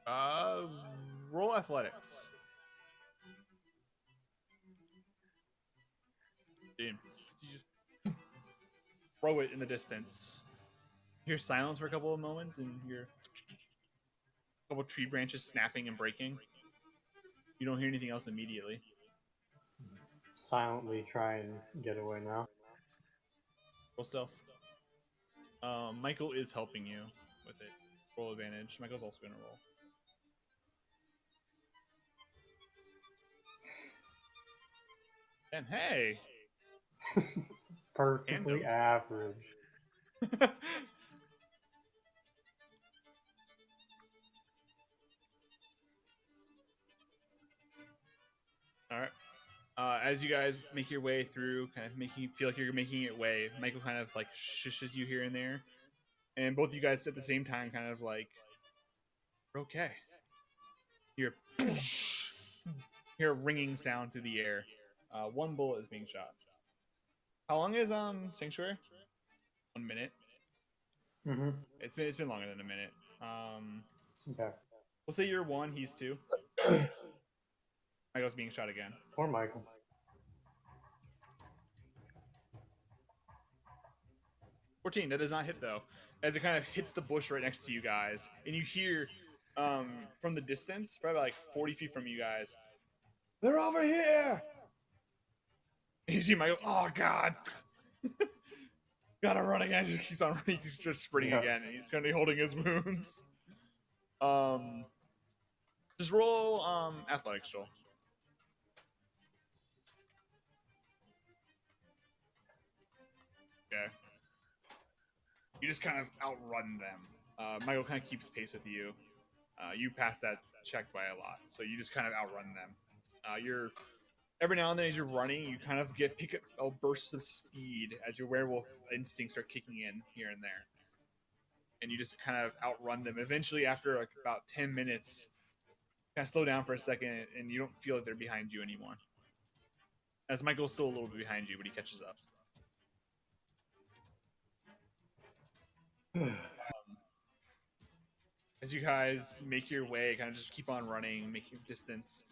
Uh, roll athletics. Dude, you just throw it in the distance. You hear silence for a couple of moments, and you hear a couple of tree branches snapping and breaking. You don't hear anything else immediately. Silently try and get away now. Roll stealth. Michael is helping you with it. Roll advantage. Michael's also going to roll. And hey! Perfectly average. All right. As you guys make your way through, kind of making feel like you're making it way, Michael kind of like shushes you here and there, and both of you guys at the same time kind of like, "We're okay." You hear a ringing sound through the air. One bullet is being shot. How long is sanctuary? 1 minute. Mm-hmm. It's been longer than a minute. Okay. We'll say you're 1, he's 2. Michael's being shot again. Poor Michael. 14. That does not hit though, as it kind of hits the bush right next to you guys, and you hear from the distance, probably like 40 feet from you guys, "They're over here!" And you see Michael. Oh God! Gotta run again. He just keeps on running. He's just sprinting again, and he's gonna be holding his wounds. Um, just roll athletics, Joel. Okay. You just kind of outrun them. Michael kind of keeps pace with you. You pass that check by a lot, so you just kind of outrun them. You're every now and then as you're running, you kind of pick up bursts of speed as your werewolf instincts are kicking in here and there, and you just kind of outrun them. Eventually, after like about 10 minutes, kind of slow down for a second, and you don't feel that they're behind you anymore. As Michael's still a little bit behind you, but he catches up. As you guys make your way, kind of just keep on running, making distance,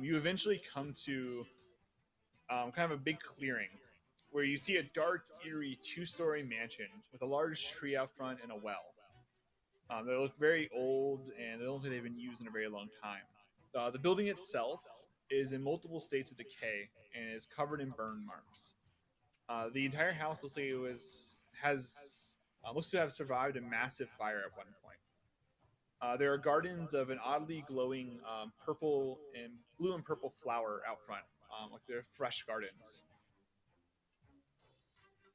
you eventually come to kind of a big clearing where you see a dark, eerie 2-story mansion with a large tree out front and a well. They look very old and they look like they've been used in a very long time. The building itself is in multiple states of decay and is covered in burn marks. The entire house looks like looks to have survived a massive fire at one point. There are gardens of an oddly glowing purple and blue and purple flower out front, like they're fresh gardens.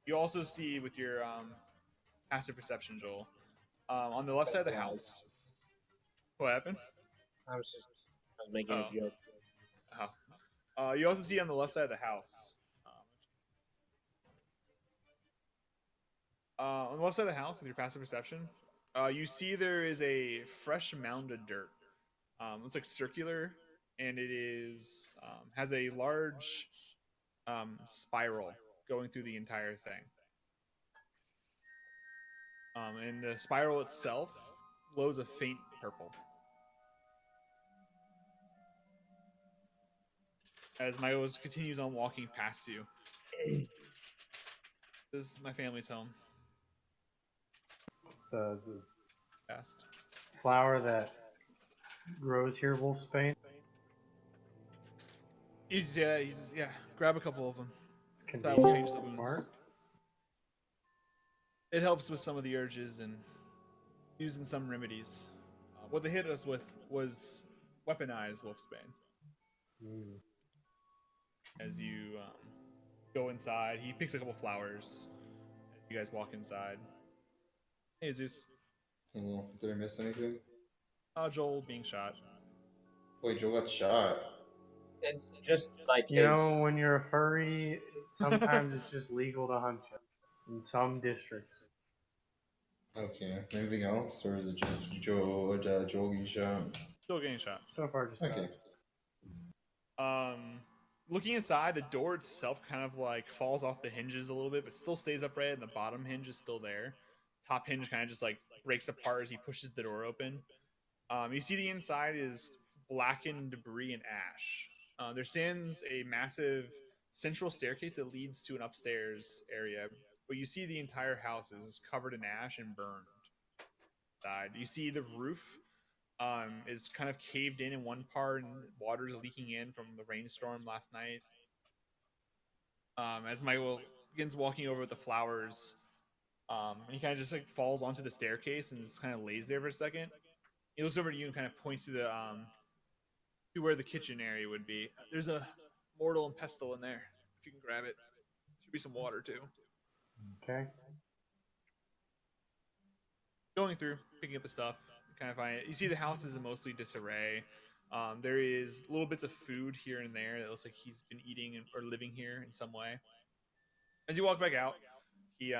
You also see with your passive perception, Joel, on the left side of the house. What happened? I was making a joke. You also see on the left side of the house. On the left side of the house, with your passive perception, you see there is a fresh mound of dirt. Looks like circular, and it is has a large spiral going through the entire thing. And the spiral itself glows a faint purple. As Michael continues on walking past you. This is my family's home. It's the Past. flower that grows here, Wolfsbane. Yeah. Grab a couple of them. It's That will convenient. change the wounds. Smart. It helps with some of the urges and using some remedies. What they hit us with was weaponized wolfsbane. As you go inside, he picks a couple flowers as you guys walk inside. Hey, Zeus. Hello. Did I miss anything? Joel being shot. Wait, Joel got shot. It's just like You know, when you're a furry, sometimes it's just legal to hunt you in some districts. Okay. Anything else, or is it just Joel getting shot? Still getting shot. So far, just Okay. Looking inside, the door itself kind of like falls off the hinges a little bit, but still stays upright, and the bottom hinge is still there. Top hinge kind of just like breaks apart as he pushes the door open. You see the inside is blackened debris and ash. There stands a massive central staircase that leads to an upstairs area, but you see the entire house is covered in ash and burned. Side. You see the roof is kind of caved in one part, and water's leaking in from the rainstorm last night. As Michael begins walking over with the flowers, and he kind of just like falls onto the staircase and just kind of lays there for a second. He looks over to you and kind of points to the to where the kitchen area would be. There's a mortal and pestle in there. If you can grab it, should be some water too. Okay. Going through, picking up the stuff, kind of find it. You see the house is in mostly disarray. There is little bits of food here and there that looks like he's been eating or living here in some way. As you walk back out, he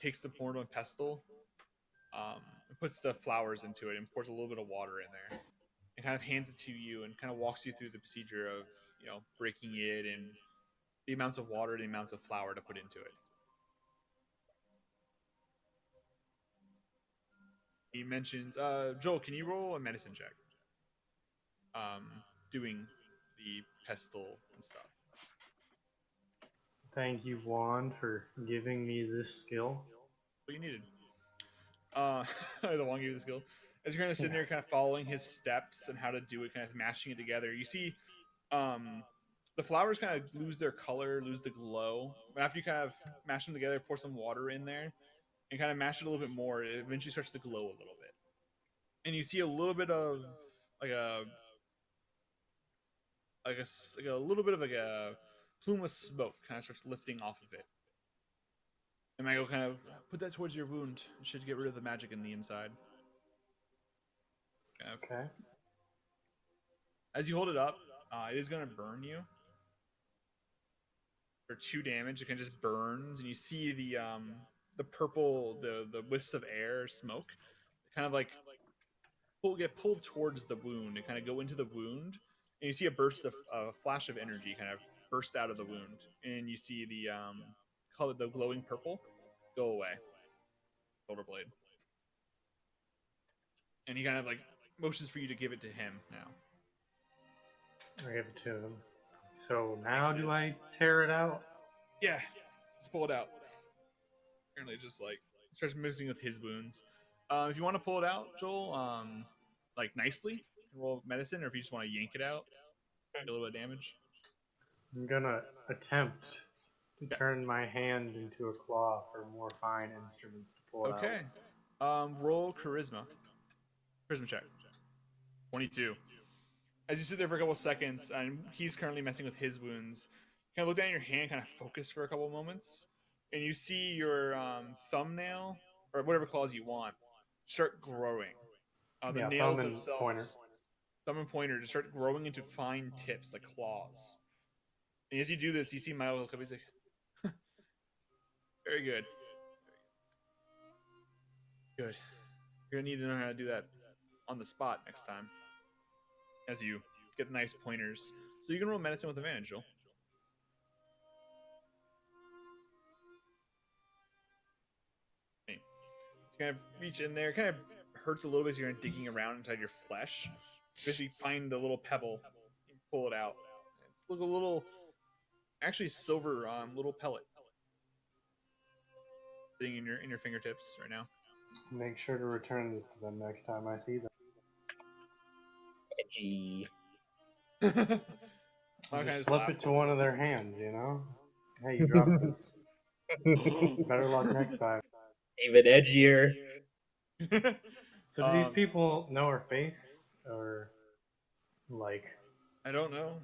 takes the mortal and pestle, and puts the flowers into it and pours a little bit of water in there, and kind of hands it to you and kind of walks you through the procedure of breaking it and the amounts of water, the amounts of flour to put into it. He mentions, Joel, can you roll a medicine check? Doing the pestle and stuff. Thank you, Juan, for giving me this skill. What you needed. The one gave you the skill. As you're kind of sitting there, kind of following his steps and how to do it, kind of mashing it together, you see the flowers kind of lose their color, lose the glow. But after you kind of mash them together, pour some water in there, and kind of mash it a little bit more, it eventually starts to glow a little bit. And you see a little bit of like a little bit of like a plume of smoke kind of starts lifting off of it. And Michael kind of put that towards your wound. It should get rid of the magic in the inside. Kind of. Okay. As you hold it up, it is going to burn you for 2 damage. It kind of just burns, and you see the purple, the whiffs of air, smoke, kind of like get pulled towards the wound and kind of go into the wound. And you see a flash of energy kind of burst out of the wound, and you see the color, the glowing purple, go away. Shoulder blade, and he kind of like motions for you to give it to him now. I give it to him. So now do I tear it out? Yeah, just pull it out. Apparently, just like starts mixing with his wounds. If you want to pull it out, Joel, like nicely, roll medicine, or if you just want to yank it out, a little bit of damage. I'm gonna attempt to turn my hand into a claw for more fine instruments to pull it out. Okay. Roll charisma. Charisma check. 22. As you sit there for a couple seconds, and he's currently messing with his wounds, kind of look down at your hand, kind of focus for a couple moments, and you see your thumbnail, or whatever claws you want, start growing. The nails thumb and themselves, pointer. thumb and pointer, just start growing into fine tips, like claws. And as you do this, you see Milo look up, he's like, very good. Good. You're going to need to know how to do that on the spot next time. As you get nice pointers. So you can roll medicine with advantage, Joel. Okay. So you kind of reach in there. It kind of hurts a little bit as you're digging around inside your flesh. You actually find a little pebble and pull it out. It's like a little, actually silver little pellet sitting in your fingertips right now. Make sure to return this to them next time I see them. Edgy. Just slip it to one of their hands, you know? Hey, you dropped this. Better luck next time. Even edgier. So do these people know her face? Or, like... I don't know.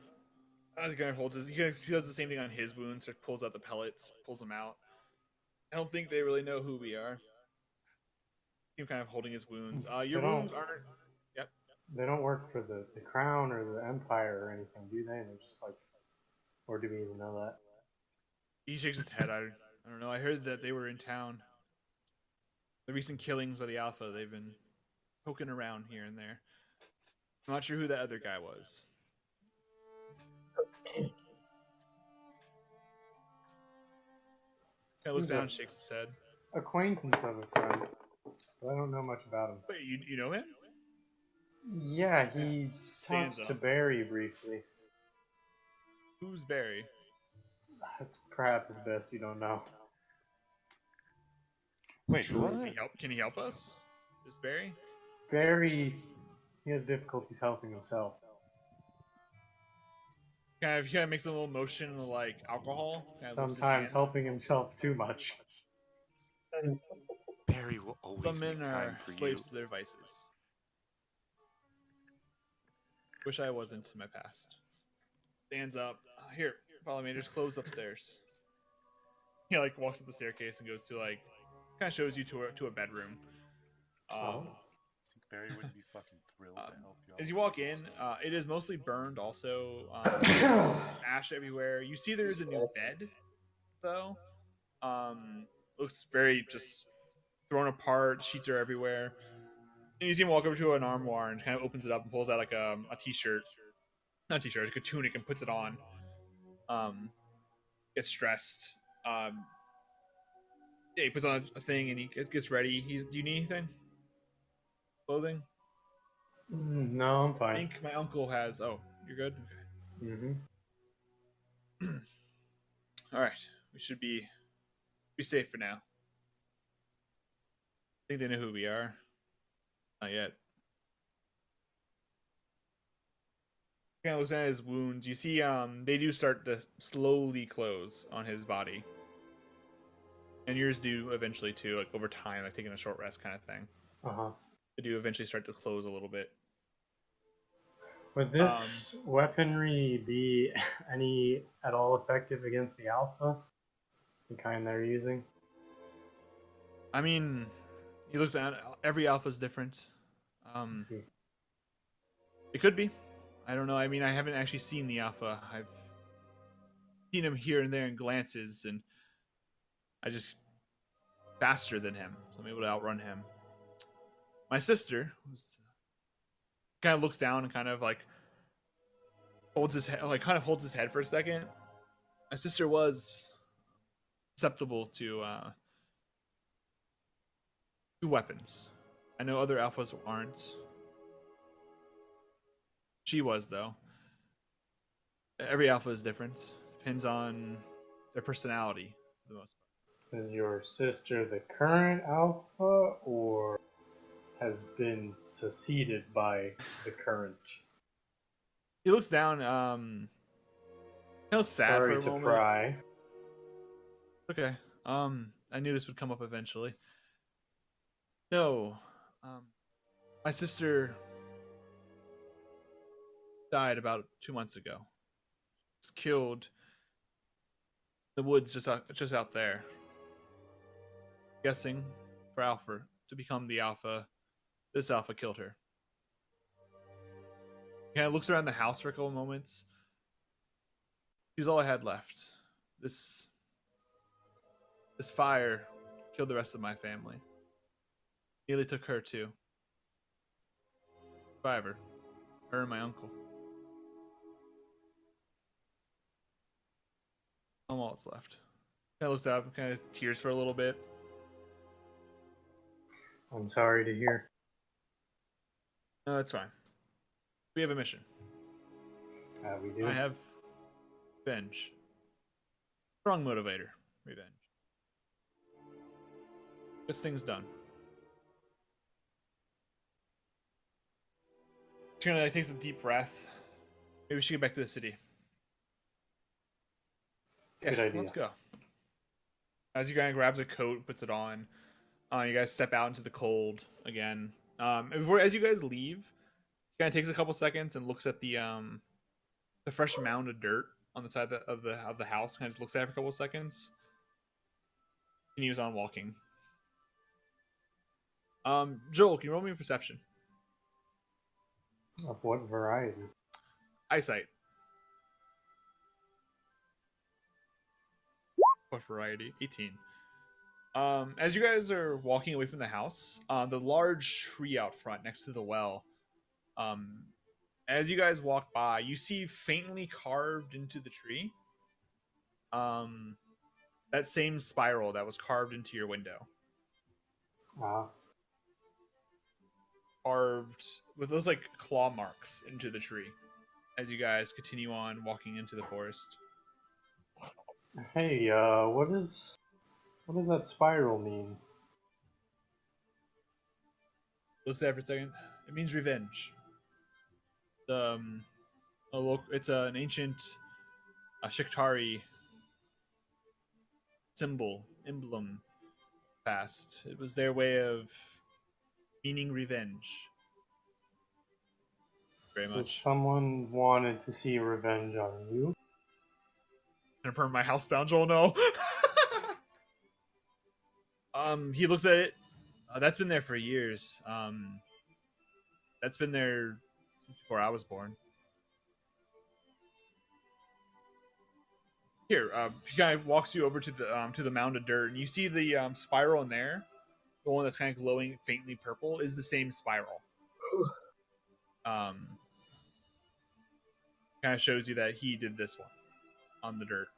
As he kind of holds he does the same thing on his wounds, so pulls out the pellets, pulls them out. I don't think they really know who we are. He's kind of holding his wounds. Your wounds aren't... Yep. They don't work for the crown or the empire or anything, do they? They're just like... Or do we even know that? He shakes his head. I don't know. I heard that they were in town. The recent killings by the Alpha, they've been poking around here and there. I'm not sure who that other guy was. He looks down and shakes his head. Acquaintance of a friend. But I don't know much about him. Wait, you know him? Yeah, he Stands talked to up. Barry briefly. Who's Barry? It's perhaps best you don't know. Wait, True. what? Can he help us? This Barry? Barry, he has difficulties helping himself. He kind of makes a little motion like alcohol. Kind of lifts his Sometimes hand. helping himself too much. Barry will always Some men make time are for slaves you. to their vices. Wish I wasn't in my past. Stands up. Here, follow me. There's clothes upstairs. He like walks up the staircase and goes to like, kind of shows you to a bedroom. Oh. I think Barry would be fucking thrilled to help you out. As you walk in, it is mostly burned. Also, there's ash everywhere. You see there is a new bed, though. Looks very just thrown apart. Sheets are everywhere. And you see him walk over to an armoire and kind of opens it up and pulls out like a t-shirt, not a t-shirt, like a tunic, and puts it on. Gets dressed. Yeah, he puts on a thing and he gets ready. Do you need anything? Clothing? No, I'm I fine. think my uncle has. Oh, you're good. Okay. All right, we should be safe for now. I think they know who we are. Not yet. Kind of looks at his wounds. You see, they do start to slowly close on his body, and yours do eventually too. Like over time, like taking a short rest kind of thing. Uh-huh. They do eventually start to close a little bit. Would this weaponry be any at all effective against the Alpha? The kind they're using? I mean, he looks at every alpha is different. Let's see. It could be. I don't know. I mean, I haven't actually seen the alpha. I've seen him here and there in glances, and I just faster than him, so I'm able to outrun him. My sister kind of looks down and kind of like holds his head, like kind of holds his head for a second. My sister was susceptible to weapons. I know other alphas aren't. She was though. Every alpha is different. Depends on their personality for the most part. Is your sister the current Alpha, or has been succeeded by the current? He looks down. He looks sad Sorry for a to moment. pry. Okay. I knew this would come up eventually. No. My sister died about 2 months ago. Was killed in the woods just out there. Guessing for Alpha to become the Alpha. This Alpha killed her. He kind of looks around the house for a couple moments. She's all I had left. This fire killed the rest of my family. Nearly took her too. Survivor. Her and my uncle. I'm all that's left. Kind of looks up, kind of tears for a little bit. I'm sorry to hear. No, that's fine. We have a mission. We do. I have revenge. Strong motivator. Revenge. Gets things done. She's gonna like, takes a deep breath. Maybe we should get back to the city. It's a good idea. Let's go. As you guy grabs a coat, puts it on. You guys step out into the cold again. As you guys leave, he kind of takes a couple seconds and looks at the fresh mound of dirt on the side of the house. Kind of just looks at it for a couple seconds. Continues on walking. Joel, can you roll me a perception? Of what variety? Eyesight. What variety? 18. As you guys are walking away from the house, the large tree out front next to the well, as you guys walk by, you see faintly carved into the tree, that same spiral that was carved into your window. carved with those like claw marks into the tree as you guys continue on walking into the forest. Hey, what does that spiral mean? Looks at it for a second. It means revenge. Um, it's an ancient Shiktari symbol, emblem past. It was their way of meaning revenge. Very So much. someone wanted to see revenge on you? Gonna burn my house down, Joel. No. He looks at it. That's been there for years. That's been there since before I was born. Here, he kind of walks you over to the mound of dirt, and you see the spiral in there. The one that's kind of glowing faintly purple is the same spiral. Kind of shows you that he did this one on the dirt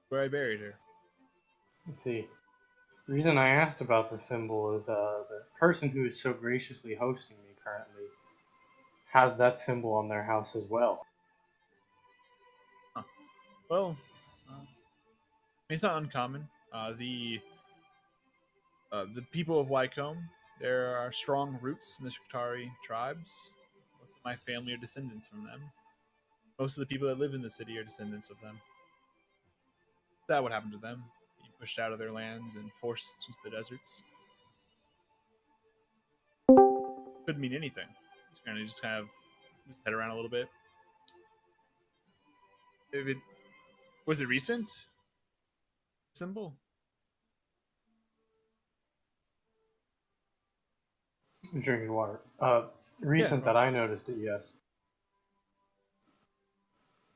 where I buried her. Let's see. The reason I asked about the symbol is the person who is so graciously hosting me currently has that symbol on their house as well. Huh. Well, it's not uncommon. The people of Wycome, there are strong roots in the Shiktari tribes. Most of my family are descendants from them. Most of the people that live in the city are descendants of them. That would happen to them. Being pushed out of their lands and forced into the deserts. Could mean anything. Just kind of move his head around a little bit. Was it recent? Symbol? Drinking water. Recent Yeah. that I noticed it, yes.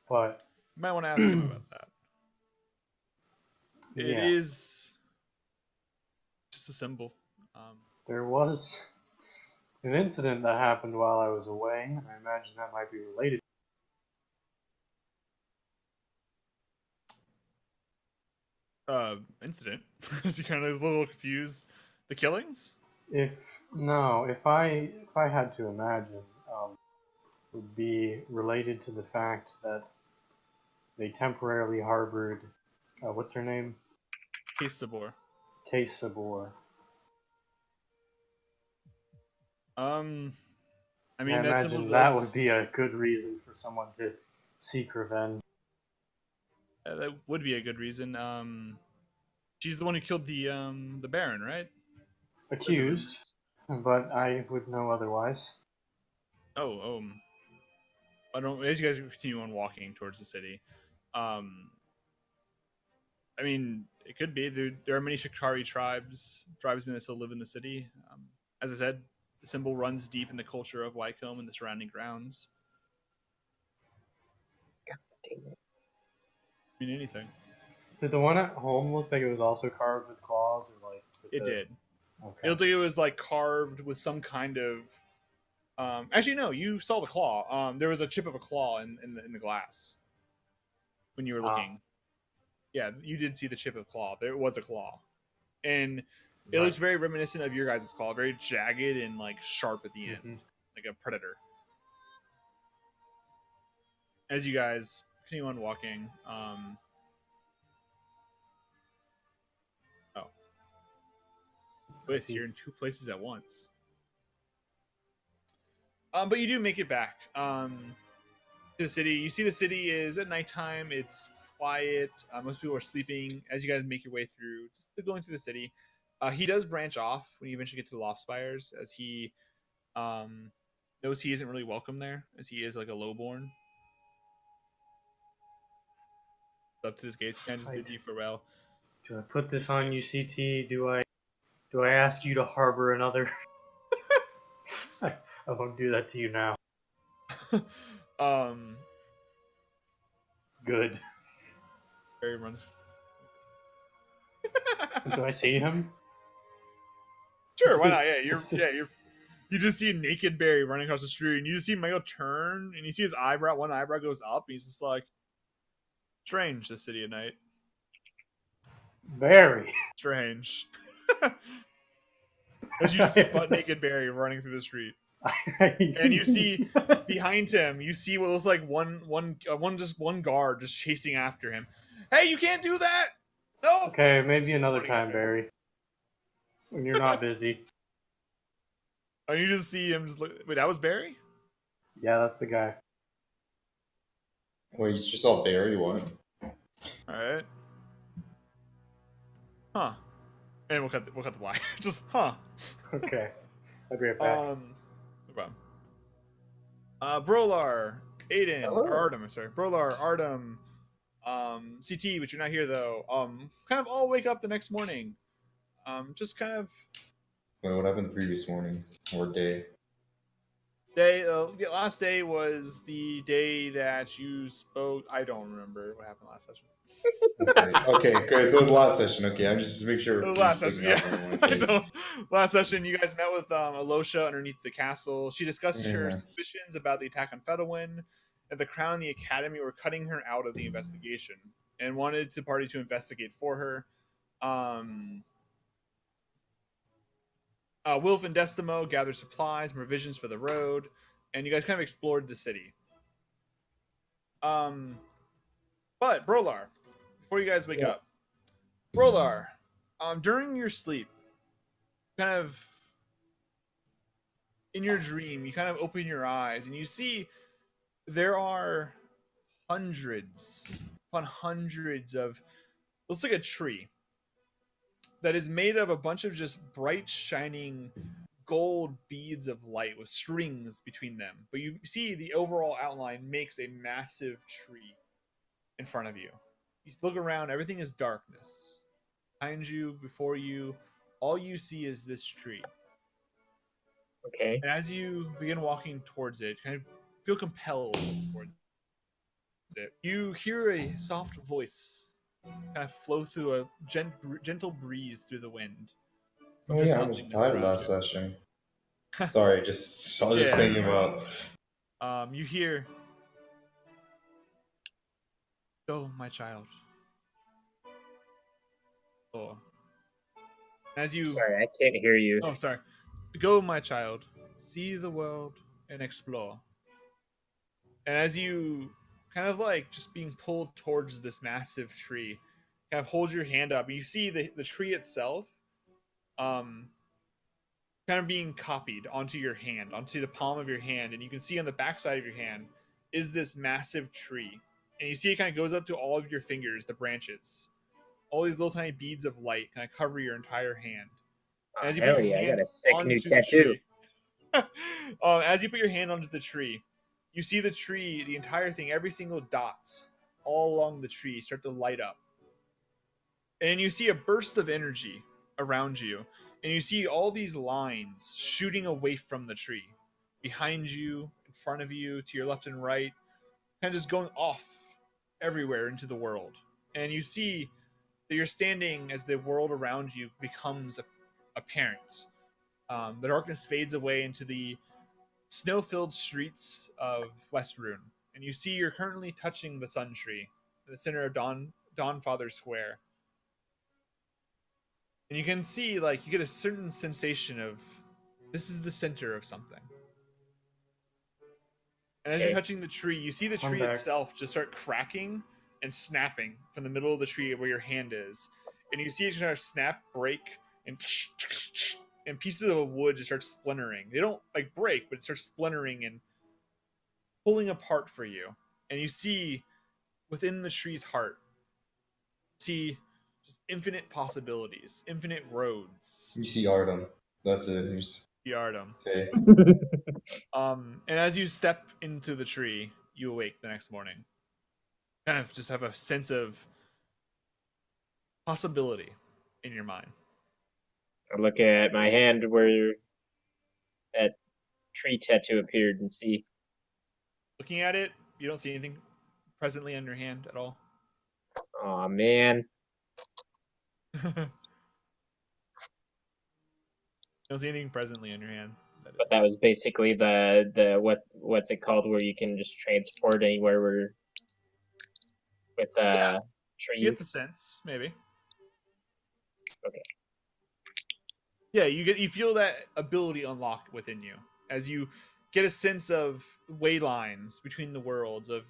But You might want to ask him about that. It yeah, is just a symbol. there was an incident that happened while I was away. I imagine that might be related. Incident. Is he kind of is a little confused? The killings? If I had to imagine, would be related to the fact that they temporarily harbored, what's her name? Case Sabor. Case Sabor. I mean, I that symbol imagine does. that would be a good reason for someone to seek revenge. That would be a good reason. She's the one who killed the Baron, right? Accused, but I would know otherwise. Oh, I don't. As you guys continue on walking towards the city, I mean, it could be there are many Shiktari tribesmen that still live in the city. As I said, the symbol runs deep in the culture of Wycombe and the surrounding grounds. God damn it. I mean, anything. Did the one at home look like it was also carved with claws, or like? It did. Okay. It looked like it was like carved with some kind of. Actually, no. You saw the claw. There was a chip of a claw in the glass when you were looking. Yeah, you did see the chip of claw. There was a claw, and it looks very reminiscent of your guys' claw. Very jagged and like sharp at the end, like a predator. As you guys continue on walking, Bliss, you're in two places at once. But you do make it back to the city. You see the city is at nighttime. It's quiet. Most people are sleeping. As you guys make your way through, just going through the city, he does branch off when you eventually get to the loft spires, as he knows he isn't really welcome there, as he is like a lowborn. Up to his gates, he kind of just bids you farewell. Do I put this on UCT? Do I ask you to harbor another? I won't do that to you now. Good. Barry runs. Do I see him? Sure, why not? Yeah, you just see a naked Barry running across the street, and you just see Michael turn, and you see his one eyebrow goes up, and he's just like, strange, the city at night. Very strange. As you just see butt naked Barry running through the street, and you see behind him, you see what looks like one guard just chasing after him. Hey, you can't do that! No. Okay, maybe Just another running time, after him. Barry. When you're not busy. And you just see him just look. Wait, that was Barry? Yeah, that's the guy. Wait, you just saw Barry? What? Alright. Huh. And we'll cut the wire. Just huh. Okay. I'll be right back. No problem. Brolar, Aiden, Hello. or Artem, sorry. Brolar, Artem, CT, but you're not here though. Kind of all wake up the next morning. Just kind of Wait, what happened the previous morning or day? the last day was the day that you spoke. I don't remember what happened last session. Okay, so it was last session. Okay, I'm just make sure. It was we're last just session, picking up yeah. on one I thing. don't. Last session, you guys met with Alosha underneath the castle. She discussed her Yeah. suspicions about the attack on Fedowin, and the Crown and the Academy were cutting her out of the investigation and wanted the party to investigate for her. Wilf and Destimo gathered supplies and provisions for the road, and you guys kind of explored the city. But Brolar, before you guys wake up, Yes. Brolar, during your sleep, kind of in your dream, you kind of open your eyes and you see there are hundreds upon hundreds of, looks like a tree that is made of a bunch of just bright shining gold beads of light with strings between them. But you see the overall outline makes a massive tree in front of you. You look around, everything is darkness. Behind you, before you, all you see is this tree. Okay. And as you begin walking towards it, kind of feel compelled towards it, you hear a soft voice kind of flow through a gentle breeze through the wind. Oh Just yeah, I was nothingness tired around last you. session. Sorry, I was just Yeah. thinking about. You hear, "Go, my child." Oh. As you, Sorry, I can't hear you. oh, sorry. "Go, my child. See the world and explore." And as you kind of like just being pulled towards this massive tree, kind of hold your hand up, and you see the tree itself, kind of being copied onto your hand, onto the palm of your hand, and you can see on the backside of your hand is this massive tree, and you see it kind of goes up to all of your fingers, the branches, all these little tiny beads of light kind of cover your entire hand. Oh, As you hell put your yeah, I hand got a sick new onto the tattoo. tree, as you put your hand onto the tree, you see the tree, the entire thing, every single dots all along the tree start to light up. And you see a burst of energy around you. And you see all these lines shooting away from the tree. Behind you, in front of you, to your left and right, kind of just going off everywhere into the world. And you see that you're standing as the world around you becomes apparent. The darkness fades away into the snow-filled streets of West Rune, and you see you're currently touching the Sun Tree, in the center of Dawnfather Square. And you can see, like, you get a certain sensation of this is the center of something. And as you're touching the tree, you see the I'm tree back. itself just start cracking and snapping from the middle of the tree where your hand is. And you see it start snap, break, and pieces of wood just start splintering. They don't like break, but it starts splintering and pulling apart for you. And you see within the tree's heart, see just infinite possibilities, infinite roads. You see Artem. That's it. The Artem. Okay. And as you step into the tree, you awake the next morning. Kind of just have a sense of possibility in your mind. I look at my hand where that tree tattoo appeared and see. Looking at it, you don't see anything presently on your hand at all. Oh man. You don't see anything presently in your hand. But that was basically the what's it called where you can just transport anywhere where with You get trees. the sense, maybe. Okay. Yeah, you feel that ability unlocked within you as you get a sense of way lines between the worlds of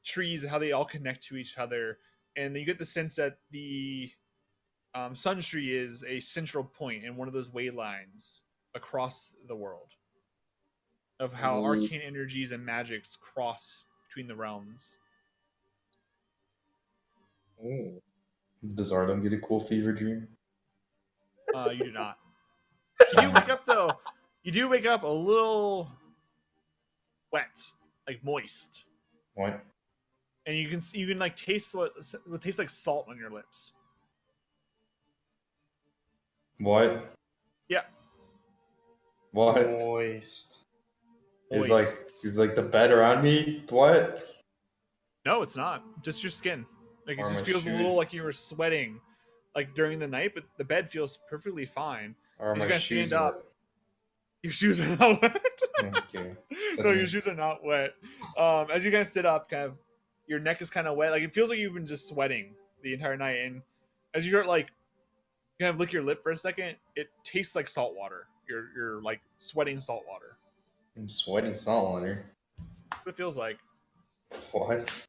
trees, how they all connect to each other, and you get the sense that the sun tree is a central point in one of those way lines across the world of how Ooh. arcane energies and magics cross between the realms. Ooh. Does Artem get a cool fever dream? You do not. You do wake up though. You do wake up a little wet, like moist, What? and you can like taste what tastes like salt on your lips. What? Yeah, What? Moist. moist. Is like the bed around me? What? No, it's not. Just your skin. Like it Or just my feels a little shoes? like you were sweating, like during the night, but the bed feels perfectly fine. Or As my you guys shoes stand wet? up, your shoes are not wet. Okay. No, your shoes are not wet. As you guys sit up, kind of, your neck is kind of wet. Like it feels like you've been just sweating the entire night. And as you start like kind of lick your lip for a second, it tastes like salt water. You're like sweating salt water. I'm sweating salt water. That's what it feels like. What?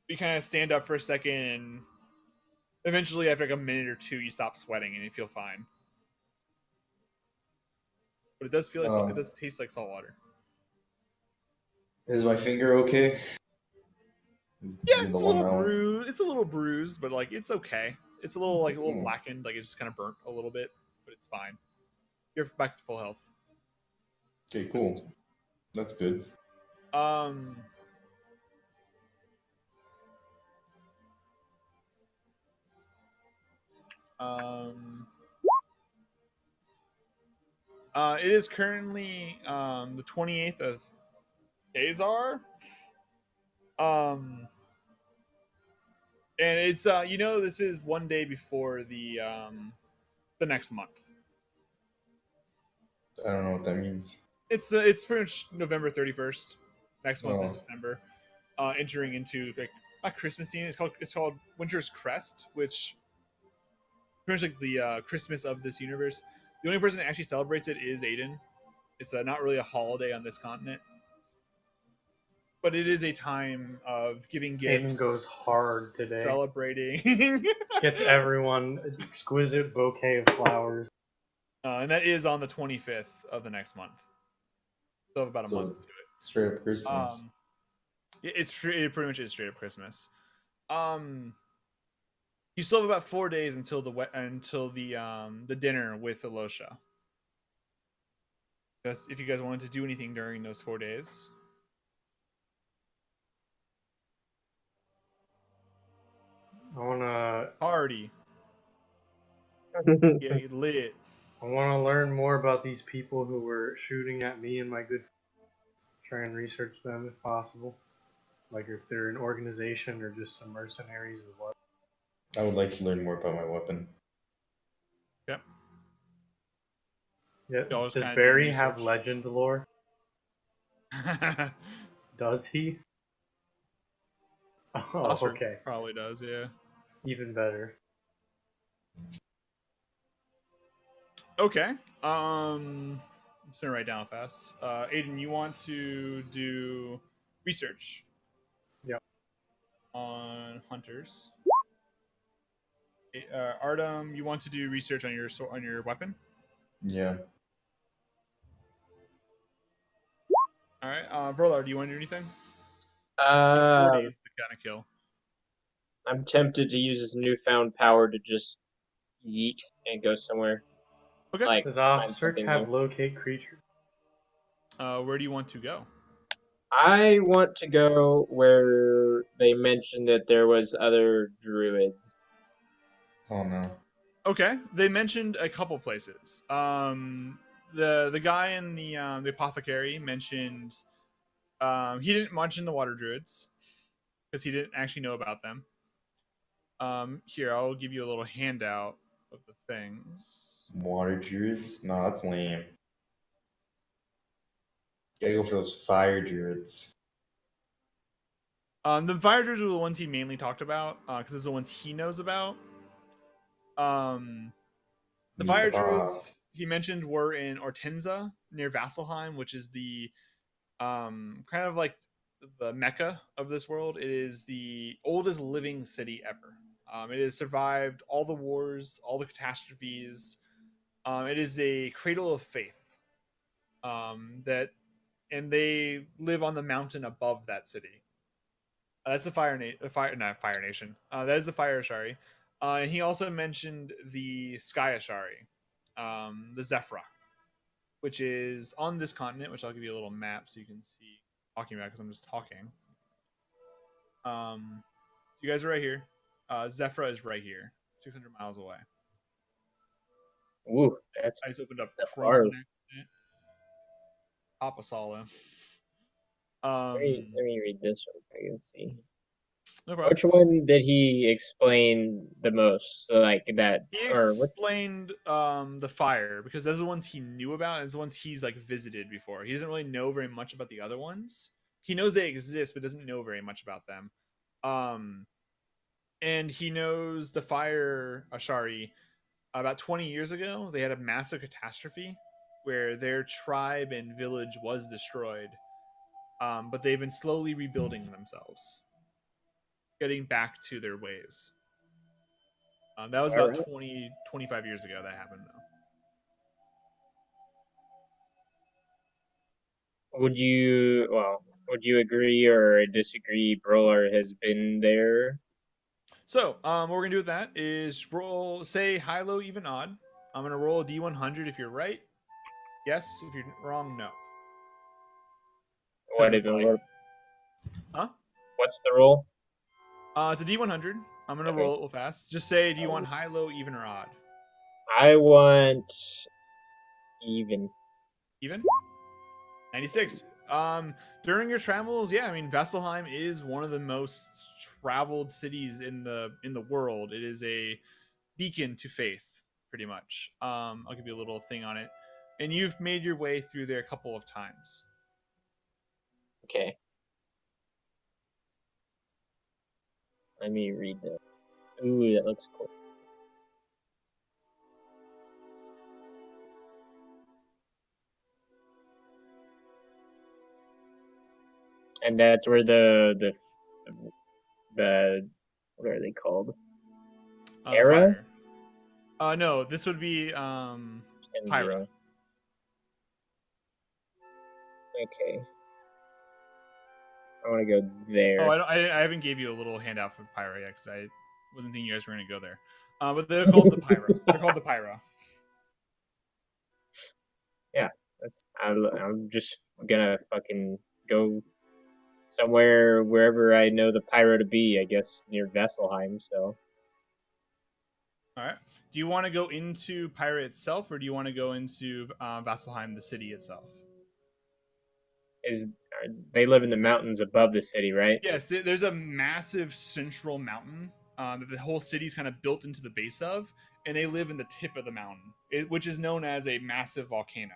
You kind of stand up for a second, and eventually, after like a minute or two, you stop sweating and you feel fine. But it does feel like it does taste like salt water. Is my finger okay? Yeah, The it's a one little that was- bruised. It's a little bruised, but like it's okay. It's a little Hmm. blackened, like it's just kind of burnt a little bit, but it's fine. You're back to full health. Okay, cool. That's good. Um. Um. It is currently the 28th of Azar. Um. And it's this is one day before the next month. I don't know what that means. It's pretty much November 31st. Next month is Oh. December. Entering into like a Christmas scene. It's called Winter's Crest, which pretty much like the Christmas of this universe. The only person that actually celebrates it is Aiden. It's not really a holiday on this continent, but it is a time of giving gifts. Aiden goes hard today. Celebrating. Gets everyone an exquisite bouquet of flowers. And that is on the 25th of the next month. So about a So, month to it. Straight up Christmas. It pretty much is straight up Christmas. You still have about 4 days until the dinner with Alosha. Just if you guys wanted to do anything during those 4 days. I wanna Party. Get lit. I wanna learn more about these people who were shooting at me and my good friend. Try and research them if possible. Like if they're an organization or just some mercenaries or what. I would like to learn more about my weapon. Yep. Yeah. Y'all just Does kinda do Barry have research. legend lore? Does he? Oh, Oster okay. probably does, yeah. Even better. Okay. I'm just gonna write down fast. Aiden, you want to do research? Yep. On hunters. Artem, you want to do research on your weapon? Yeah. All right. Verlar, do you want to do anything? 4 Um, days to kind of kill. I'm tempted to use his newfound power to just yeet and go somewhere. Okay. Like, Does find Officer something have new. locate creature? Where do you want to go? I want to go where they mentioned that there was other druids. Oh no. Okay. They mentioned a couple places. The guy in the apothecary mentioned he didn't mention the water druids because he didn't actually know about them. Here, I'll give you a little handout of the things. Water druids? No, that's lame. Gotta go for those fire druids. The fire druids were the ones he mainly talked about because it's the ones he knows about. The fire Ah. druids he mentioned were in Ortenza near Vasselheim, which is the kind of like the mecca of this world. It is the oldest living city ever. It has survived all the wars, all the catastrophes. It is a cradle of faith. That and they live on the mountain above that city. That's the not Fire Nation. That is the Fire Ashari. And he also mentioned the Sky Ashari, the Zephyra, which is on this continent. Which I'll give you a little map so you can see talking about because I'm just talking. You guys are right here. Zephyra is right here, 600 miles away. Ooh, that's I just opened up far. Chrome. Papa Solo. Let me read this one. I can see. No problem. Which one did he explain the most? So like that, He or what? explained the fire because those are the ones he knew about, and it's the ones he's like visited before. He doesn't really know very much about the other ones. He knows they exist, but doesn't know very much about them. And he knows the fire Ashari. About 20 years ago, they had a massive catastrophe where their tribe and village was destroyed. But they've been slowly rebuilding themselves, getting back to their ways. That was about 20, 25 years ago that happened, though. Would you agree or disagree? Brawler has been there. So, what we're gonna do with that is roll, say high, low, even, odd. I'm gonna roll a d100 if you're right. Yes. If you're wrong, no. What it's is it? like- Huh? What's the roll? It's a d100. I'm gonna Okay. roll it real fast. Just say, do you want high, low, even, or odd? I want even. Even. 96. During your travels, yeah, I mean, Vasselheim is one of the most traveled cities in the world. It is a beacon to faith, pretty much. I'll give you a little thing on it, and you've made your way through there a couple of times. Okay. Let me read that. Ooh, that looks cool. And that's where the what are they called? Terra? No, this would be Pyra. Okay. I want to go there. Oh, I haven't gave you a little handout for Pyra yet because I wasn't thinking you guys were going to go there. But they're called the Pyra. They're called the Pyra. Yeah, I'm just gonna fucking go somewhere wherever I know the Pyro to be. I guess near Vesselheim. So. All right. Do you want to go into Pyra itself, or do you want to go into Vasselheim, the city itself? They live in the mountains above the city, right? Yes, there's a massive central mountain that the whole city's kind of built into the base of, and they live in the tip of the mountain, which is known as a massive volcano.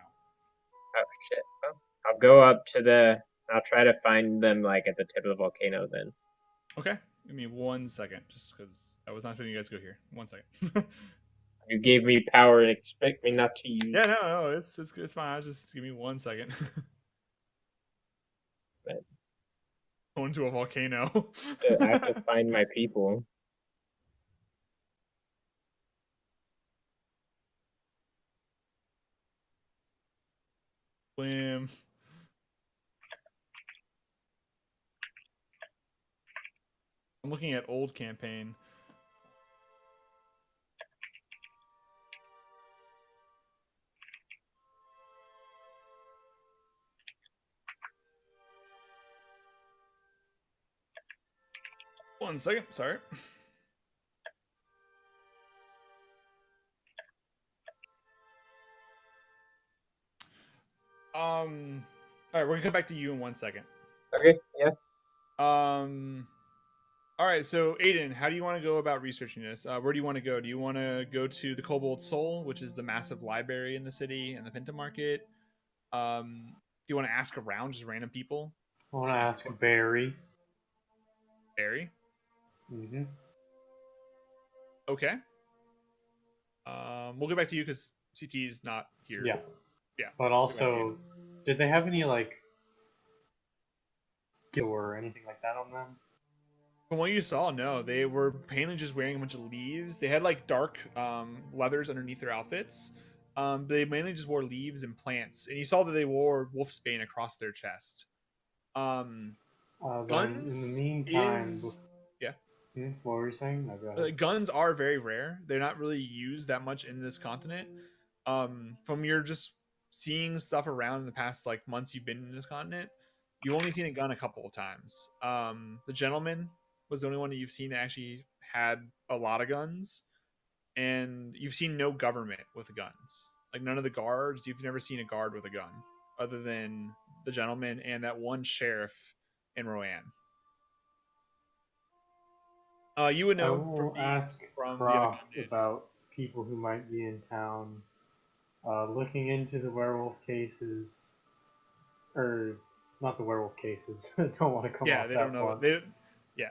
Oh shit! Well, I'll go up to the. I'll try to find them like at the tip of the volcano then. Okay, give me 1 second, just because I was not expecting you guys to go here. 1 second. You gave me power and expect me not to use. Yeah, no, it's fine. I'll just give me 1 second. But, Going to a volcano. I have to find my people. Blam. I'm looking at old campaign. One second, sorry. All right, we're gonna come back to you in 1 second. Okay. Yeah. All right, so Aiden, how do you want to go about researching this? Where do you want to go? Do you want to go to the Cobalt Soul, which is the massive library in the city, and the Pinta Market? Do you want to ask around, just random people? I want to ask Barry. Barry? Mm-hmm. Okay. We'll get back to you because CT's not here. Yeah. Yeah. But we'll get back to you. also, did they have any like or anything like that on them? From what you saw, no, they were mainly just wearing a bunch of leaves. They had like dark leathers underneath their outfits. They mainly just wore leaves and plants, and you saw that they wore wolfsbane across their chest. Then in the Guns meantime, is yeah. what were you saying? No, go ahead. Guns are very rare. They're not really used that much in this continent. From your just seeing stuff around in the past like months you've been in this continent, you've only seen a gun a couple of times. The gentleman was the only one that you've seen that actually had a lot of guns, and you've seen no government with guns. Like none of the guards, you've never seen a guard with a gun, other than the gentleman and that one sheriff in Roanne. You would I know will ask from the other Croft continent. about people who might be in town, looking into the werewolf cases, or not the werewolf cases. Don't want to come Yeah, off they that don't know. blunt. Yeah.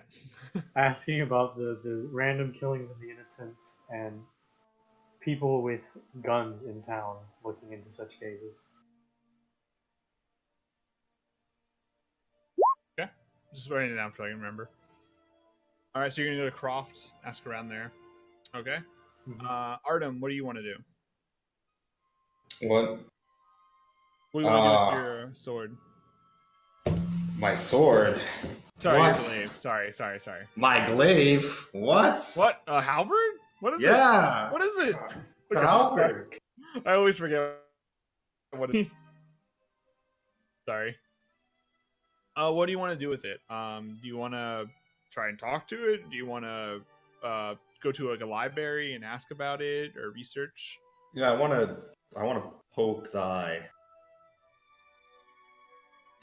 Asking about the random killings of the innocents and people with guns in town looking into such cases. Okay. Just writing it down so I can remember. All right, so you're gonna go to Croft, ask around there. Okay. Artem, what do you want to do? What? What do you want to do with your sword? My sword. Sorry, What? your glaive. Sorry. My glaive. What? What? A halberd? What is it? Yeah. What is it? It's Okay, a halberd. I always forget what it is. Sorry. What do you want to do with it? Do you want to try and talk to it? Do you want to go to like a library and ask about it or research? Yeah, I wanna poke the eye.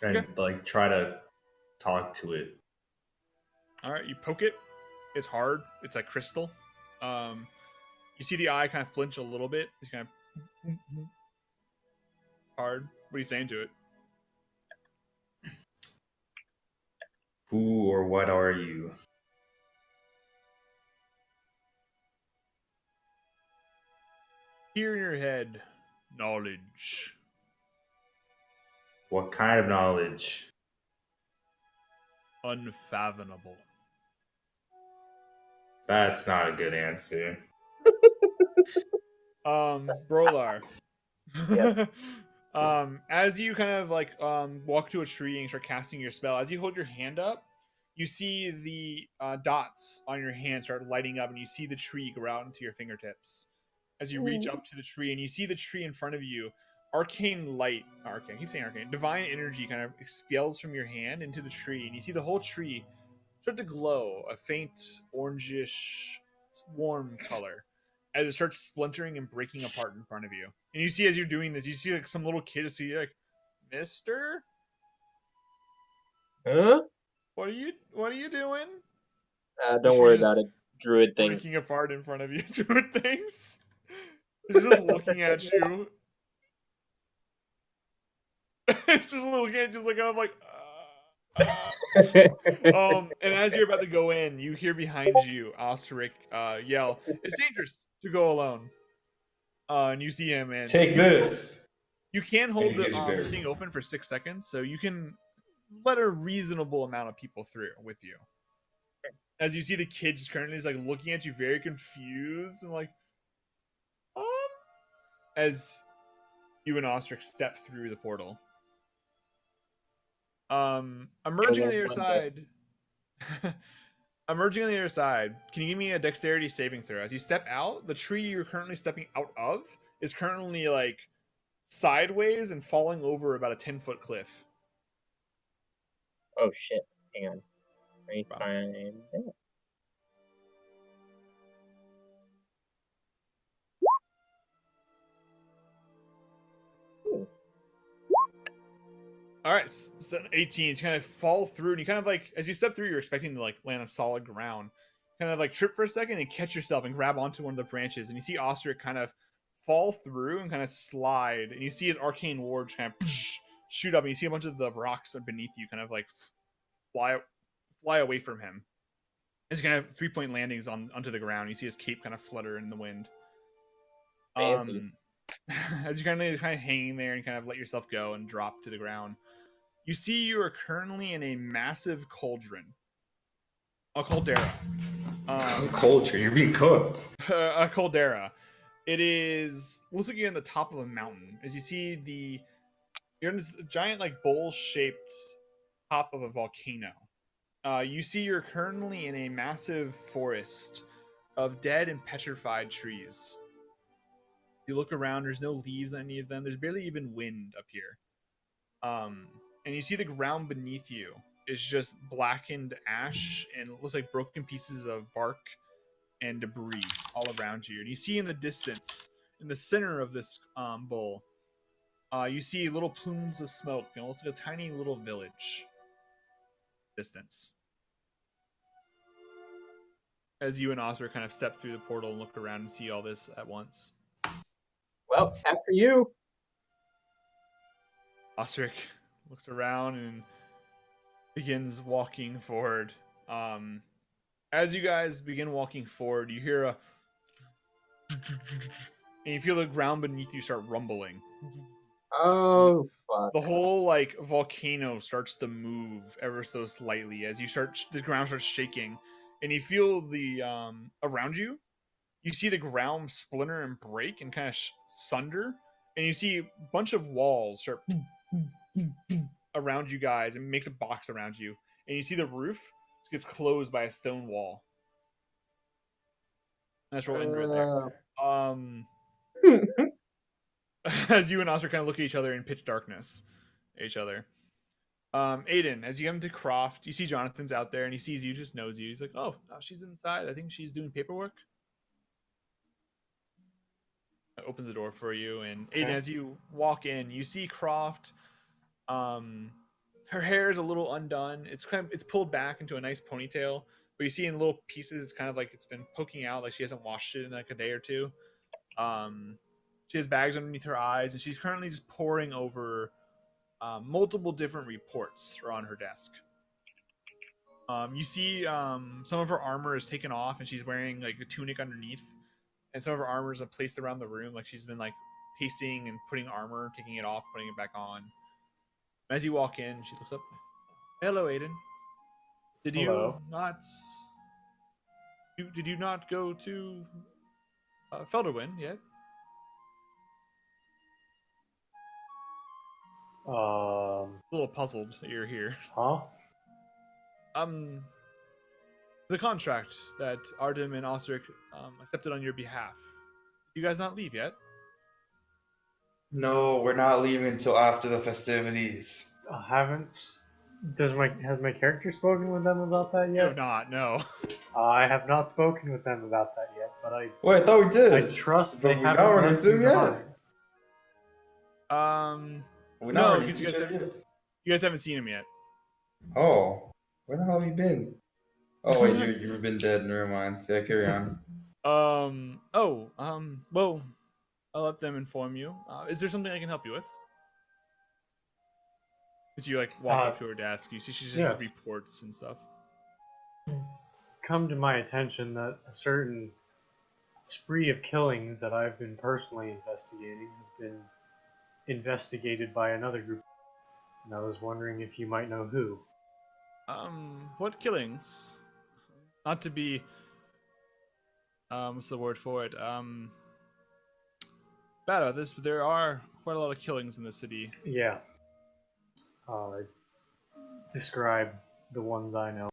And Okay. like try to talk to it. All right, you poke it. It's hard. It's like crystal. You see the eye kind of flinch a little bit. It's kind of hard. What are you saying to it? Who or what are you? Hear in your head, knowledge. What kind of knowledge? Unfathomable. That's not a good answer. Brolar. Yes. As you kind of like walk to a tree and start casting your spell, as you hold your hand up, you see the dots on your hand start lighting up, and you see the tree grow out into your fingertips. As you reach up to the tree, and you see the tree in front of you, arcane light, I keep saying arcane, divine energy kind of expels from your hand into the tree, and you see the whole tree start to glow a faint orangish warm color as it starts splintering and breaking apart in front of you. And you see as you're doing this, you see like some little kid see like, Mister, Huh? what are you doing? Don't She's worry just about it. Druid things. breaking apart in front of you, doing things. She's just looking at you. It's just a little kid, just like I'm like. And as you're about to go in, you hear behind you Osric yell, "It's dangerous to go alone." And you see him, and Take this. you can hold the Berry. thing open for 6 seconds, so you can let a reasonable amount of people through with you. As you see the kid just currently is like looking at you very confused and like, as you and Ostrich step through the portal. Emerging on the other side. Emerging on the other side, can you give me a dexterity saving throw? As you step out, the tree you're currently stepping out of is currently like sideways and falling over about a 10-foot cliff. Oh shit! Hang on. Let me find it. All right, so 18. You kind of fall through, and you kind of like, as you step through, you're expecting to like land on solid ground. Kind of like trip for a second and catch yourself and grab onto one of the branches, and you see Ostrich kind of fall through and kind of slide, and you see his arcane ward kind of shoot up, and you see a bunch of the rocks beneath you kind of like fly away from him. It's kind of 3-point landings onto the ground. You see his cape kind of flutter in the wind. Fancy. As you're kind of hanging there and kind of let yourself go and drop to the ground, you see you are currently in a massive cauldron, a caldera. Culture, you're being cooked. A caldera. It looks like you're in the top of a mountain. As you see you're in this giant like bowl-shaped top of a volcano. You see you're currently in a massive forest of dead and petrified trees. You look around, there's no leaves on any of them. There's barely even wind up here. And you see the ground beneath you is just blackened ash and it looks like broken pieces of bark and debris all around you. And you see in the distance, in the center of this bowl, you see little plumes of smoke and it looks like a tiny little village. Distance. As you and Oscar kind of step through the portal and look around and see all this at once. Well, after you. Osric looks around and begins walking forward. As you guys begin walking forward, you hear and you feel the ground beneath you start rumbling. Oh, fuck. The whole like volcano starts to move ever so slightly as the ground starts shaking, and you feel the around you. You see the ground splinter and break and kind of sunder, and you see a bunch of walls start around you guys and makes a box around you, and you see the roof gets closed by a stone wall. That's roll end right there. As you and Oscar kind of look at each other in pitch darkness, Aiden, as you come to Croft, you see Jonathan's out there and he sees you, just knows you. He's like, oh, she's inside. I think she's doing paperwork. Opens the door for you, and Aiden, as you walk in, you see Croft. Her hair is a little undone. It's pulled back into a nice ponytail, but you see in little pieces, it's kind of like it's been poking out, like she hasn't washed it in like a day or two. She has bags underneath her eyes, and she's currently just poring over multiple different reports are on her desk. You see some of her armor is taken off, and she's wearing like a tunic underneath. And some of her armor is placed around the room, like she's been like pacing and putting armor, taking it off, putting it back on. As you walk in, she looks up. Hello, Aiden. Did you not go to Felderwin yet? A little puzzled that you're here. Huh? The contract that Artem and Osric accepted on your behalf. You guys not leave yet? No, we're not leaving until after the festivities. Has my character spoken with them about that You yet? have not, no. I have not spoken with them about that yet, but Wait, I thought we did. I trust they But we haven't not run left into me him yet. behind. We're No, not because running into each other yet. you guys haven't seen him yet. Oh, where the hell have you been? Oh wait, you've been dead. Never mind. Yeah, carry on. Well, I'll let them inform you. Is there something I can help you with? As you like walk up to her desk, you see she's just reports and stuff. It's come to my attention that a certain spree of killings that I've been personally investigating has been investigated by another group, and I was wondering if you might know who. What killings? Not to be what's the word for it? Bad about this, but there are quite a lot of killings in the city. Yeah. Describe the ones I know.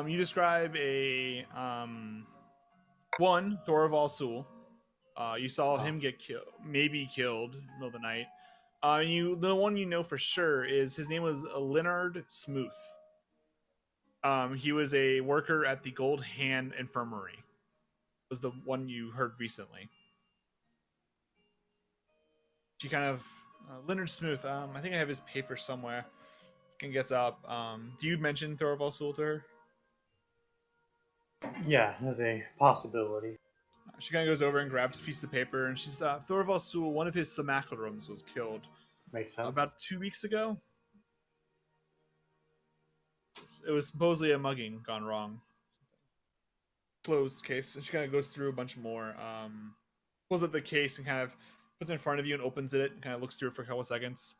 You describe a one Thorval Sewell. You saw him get killed, maybe killed in the middle of the night. The one you know for sure is his name was Leonard Smoot. He was a worker at the Gold Hand Infirmary. Was the one you heard recently. She kind of Leonard Smoot. I think I have his paper somewhere. And gets up. Do you mention Thorval Sewell to her? Yeah, as a possibility. She kind of goes over and grabs a piece of paper, and she's Thorval Sewell. One of his simulacrums was killed. Makes sense. About 2 weeks ago. It was supposedly a mugging gone wrong. Closed case. And she kind of goes through a bunch more. pulls up the case and kind of puts it in front of you and opens it and kind of looks through it for a couple of seconds.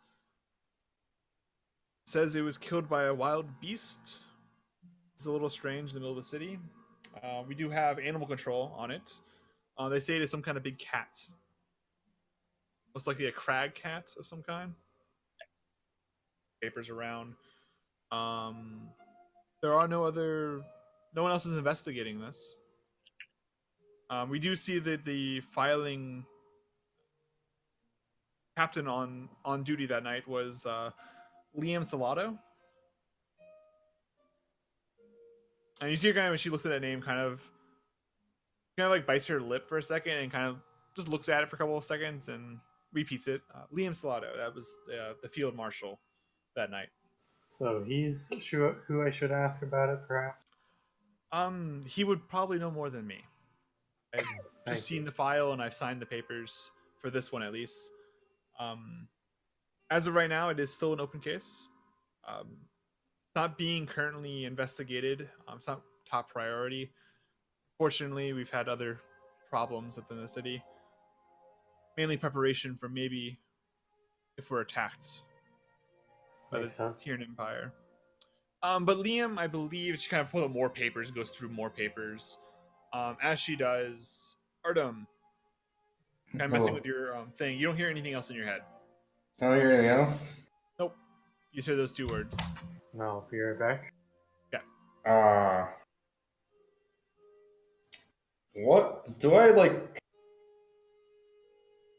Says it was killed by a wild beast. It's a little strange in the middle of the city. We do have animal control on it. They say it is some kind of big cat. Most likely a crag cat of some kind. Papers around. There are no one else is investigating this. We do see that the filing captain on duty that night was Liam Salato. And you see her kind of when she looks at that name, kind of like bites her lip for a second and kind of just looks at it for a couple of seconds and repeats it. Liam Salato. That was the field marshal that night. So he's who I should ask about it, perhaps? He would probably know more than me. I've Thank just you. seen the file and I've signed the papers for this one at least. As of right now, it is still an open case. It's not being currently investigated. It's not top priority. Fortunately, we've had other problems within the city. Mainly preparation for maybe if we're attacked by Makes the sense. Tyrant Empire. But Liam, I believe, she kind of pulls up more papers, goes through more papers. As she does, Artem, kind of messing Oh, with your thing. You don't hear anything else in your head. I don't hear anything else. Nope. You just hear those two words. No, I'll be right back. What do I like?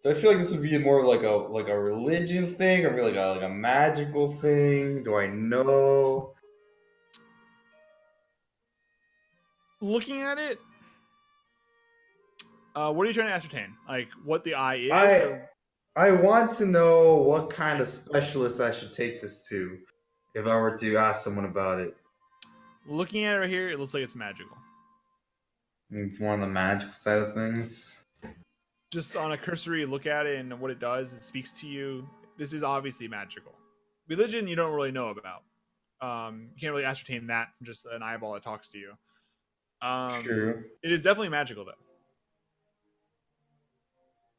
Do I feel like this would be more like a religion thing, or like a magical thing? Do I know? Looking at it, what are you trying to ascertain? Like what the eye is? I want to know what kind of specialist I should take this to if I were to ask someone about it. Looking at it right here, it looks like it's magical. It's more on the magical side of things. Just on a cursory look at it and what it does, it speaks to you. This is obviously magical. Religion, you don't really know about. You can't really ascertain that from just an eyeball that talks to you. True. It is definitely magical, though.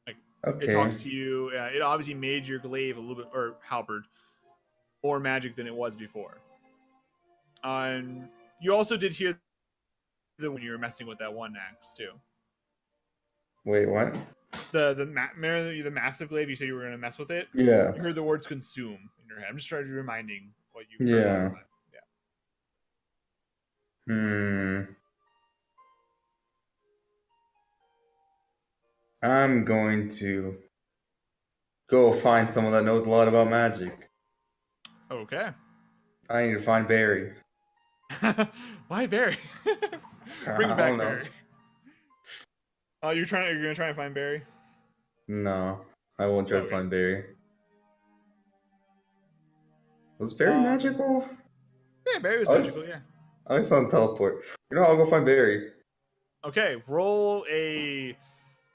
Like Okay. it talks to you. It obviously made your glaive a little bit, or halberd, more magic than it was before. And you also did hear that when you were messing with that one axe too. Wait, what? The massive glaive. You said you were going to mess with it. Yeah. You heard the words "consume" in your head. I'm just trying to reminding what you heard Yeah. last time. Yeah. I'm going to go find someone that knows a lot about magic. Okay. I need to find Barry. Why Barry? Bring I back don't know. Barry. You're gonna try and find Barry. No, I won't try to Okay. find Barry. Was Barry magical? Yeah, Barry was I magical. Yeah. I saw him teleport. You know, I'll go find Barry. Okay, roll a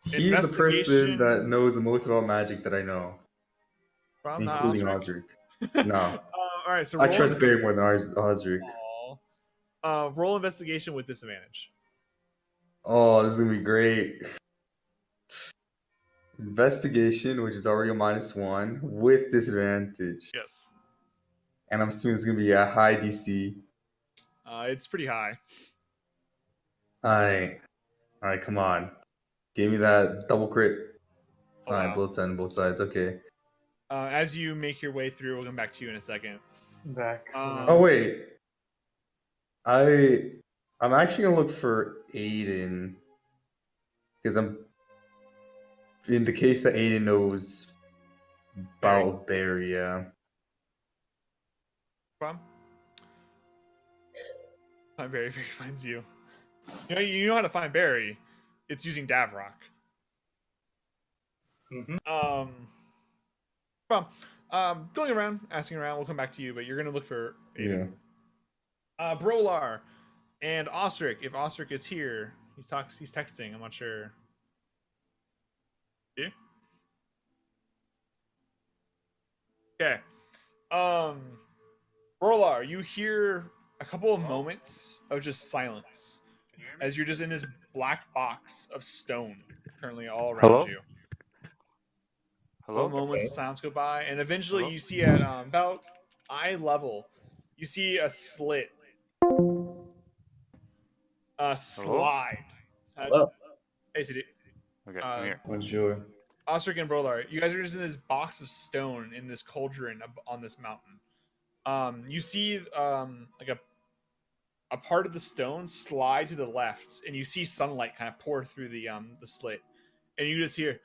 He's the person investigation that knows the most about magic that I know, from not including Osric. Osric. No, All right, so I roll trust Barry more than Osric. roll investigation with disadvantage. Oh, this is gonna be great. Investigation, which is already a -1 with disadvantage, Yes. and I'm assuming it's gonna be a high DC. It's pretty high. All right, come on, give me that double crit. Oh, All right, wow. blow 10 both sides. Okay. As you make your way through, we'll come back to you in a second. Back. Oh wait, I'm actually gonna look for Aiden because I'm in the case that Aiden knows about Barry. Yeah. From? Barry finds you. You know how to find Barry. It's using Davrock. Going around, asking around. We'll come back to you, but you're gonna look for Aiden. Yeah. Brolar and Ostric. If Ostric is here, he's texting. I'm not sure. Yeah. Okay. Brolar, you hear a couple of moments of just silence as you're just in this black box of stone currently all around Hello? you. Hello? Moments Okay. of silence go by, and eventually Hello? you see at about eye level, you see a slit, slide. Hello. Hey, CD. Okay, I'm here. Bonjour. Ostric and Brolar, you guys are just in this box of stone in this cauldron on this mountain. You see like a part of the stone slide to the left, and you see sunlight kind of pour through the slit, and you just hear,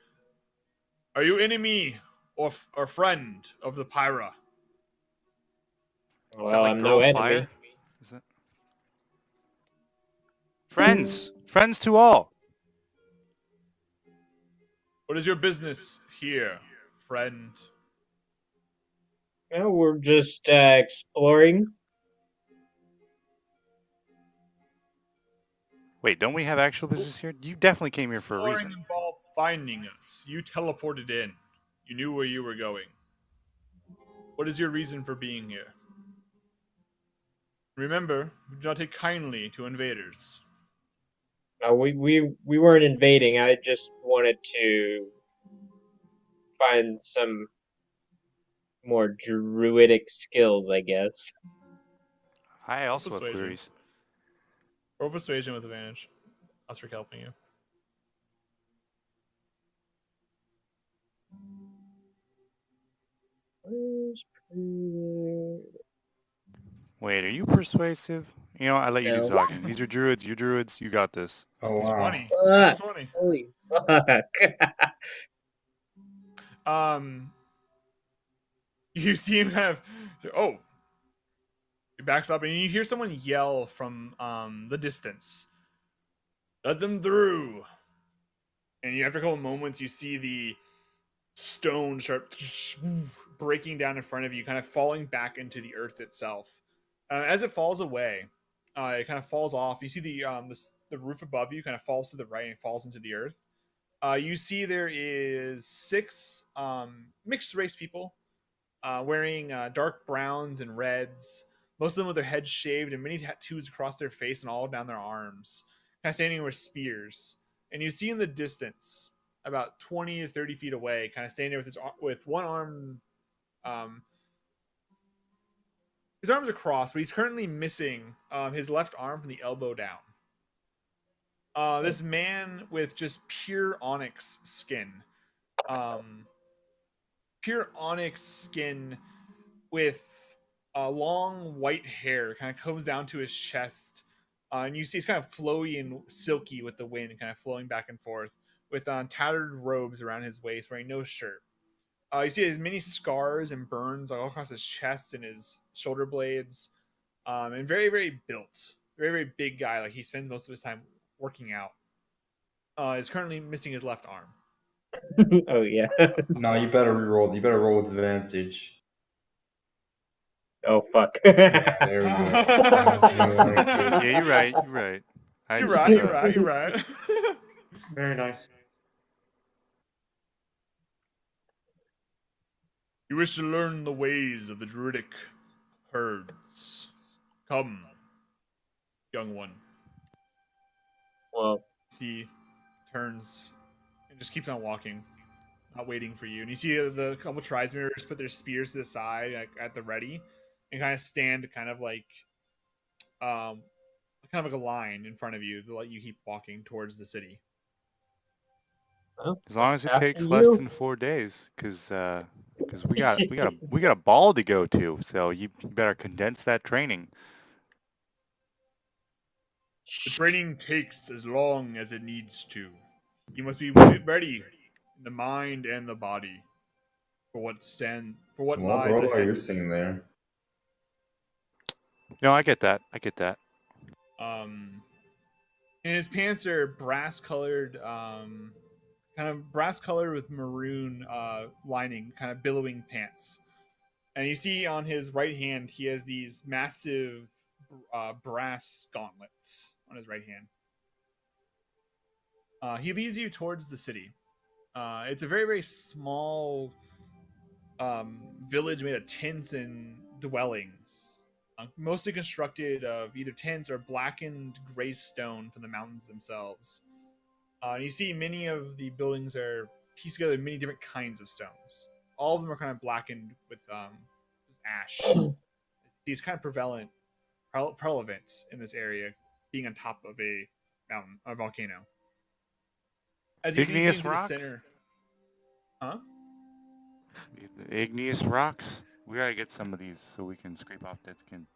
"Are you enemy or friend of the Pyra?" Is that Well, like I'm throw no fire? enemy. Is that friends? Friends to all. What is your business here, friend? Well, we're just exploring. Wait, don't we have actual business here? You definitely came here for a Exploring reason. involves finding us. You teleported in. You knew where you were going. What is your reason for being here? Remember, we do not take kindly to invaders. We weren't invading. I just wanted to find some more druidic skills, I guess. I also have Persuasion. queries. Roll persuasion with advantage. Ostric helping you. Wait, are you persuasive? You know, I let you do No. talking. These are druids. You're druids. You got this. Oh wow. 20. Fuck. 20. Holy fuck. You see him kind of, oh, he backs up, and you hear someone yell from the distance, "Let them through!" And after a couple moments, you see the stone start breaking down in front of you, kind of falling back into the earth itself. As it falls away, it kind of falls off. You see the roof above you kind of falls to the right and falls into the earth. You see there is 6 mixed race people wearing dark browns and reds. Most of them with their heads shaved and many tattoos across their face and all down their arms, kind of standing with spears. And you see in the distance, about 20 to 30 feet away, kind of standing there with one arm. Um, his arms are crossed, but he's currently missing his left arm from the elbow down. This man with just pure onyx skin. Um, Pure onyx skin with long white hair kind of comes down to his chest. And you see it's kind of flowy and silky with the wind kind of flowing back and forth, with tattered robes around his waist, wearing no shirt. You see his many scars and burns all across his chest and his shoulder blades. And very, very built. Very, very big guy. Like he spends most of his time working out. Is currently missing his left arm. Oh yeah. No, you better reroll. You better roll with advantage. Oh fuck. Yeah, there we go. That's more like it. Yeah, you're right. You're right. I You're just, right. You're right. You're right. Very nice. You wish to learn the ways of the druidic herds. Come, young one. Well, He turns and just keeps on walking, not waiting for you. And you see the couple tribesmen put their spears to the side, like, at the ready, and kind of stand kind of like a line in front of you to let you keep walking towards the city. well, as long as it after takes less you. than 4 days, because we got a ball to go to. So you better condense that training. The training takes as long as it needs to. You must be ready in the mind and the body for what What lies role are ahead. you singing there? No, I get that. I get that. And his pants are brass colored, kind of brass colored with maroon lining, kind of billowing pants. And you see on his right hand, he has these massive brass gauntlets on his right hand. He leads you towards the city. It's a very, very small village made of tents and dwellings, mostly constructed of either tents or blackened gray stone from the mountains themselves. You see many of the buildings are pieced together in many different kinds of stones. All of them are kind of blackened with this ash. It's kind of prevalent in this area, being on top of a mountain, a volcano. As you continue Igneous into the rocks? center, huh? The igneous rocks? We gotta get some of these so we can scrape off dead skin.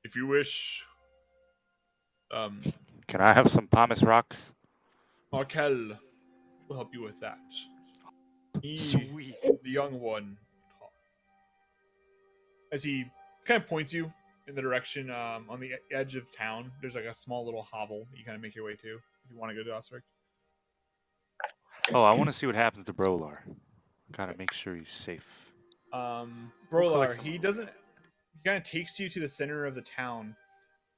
If you wish, um, Can I have some pumice rocks? Markel will help you with that. He, Sweet. the young one, as he kind of points you in the direction on the edge of town. There's like a small little hovel that you kind of make your way to if you want to go to Osric. Oh, I want to see what happens to Brolar. Gotta make sure he's safe. We'll collect Brolar, some he of doesn't. He kind of takes you to the center of the town,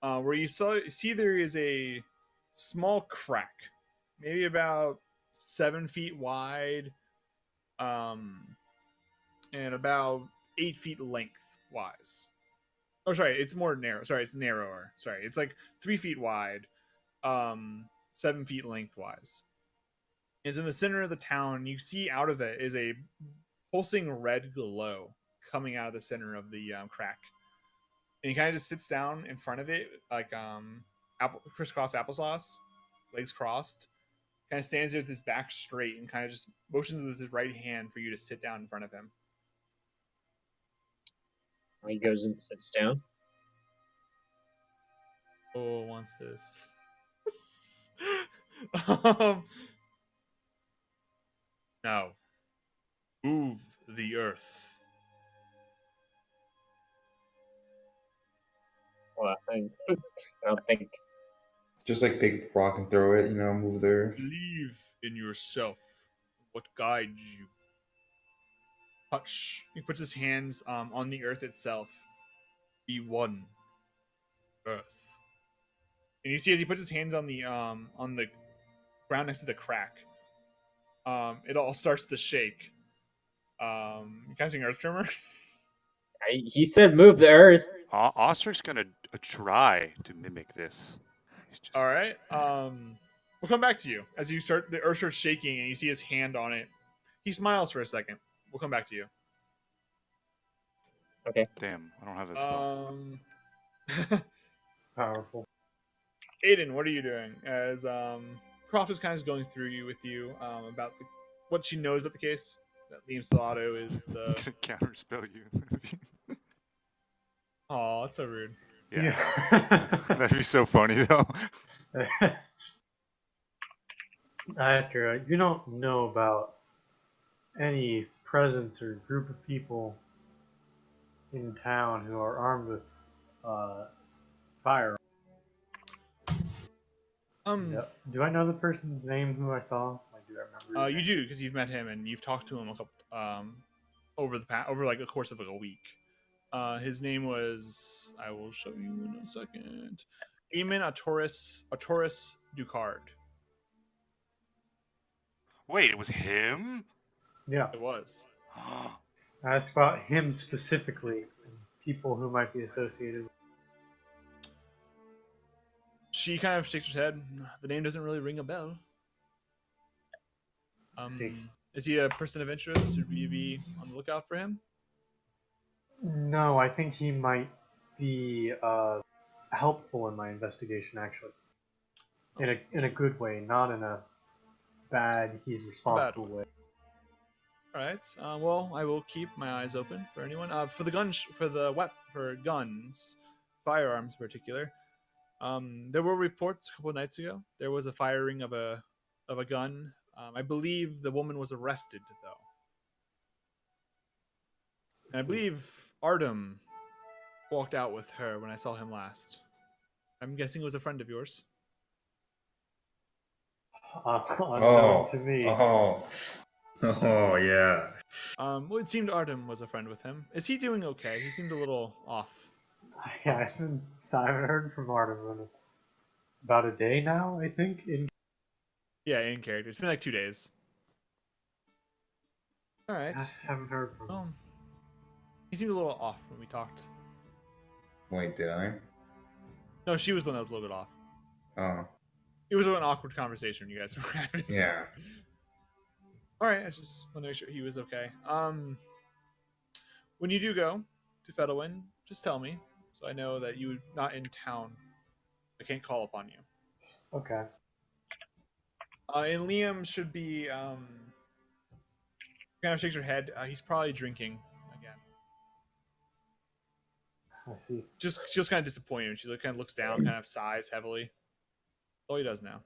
where you see there is a small crack, maybe about 7 feet wide, and about 8 feet lengthwise. Oh, sorry, it's more narrow. Sorry, it's narrower. Sorry, it's like 3 feet wide, 7 feet lengthwise. It's in the center of the town. You see out of it is a pulsing red glow coming out of the center of the crack, and he kind of just sits down in front of it, like crisscross applesauce, legs crossed. Kind of stands there with his back straight and kind of just motions with his right hand for you to sit down in front of him. He goes and sits down. Oh, wants this. Now, move the earth. Well, I don't think. Just like big rock and throw it, move there. Believe in yourself. What guides you? Touch. He puts his hands on the earth itself. Be one. Earth. And you see as he puts his hands on the ground next to the crack, it all starts to shake. You casting Earth Tremor? He said move the earth. Ostric's gonna try to mimic this. He's just... All right. We'll come back to you as the earth starts shaking and you see his hand on it. He smiles for a second. We'll come back to you. Okay. Damn, I don't have that spell. Powerful. Aiden, what are you doing? As Croft is kind of going through with you about what she knows about the case. That Liam Stellato is the. Counter spell you. Oh, that's so rude. Yeah. That'd be so funny though. I ask her, you don't know about any presence or group of people in town who are armed with fire? Yep. Do I know the person's name who I saw? Like, do I remember? You do because you've met him and you've talked to him a couple over like the course of like a week. His name was, I will show you in a second, Eamon Artoris Ducard. Wait, it was him? Yeah. It was. I asked about him specifically and people who might be associated with. She kind of shakes her head. The name doesn't really ring a bell. See. Is he a person of interest? Should we be on the lookout for him? No, I think he might be helpful in my investigation, actually. In a good way, not in a bad, he's responsible way. All right. Well, I will keep my eyes open for anyone. For the guns, for guns, firearms in particular. There were reports a couple of nights ago. There was a firing of a gun. I believe the woman was arrested though. And I believe Artem walked out with her when I saw him last. I'm guessing it was a friend of yours. Unknown to me. Oh, yeah. Well, it seemed Artem was a friend with him. Is he doing okay? He seemed a little off. Yeah, I haven't heard from Artem in about a day now, I think. Yeah, in character. It's been like 2 days. All right. I haven't heard from him. He seemed a little off when we talked. Wait, did I? No, she was the one that was a little bit off. Oh. It was an awkward conversation you guys were having. Yeah. All right, I just want to make sure he was okay. When you do go to Fedowin, just tell me so I know that you're not in town. I can't call upon you. Okay. And Liam should be kind of shakes her head. He's probably drinking again. I see. Just kind of disappointed. She kind of looks down, kind of sighs heavily. That's all he does now.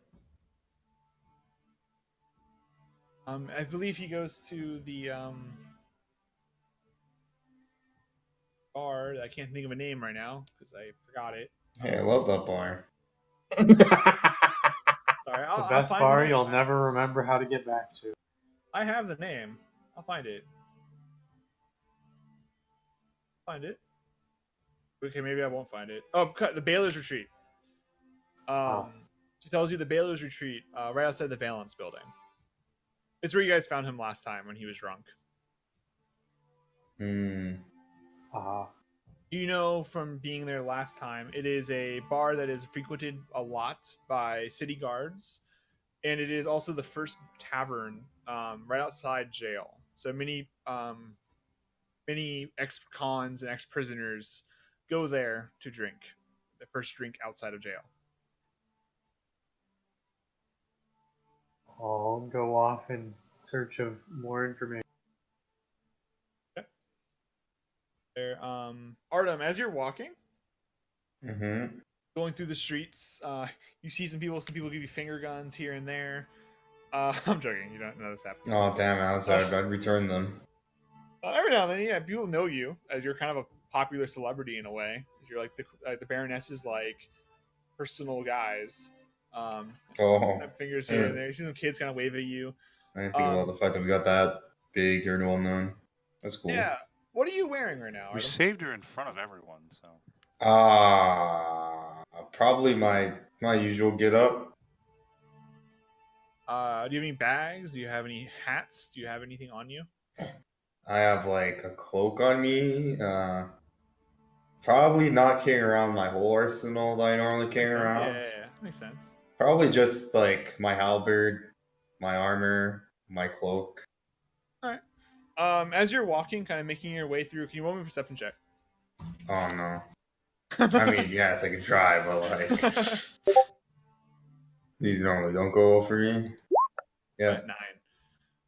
I believe he goes to the bar. I can't think of a name right now because I forgot it. Hey, I love that bar. Sorry, The I'll best find bar the name. you'll never remember how to get back to. I have the name. I'll find it. Find it. Okay, maybe I won't find it. Oh, the Baylor's Retreat. She tells you the Baylor's Retreat, right outside the Valence building. It's where you guys found him last time when he was drunk. You know from being there last time, it is a bar that is frequented a lot by city guards, and it is also the first tavern right outside jail. So many ex-cons and ex-prisoners go there to drink. The first drink outside of jail. I'll go off in search of more information. There, Artem, as you're walking, Mm-hmm. going through the streets, you see some people. Some people give you finger guns here and there. I'm joking. You don't know this happens. Oh, damn, I'd return them. Every now and then, yeah, people know you as you're kind of a popular celebrity in a way. You're like the Baroness's like personal guys. Fingers here and there. You see some kids kind of wave at you. I didn't think about the fact that we got that big or well known. That's cool. Yeah. What are you wearing right now, We Artem? saved her in front of everyone, so. Probably my usual get up. Do you have any bags? Do you have any hats? Do you have anything on you? I have like a cloak on me. Probably not carrying around my whole arsenal that I normally carry around. Yeah. Makes sense. Probably just like my halberd, my armor, my cloak. All right. As you're walking, kind of making your way through, can you roll me a perception check? Oh no. I mean, yes, I can try, but like these normally don't go well for me. Yeah.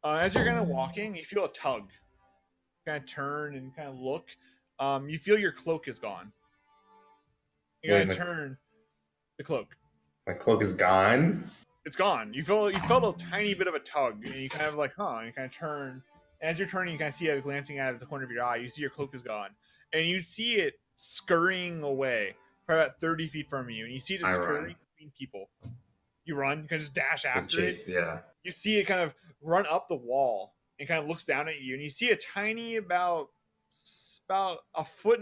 9. As you're kind of walking, you feel a tug. You kind of turn and kind of look. You feel your cloak is gone. You gotta turn the cloak. My cloak is gone. It's gone. You felt a tiny bit of a tug, and you kind of like, huh? And you kind of turn. And as you're turning, you kind of see it glancing out of the corner of your eye. You see your cloak is gone, and you see it scurrying away, probably about 30 feet from you, and you see it just scurrying between people. You run. You can just dash after it. Yeah. You see it kind of run up the wall and kind of looks down at you, and you see a tiny, about 1.5 foot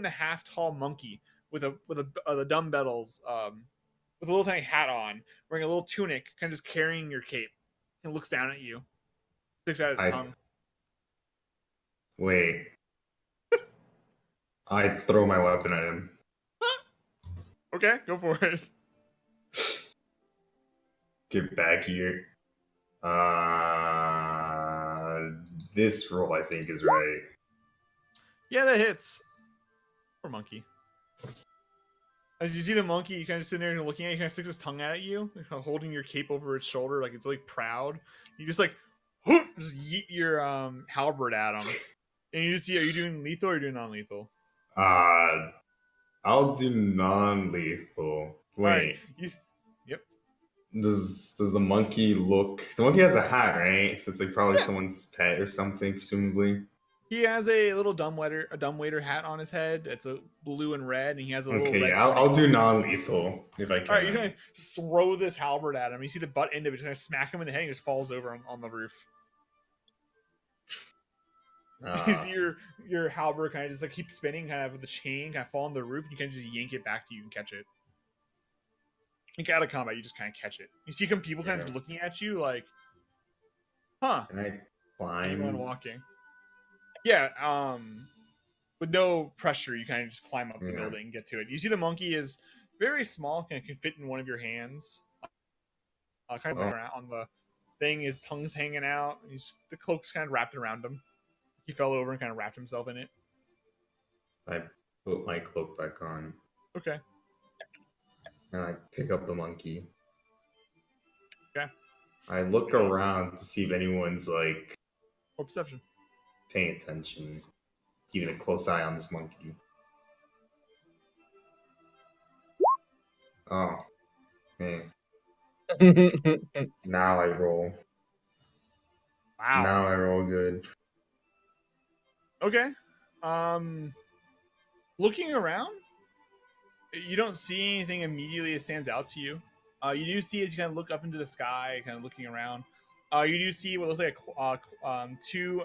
tall monkey with the dumbbells, with a little tiny hat on, wearing a little tunic, kind of just carrying your cape, and looks down at you, sticks out his tongue. Wait. I throw my weapon at him. Okay, go for it. Get back here. This roll I think is right. Yeah, that hits. Poor monkey. As you see the monkey, you kind of sitting there and looking at it, he kind of sticks his tongue out at you, kind of holding your cape over its shoulder, like it's really proud. You just like, just yeet your halberd at him. And you just see, are you doing lethal or are you doing non-lethal? I'll do non-lethal. Wait. Right. Yep. Does the monkey look? The monkey has a hat, right? So it's like probably someone's pet or something, presumably. He has a little dumbwaiter hat on his head. It's a blue and red, and he has a little. Okay, red yeah, I'll do non-lethal if I can. All right, you're gonna throw this halberd at him. You see the butt end of it, just gonna smack him in the head, and he just falls over on the roof. You see your halberd kind of just like keep spinning, kind of with the chain, kind of fall on the roof, and you can just yank it back to you and catch it. Like out of combat, you just kind of catch it. You see some people kind of just looking at you like, huh? Can I climb? Anyone walking? Yeah, with no pressure, you kind of just climb up the building and get to it. You see the monkey is very small, kind of can fit in one of your hands. kind of like around on the thing. His tongue's hanging out. The cloak's kind of wrapped around him. He fell over and kind of wrapped himself in it. I put my cloak back on. Okay. And I pick up the monkey. Okay. I look around to see if anyone's like Or perception. paying attention, keeping a close eye on this monkey. Oh, man. Now I roll. Wow. Now I roll good. Okay. Looking around, you don't see anything immediately that stands out to you. You do see as you kind of look up into the sky, kind of looking around. You do see what looks like two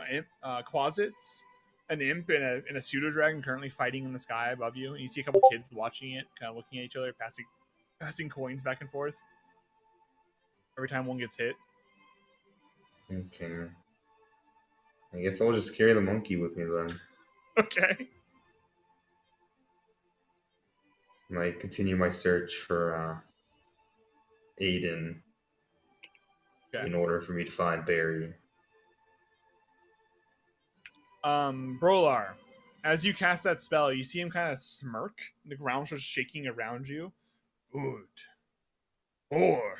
quasits, an imp and a pseudo dragon currently fighting in the sky above you. And you see a couple kids watching it, kind of looking at each other, passing coins back and forth every time one gets hit. Okay. I guess I'll just carry the monkey with me then. Okay. And I continue my search for Aiden in order for me to find Barry. Brolar, as you cast that spell, you see him kind of smirk. The ground starts shaking around you. Good. More.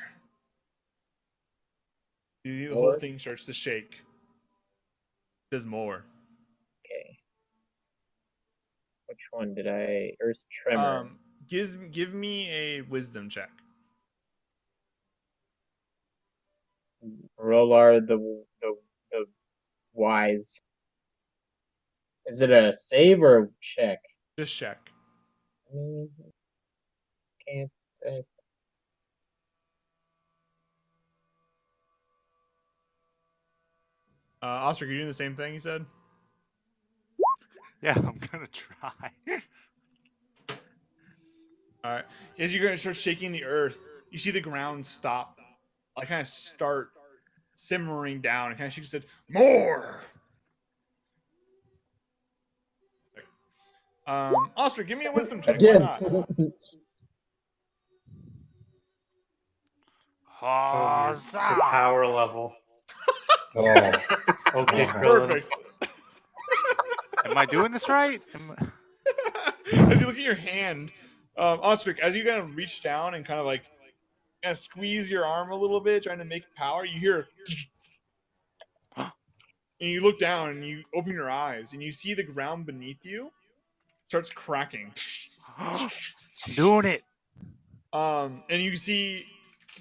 The whole thing starts to shake. There's more. Okay. Which one did I? Earth Tremor. Give me a wisdom check. Rolar the wise. Is it a save or a check? Just check. Can't. Ostrich, are you doing the same thing you said? Yeah, I'm gonna try. All right. As you're gonna start shaking the earth, you see the ground stop, like kind of start simmering down, and kind of she said, "More." Ostrich, give me a wisdom check. Again. Why not? So your power level. Oh, Okay, Oh. Krillin. Perfect. Am I doing this right? As you look at your hand, Ostrich, as you kind of reach down and kind of squeeze your arm a little bit, trying to make power, you hear, and you look down and you open your eyes and you see the ground beneath you starts cracking. I'm doing it. And you see,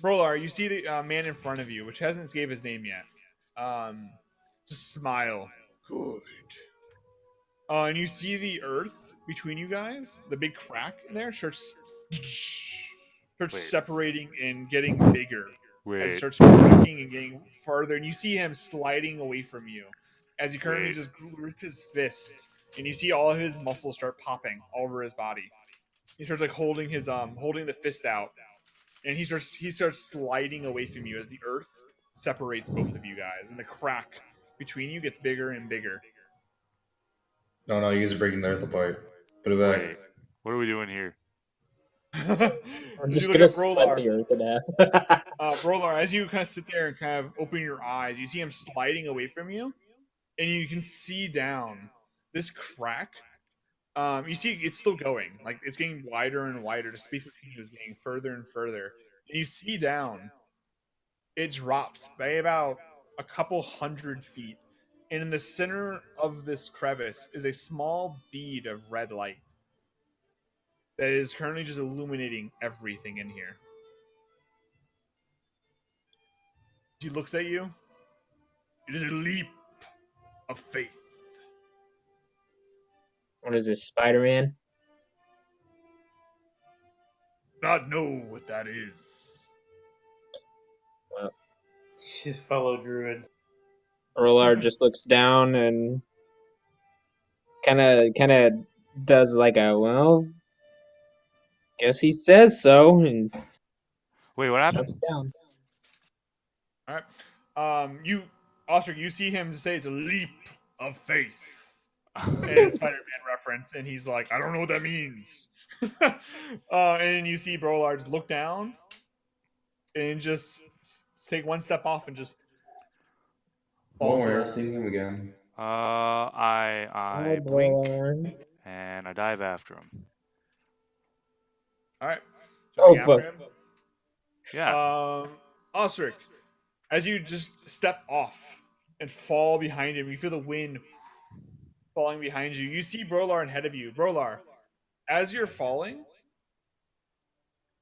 Brolar, you see the man in front of you, which hasn't gave his name yet. Just smile. Good. And you see the earth between you guys, the big crack in there, starts separating and getting bigger. As it starts cracking and getting farther, and you see him sliding away from you as he currently just grips his fist, and you see all of his muscles start popping all over his body. He starts like holding the fist out, and he starts sliding away from you as the earth separates both of you guys, and the crack between you gets bigger and bigger. No, you guys are breaking the earth apart. Put it back. Wait, what are we doing here? I'm just gonna split the earth in half. Brolar, as you kind of sit there and kind of open your eyes, you see him sliding away from you, and you can see down this crack. You see it's still going, like it's getting wider and wider. The space between you is getting further and further, and you see down. It drops by about a couple 100 feet, and in the center of this crevice is a small bead of red light that is currently just illuminating everything in here. He looks at you. It is a leap of faith. What is this, Spider-Man? Not know what that is. Well, his fellow druid. Rolar just looks down and kind of does like a, well, guess he says so, and wait, what happened? jumps down. All right. Ostrich, you see him say it's a leap of faith. And Spider-Man reference, and he's like, I don't know what that means. And you see Brolar just look down and just take one step off and just fall Won't into worry, the I've hole. seen him again. I blink and I dive after him. All right. Oh, Jumping after fuck. him. Yeah. Osric, as you just step off and fall behind him, you feel the wind falling behind you. You see Brolar ahead of you. Brolar, as you're falling,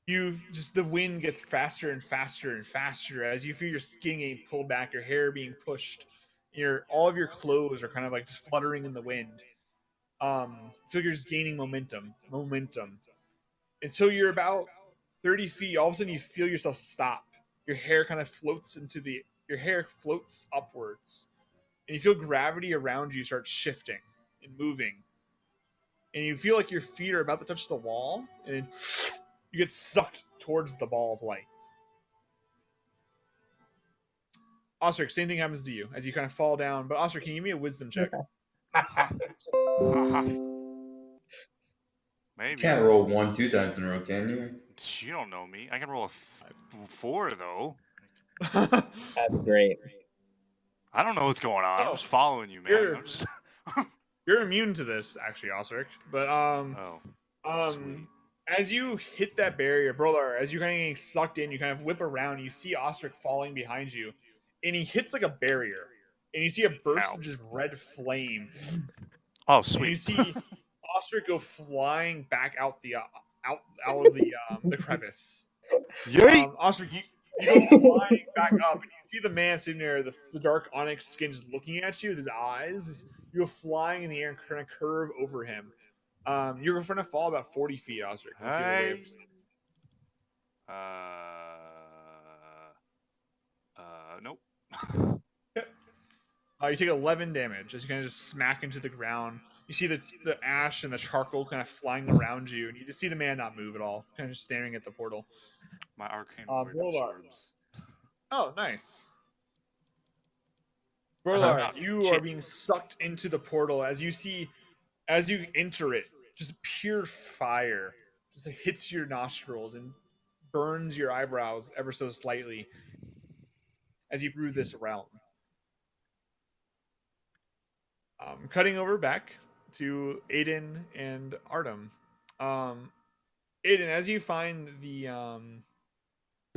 you just the wind gets faster and faster and faster as you feel your skin getting pulled back, your hair being pushed, all of your clothes are kind of like just fluttering in the wind. Feel you're just gaining momentum, until you're about 30 feet. All of a sudden, you feel yourself stop. Your hair kind of floats your hair floats upwards, and you feel gravity around you start shifting and moving, and you feel like your feet are about to touch the wall, and then you get sucked towards the ball of light. Osric, same thing happens to you as you kind of fall down. But Osric, can you give me a wisdom check? You Maybe. can't roll 1 2 times in a row, can you? You don't know me. I can roll a 4 though. That's great. I don't know what's going on. I'm Oh, just following you, man. you're- I'm just. You're immune to this, actually, Osric. But Oh, sweet. as you hit that barrier, Brolar, as you kind of getting sucked in, you kind of whip around. You see Osric falling behind you, and he hits like a barrier, and you see a burst Ow. of just red flame, Oh, and sweet. you see Osric go flying back out out of the crevice. Yeet! Osric, you go flying back up, and you see the man sitting there, the dark onyx skin, just looking at you with his eyes. You go flying in the air and kind of curve over him. You're going to fall about 40 feet, Osric. Once you have a way of Nope. you take 11 damage as you kind of just smack into the ground. You see the ash and the charcoal kind of flying around you, and you just see the man not move at all, kind of just staring at the portal. My arcane ward Brolar. absorbs. Oh, nice. Brolar, you are Shit. being sucked into the portal as you enter it, just pure fire just hits your nostrils and burns your eyebrows ever so slightly as you breathe this realm. Cutting over back to Aiden and Artem. Aiden, as you find the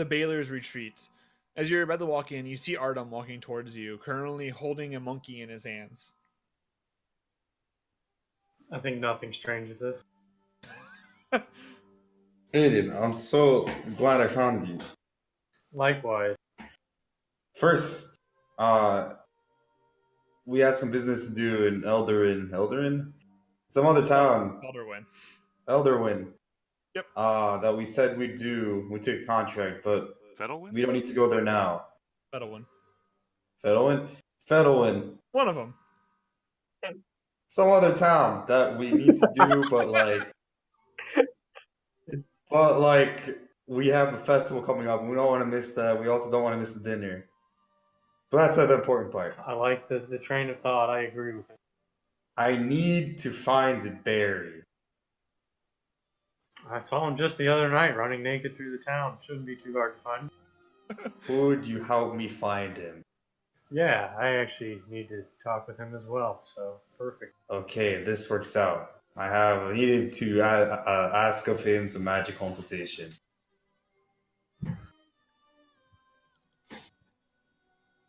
Baylor's retreat, as you're about to walk in, you see Artem walking towards you, currently holding a monkey in his hands. I think nothing strange with this. Aiden, I'm so glad I found you. Likewise. First, we have some business to do in Eldarin? Some other town, Elderwin. Yep. That we said we'd do. We took a contract, but Fiddlewin? we don't need to go there now. Bedouin. Fedowin. One of them. Some other town that we need to do, but we have a festival coming up. And we don't want to miss that. We also don't want to miss the dinner. But that's not the important part. I like the train of thought. I agree with it. I need to find Barry. I saw him just the other night running naked through the town. Shouldn't be too hard to find. Would you help me find him? Yeah, I actually need to talk with him as well, so perfect. Okay, this works out. I needed to ask of him some magic consultation.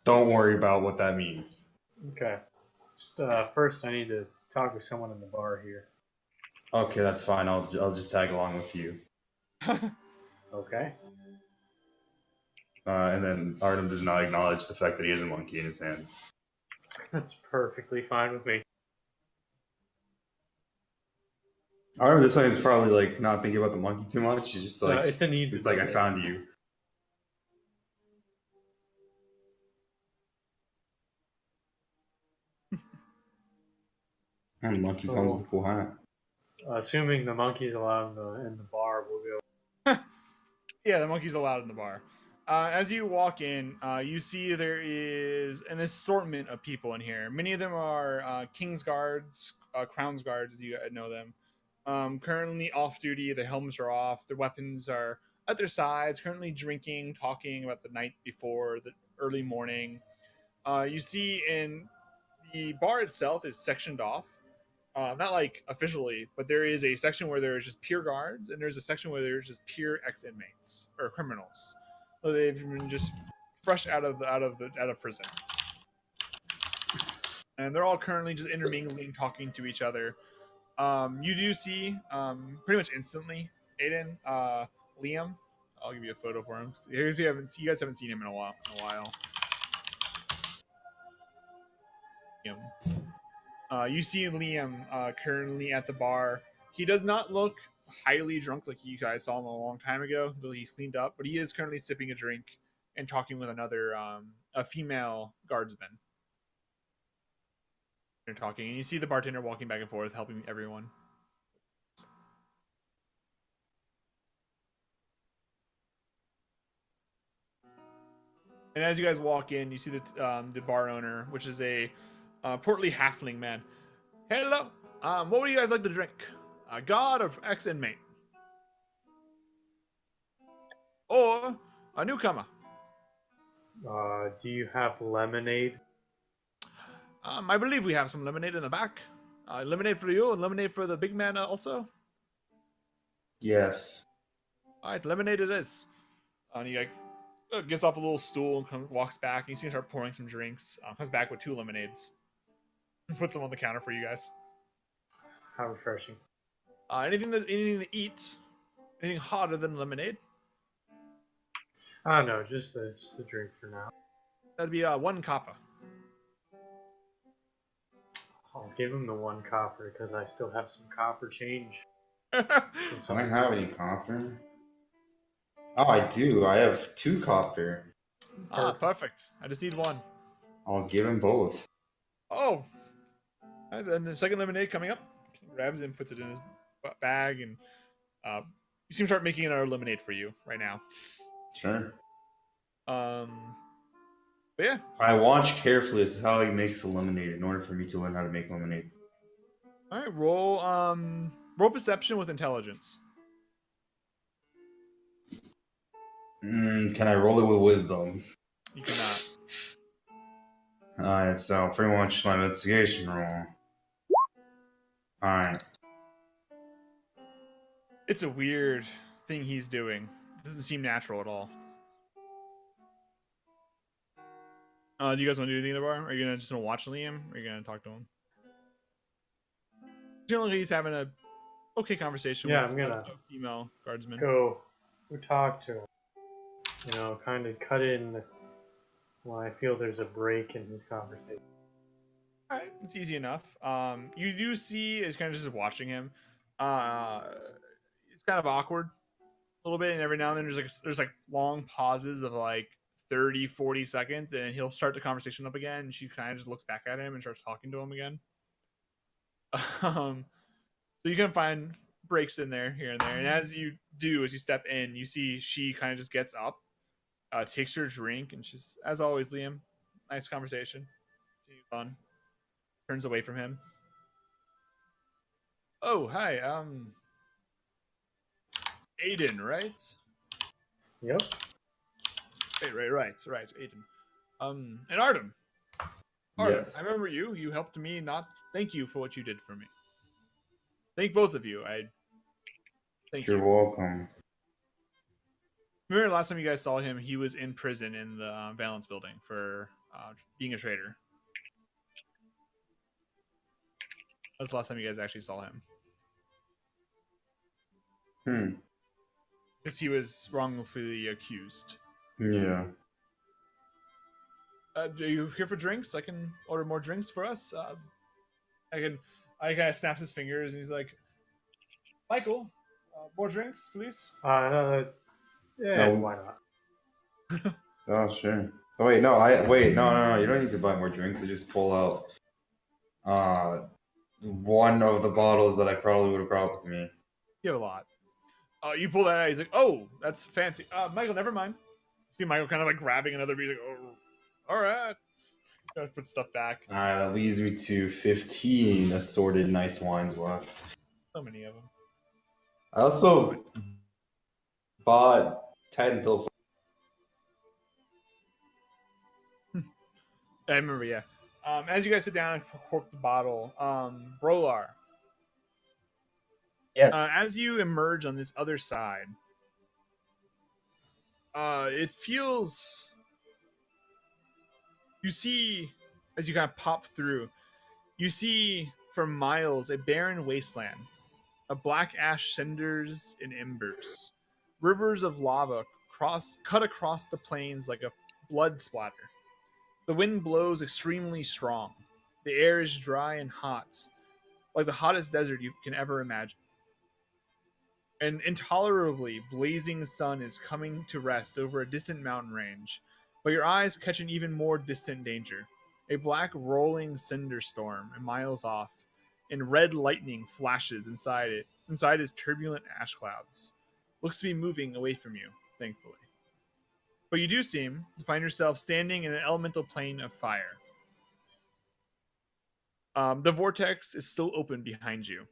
Don't worry about what that means. Okay. Just, first, I need to talk with someone in the bar here. Okay, that's fine. I'll just tag along with you. Okay. And then Artem does not acknowledge the fact that he has a monkey in his hands. That's perfectly fine with me. Artem this way is probably like not thinking about the monkey too much. He's just like It's a need. it's like I found you. And the monkey comes with a cool hat. Assuming the monkey's allowed in the bar, we'll go. Yeah, the monkey's allowed in the bar. As you walk in, you see there is an assortment of people in here. Many of them are King's Guards, Crown's Guards, as you know them. Currently off duty, their helmets are off, their weapons are at their sides, currently drinking, talking about the night before, the early morning. You see in the bar itself is sectioned off. Not like officially, but there is a section where there's just pure guards, and there's a section where there's just pure ex-inmates or criminals. So they've been just fresh out of prison, and they're all currently just intermingling, talking to each other. You do see pretty much instantly, Aiden, Liam. I'll give you a photo for him. You guys haven't seen him in a while. You see Liam currently at the bar. He does not look highly drunk like you guys saw him a long time ago. Though he's cleaned up, but he is currently sipping a drink and talking with another a female guardsman. They're talking, and you see the bartender walking back and forth, helping everyone. And as you guys walk in, you see the bar owner, which is a portly halfling man. Hello. What would you guys like to drink? A god or ex-inmate? Or a newcomer? Do you have lemonade? I believe we have some lemonade in the back. Lemonade for you and lemonade for the big man also. Yes. All right, lemonade it is. And he gets off a little stool and walks back. And you see him start pouring some drinks. Comes back with 2 lemonades. Puts them on the counter for you guys. How refreshing. Anything to eat? Anything hotter than lemonade? No, just a drink for now. That'd be 1 copper. I'll give him the 1 copper because I still have some copper change. I don't have any copper. Oh, I do. I have 2 copper. Perfect. I just need 1. I'll give him both. Oh. And then the second lemonade coming up. He grabs it and puts it in his bag, and you see him start making another lemonade for you right now. Sure. But yeah. I watch carefully as to how he makes the lemonade in order for me to learn how to make lemonade. All right, roll perception with intelligence. Can I roll it with wisdom? You cannot. Alright, so pretty much my investigation roll. Alright. It's a weird thing he's doing. It doesn't seem natural at all. Do you guys want to do anything in the bar? Are you gonna just watch Liam? Or are you gonna talk to him? Generally, he's having a okay conversation with I'm gonna a female guardsman. Go talk to him. You know, kind of cut in when I feel there's a break in his conversation. All right, it's easy enough. You do see is kind of just watching him. It's kind of awkward a little bit, and every now and then there's long pauses of 30-40 seconds, and he'll start the conversation up again, and she kind of just looks back at him and starts talking to him again. So you can find breaks in there here and there, and as you step in, you see she kind of just gets up, takes her drink, and she's, as always, Liam, nice conversation, fun, turns away from him. Oh, hi, Aiden, right? Yep. Right, Aiden. And Artem. Yes. I remember you. You helped me. Thank you for what you did for me. Thank both of you. Thank you. You're welcome. Remember last time you guys saw him? He was in prison in the Valence building for being a traitor. That's the last time you guys actually saw him. Because he was wrongfully accused. Yeah. Are you here for drinks? I can order more drinks for us. I kind of snaps his fingers and he's like, Michael, more drinks, please. Yeah, No. why not? Oh, sure. Oh, wait, no, you don't need to buy more drinks. I just pull out one of the bottles that I probably would have brought with me. You have a lot. You pull that out. He's like, oh, that's fancy. Michael, never mind. See Michael kind of grabbing another beer. He's like, oh, all right. Gotta put stuff back. All right, that leaves me to 15 assorted nice wines left. So many of them. I also bought 10 pills. I remember, yeah. As you guys sit down and cork the bottle, Brolar, Yes. as you emerge on this other side, it feels. You see, as you kind of pop through, you see for miles a barren wasteland, a black ash cinders and embers, rivers of lava cut across the plains like a blood splatter. The wind blows extremely strong. The air is dry and hot, like the hottest desert you can ever imagine. An intolerably blazing sun is coming to rest over a distant mountain range, but your eyes catch an even more distant danger. A black rolling cinder storm miles off, and red lightning flashes inside its turbulent ash clouds. Looks to be moving away from you, thankfully. But you do seem to find yourself standing in an elemental plane of fire. The vortex is still open behind you.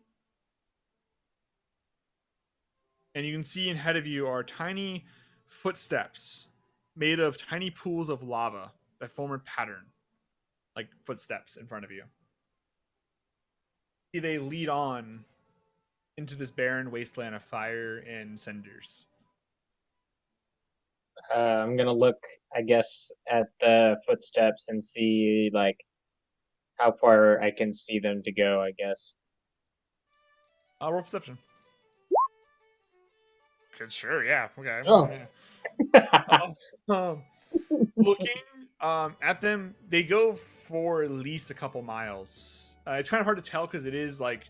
And you can see ahead of you are tiny footsteps made of tiny pools of lava that form a pattern, like footsteps in front of you. See, they lead on into this barren wasteland of fire and cinders. I'm gonna look, I guess, at the footsteps and see like how far I can see them to go. I guess. Roll perception. Good, sure, yeah, okay. Oh. Yeah. Looking at them, they go for at least a couple miles. It's kind of hard to tell because it is like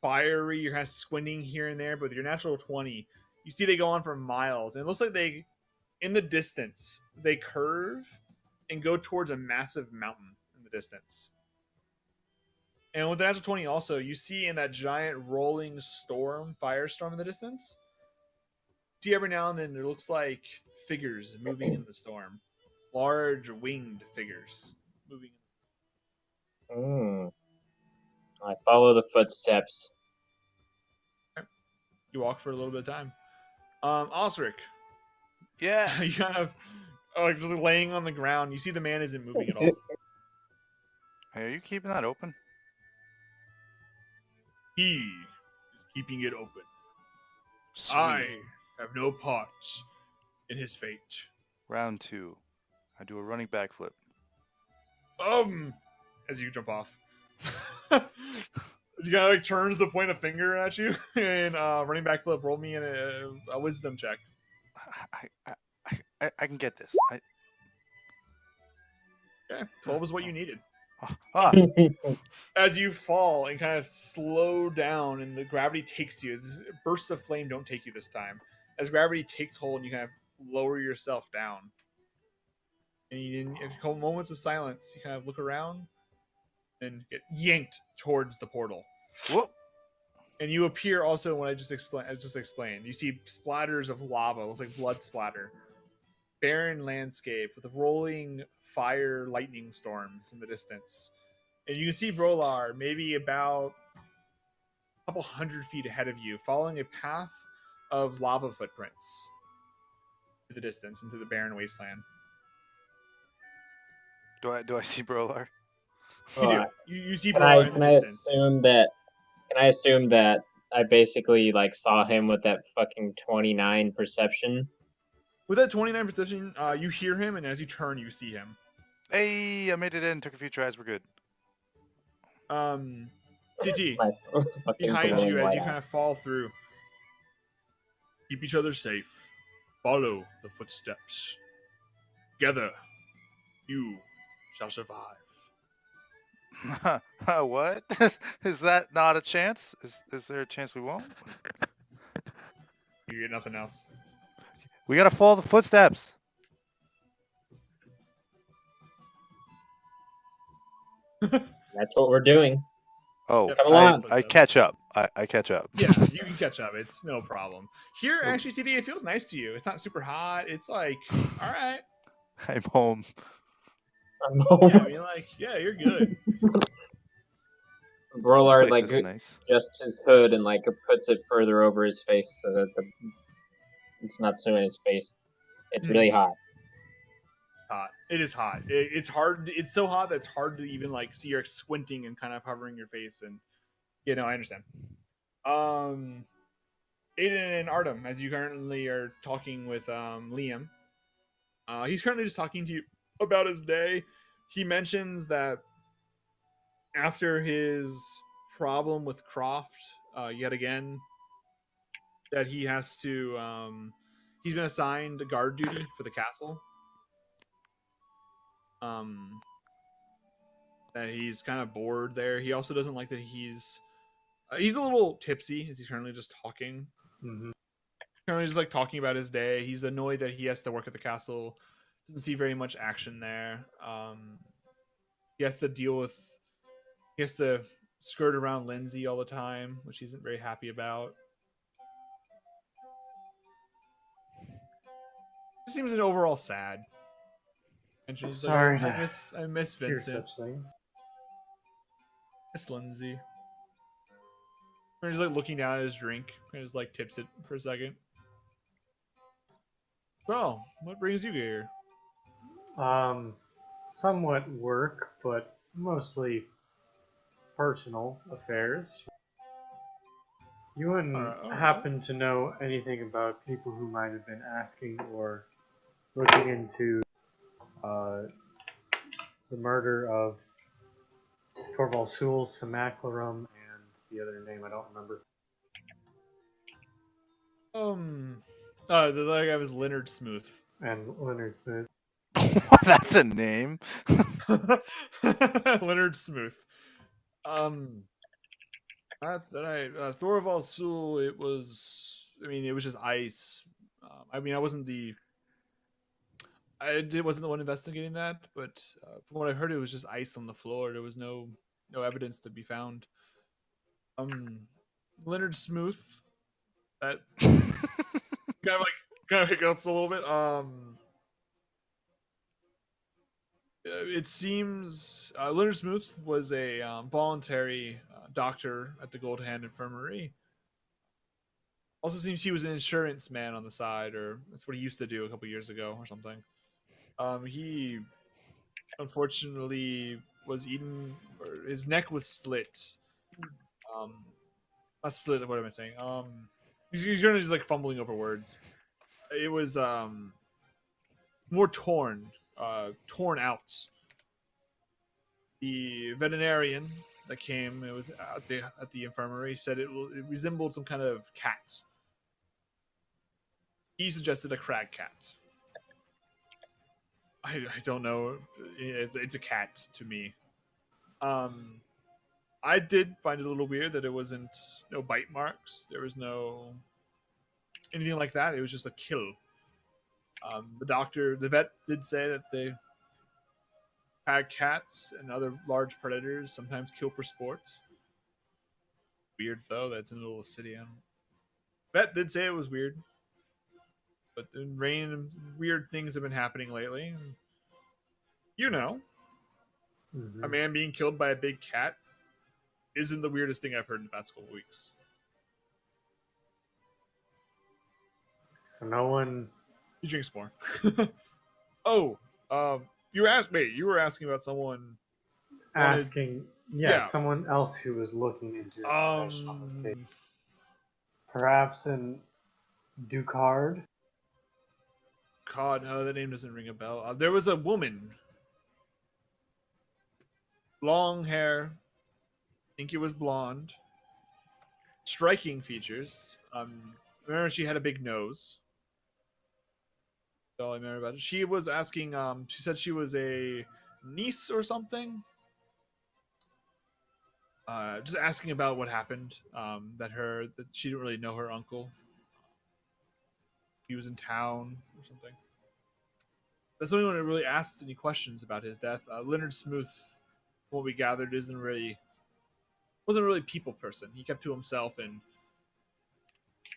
fiery. You're kind of squinting here and there, but with your natural 20, you see they go on for miles, and it looks like they, in the distance, they curve and go towards a massive mountain in the distance. And with the natural 20, also, you see in that giant rolling firestorm in the distance, see every now and then it looks like figures moving in the storm, large winged figures moving. I follow the footsteps. You walk for a little bit of time. Osric, Yeah. you kind of just laying on the ground. You see the man isn't moving at all. Hey, are you keeping that open? He is keeping it open. Sweet. I have no part in his fate. Round 2. I do a running backflip. As you jump off. As you kind of like turns to point a finger at you and running back flip. Roll me in a wisdom check. I can get this. Okay, 12 is what you needed. As you fall and kind of slow down, and the gravity takes you. Bursts of flame don't take you this time. As gravity takes hold, and you kind of lower yourself down. And in a couple moments of silence, you kind of look around and get yanked towards the portal. Whoop. And you appear also when I just explained. You see splatters of lava, looks like blood splatter. Barren landscape with rolling fire lightning storms in the distance. And you can see Brolar maybe about a couple 100 feet ahead of you, following a path of lava footprints to the distance into the barren wasteland. Do I see Brolar? You do. You see Can Brolar in the distance. Can I assume that I basically like saw him with that fucking 29 perception? With that 29 perception, you hear him, and as you turn, you see him. Hey, I made it in. Took a few tries. We're good. CT, My fucking behind you glowing as you white kind of fall through. Keep each other safe. Follow the footsteps. Together, you shall survive. What? Is that not a chance? Is there a chance we won't? You get nothing else. We gotta follow the footsteps. That's what we're doing. Oh, Yep, Come along. I catch up. I catch up. Yeah, you can catch up. It's no problem. Here, actually, CD, it feels nice to you. It's not super hot. It's like, all right. I'm home. Yeah, I mean, like, yeah, you're good. Brolar This place like is nice. adjusts his hood and like puts it further over his face so that the It's not so in his face. It's Hmm. really hot. Hot. It is hot. It's hard. It's so hot that it's hard to even like see. You're squinting and kind of covering your face, and I understand. Um, Aiden and Artem, as you currently are talking with Liam, he's currently just talking to you about his day. He mentions that after his problem with Croft, yet again, that he has to. He's been assigned guard duty for the castle. Um, that he's kind of bored there. He also doesn't like that he's a little tipsy as he's currently just talking. Mm-hmm. Currently just like talking about his day. He's annoyed that he has to work at the castle. Doesn't see very much action there. He has to deal with. He has to skirt around Lindsay all the time, which he isn't very happy about. It seems an overall sad. And she's Sorry like, to I miss hear Vincent. such things. Miss Lindsay. And he's like looking down at his drink and just like tips it for a second. Well, what brings you here? Somewhat work, but mostly personal affairs. You wouldn't All right. happen to know anything about people who might have been asking or looking into uh, the murder of Torvald Sewell, Simaclarum, and the other name I don't remember. The other guy was Leonard Smooth. And Leonard Smith. That's a name. Leonard Smooth. Thorvald Sewell. It was. I mean, it was just ice. I mean, I wasn't the. Wasn't the one investigating that, but from what I heard, it was just ice on the floor. There was no evidence to be found. Leonard Smooth. That kind of hiccups a little bit. It seems Leonard Smooth was a voluntary doctor at the Gold Hand Infirmary. Also seems he was an insurance man on the side, or that's what he used to do a couple years ago or something. He unfortunately was eaten, or his neck was slit. Um, not slit. What am I saying? He's kind of just like fumbling over words. It was more torn out. The veterinarian that came, it was at the infirmary, said it resembled some kind of cat. He suggested a crag cat. I don't know. It's a cat to me. I did find it a little weird that it wasn't no bite marks. There was no anything like that. It was just a kill. The vet did say that they had cats and other large predators sometimes kill for sports. Weird though, that's in the middle of the city. Vet did say it was weird, but random weird things have been happening lately. You know, a man being killed by a big cat isn't the weirdest thing I've heard in the past couple weeks. So no one. He drinks more. Oh, you were asking about someone Asking, someone else who was looking into information on this case. Perhaps in Ducard? God, no, that name doesn't ring a bell. There was a woman. Long hair. I think it was blonde. Striking features. Remember she had a big nose. That's all I remember about it. She was asking, she said she was a niece or something. Just asking about what happened. That she didn't really know her uncle. He was in town or something. That's the only one that really asked any questions about his death. Leonard Smooth, from what we gathered, wasn't really a people person. He kept to himself and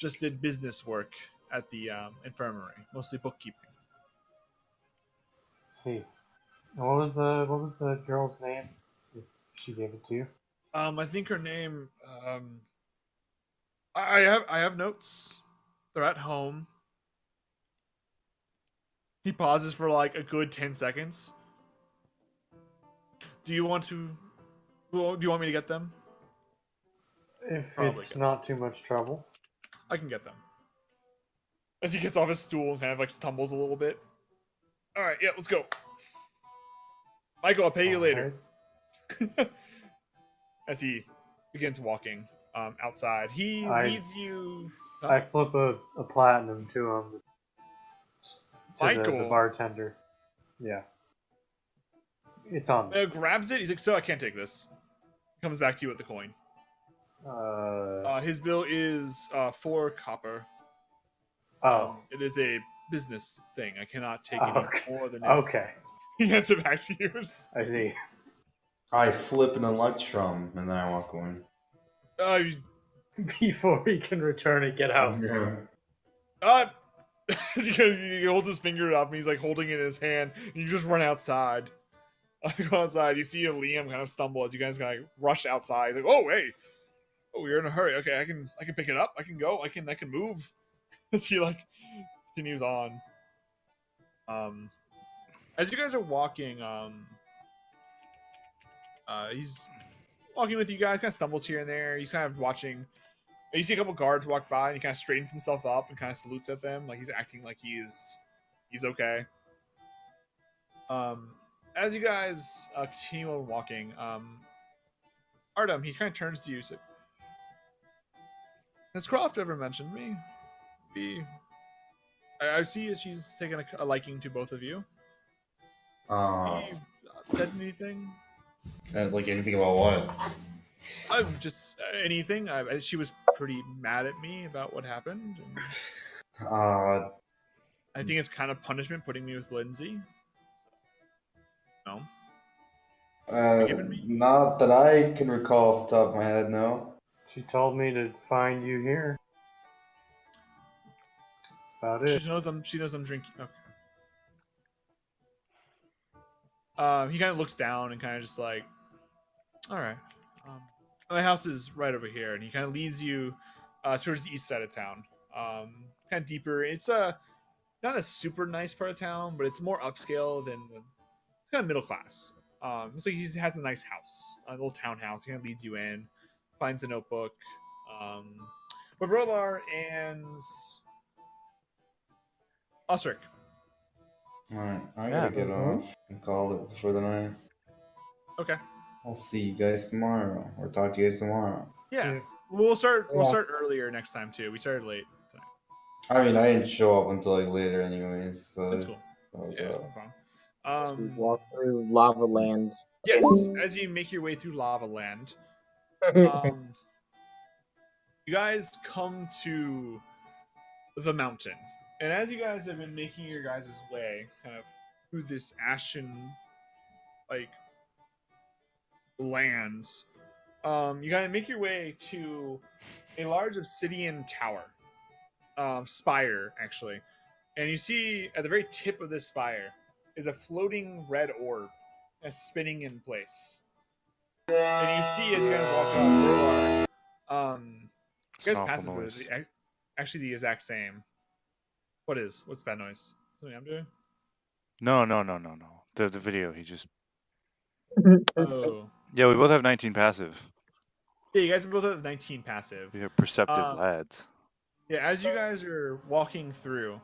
just did business work at the infirmary, mostly bookkeeping. See, what was the girl's name? If she gave it to you. I think her name. I have notes. They're at home. He pauses for like a good 10 seconds. Do you want to? Well, do you want me to get them? If Probably it's good. not too much trouble. I can get them. As he gets off his stool and kind of like stumbles a little bit. All right, yeah, let's go. Michael, I'll pay you later. Alright. As he begins walking outside, he I- leads you. Huh? I flip a platinum to him, to the Michael bartender. Yeah. It's on me. grabs it. He's like, "So I can't take this." Comes back to you with the coin. His bill is 4 copper. Oh. It is a business thing. I cannot take Oh, any okay. more than this. Okay. He hands it back to you. I see. I flip an electrum and then I walk away. You- Before he can return it, get out. uh, he holds his finger up and he's like holding it in his hand. And you just run outside. Go outside. You see Liam kind of stumble as you guys kind of rush outside. He's like, "Oh, hey, oh, you're in a hurry. Okay, I can pick it up. I can go. I can move." As he like continues on. As you guys are walking, he's walking with you guys. Kind of stumbles here and there. He's kind of watching. You see a couple guards walk by, and he kind of straightens himself up and kind of salutes at them, like he's acting like he's okay. As you guys continue on walking, Artem, he kind of turns to you. So, has Croft ever mentioned me? I see that she's taken a liking to both of you. He said anything? Like anything about what? I've just anything. She was pretty mad at me about what happened. And I think it's kind of punishment putting me with Lindsay. No. Forgiven me? Not that I can recall off the top of my head, no. She told me to find you here. That's about it. She knows I'm drinking. Okay. He kind of looks down and kind of just like, all right. My house is right over here, and he kind of leads you towards the east side of town. Kind of deeper. It's not a super nice part of town, but it's more upscale than it's kind of middle class. It's like he has a nice house, a little townhouse. He kind of leads you in, finds a notebook. But Rolar and Osric. Alright, I gotta get off and call it for the night. Okay. I'll see you guys tomorrow, or talk to you guys tomorrow. Yeah. We'll start earlier next time too. We started late tonight. I mean, I didn't show up until like later, anyways. So That's cool. Yeah, no problem. We walk through lava land. Yes, as you make your way through lava land, you guys come to the mountain, and as you guys have been making your guys' way kind of through this ashen like lands, you gotta make your way to a large obsidian tower, spire actually, and you see at the very tip of this spire is a floating red orb that's spinning in place. And you see as you guys walk up, you guys passive is actually the exact same. What's bad noise? Something I'm doing? No. The video, he just. Oh. Yeah, we both have 19 passive. Yeah, you guys both have 19 passive. We are perceptive lads. Yeah, as you guys are walking through,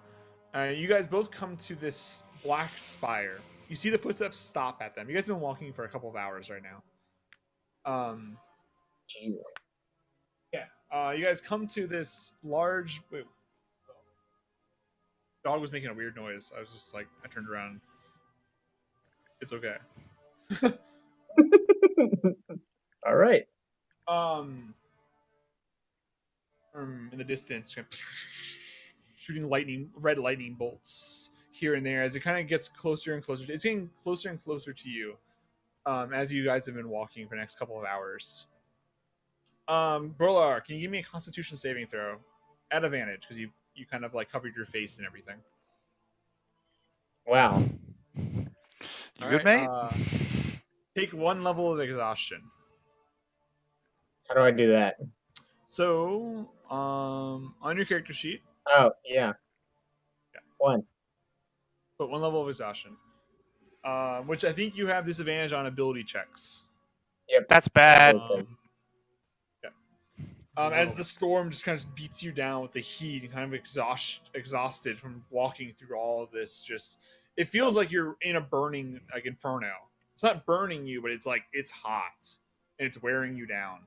you guys both come to this black spire. You see the footsteps stop at them. You guys have been walking for a couple of hours right now. Jesus. Yeah. You guys come to this large. Wait. Dog was making a weird noise. I was just like, I turned around. It's okay. All right. In the distance, shooting red lightning bolts here and there as it kind of gets closer and closer. It's getting closer and closer to you, as you guys have been walking for the next couple of hours. Brolar, can you give me a Constitution saving throw at advantage because you kind of like covered your face and everything. Wow. You good, mate? Take 1 level of exhaustion. How do I do that? So, on your character sheet. Oh, yeah. 1. but 1 level of exhaustion. Which I think you have disadvantage on ability checks. Yep. That's That's bad. what it says. As the storm just kind of beats you down with the heat and kind of exhausted from walking through all of this, just it feels like you're in a burning like inferno. It's not burning you, but it's like it's hot and it's wearing you down.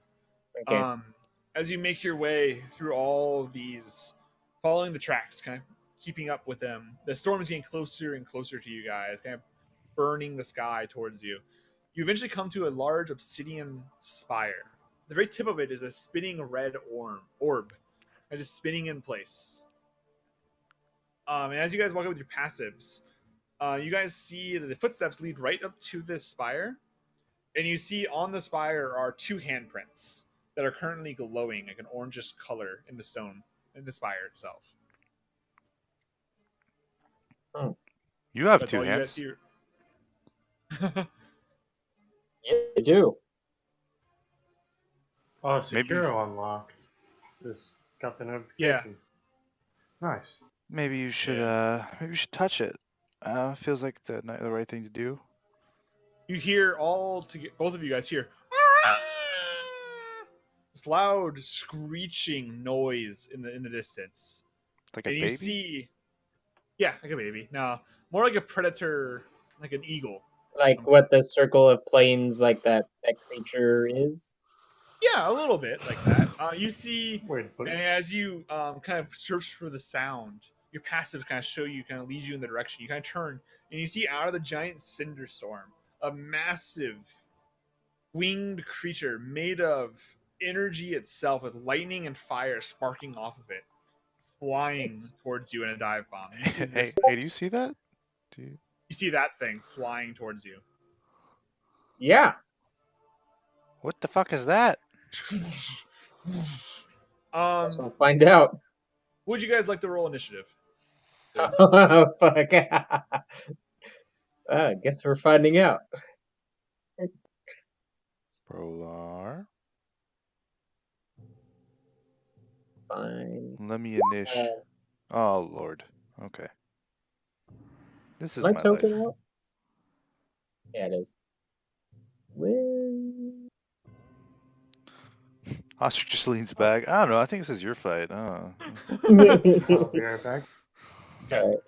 Okay. As you make your way through all of these, following the tracks, kind of keeping up with them, the storm is getting closer and closer to you guys, kind of burning the sky towards you. You eventually come to a large obsidian spire. The very tip of it is a spinning red orb, and just spinning in place. And as you guys walk up with your passives, you guys see that the footsteps lead right up to this spire, and you see on the spire are 2 handprints that are currently glowing like an orangish color in the stone in the spire itself. You have That's 2 all you guys hands. see. Yeah, I do. Oh, Maybe- Sekiro unlocked. Just got the notification. Nice. Maybe you should touch it. Feels like the right thing to do. You hear both of you guys hear this loud screeching noise in the distance. Like a And baby. you see, yeah, like a baby. No, more like a predator, like an eagle. Like Something. what the circle of planes, like that creature is. Yeah, a little bit like that. You see, Wait, but and as you kind of search for the sound, your passives kind of lead you in the direction. You kind of turn, and you see out of the giant cinder storm a massive winged creature made of energy itself, with lightning and fire sparking off of it, flying towards you in a dive bomb. You see Hey, this, do you see that? Do you... you see that thing flying towards you. Yeah. What the fuck is that? So we'll find out. Would you guys like to roll initiative? Oh, fuck. I guess we're finding out. Prolar. Fine. Let me initiate. Oh lord. Okay. This is My my token life. out? Yeah, it is. Well, Oscar just leans back. I don't know. I think this is your fight. Oh. I'll be right back. alright.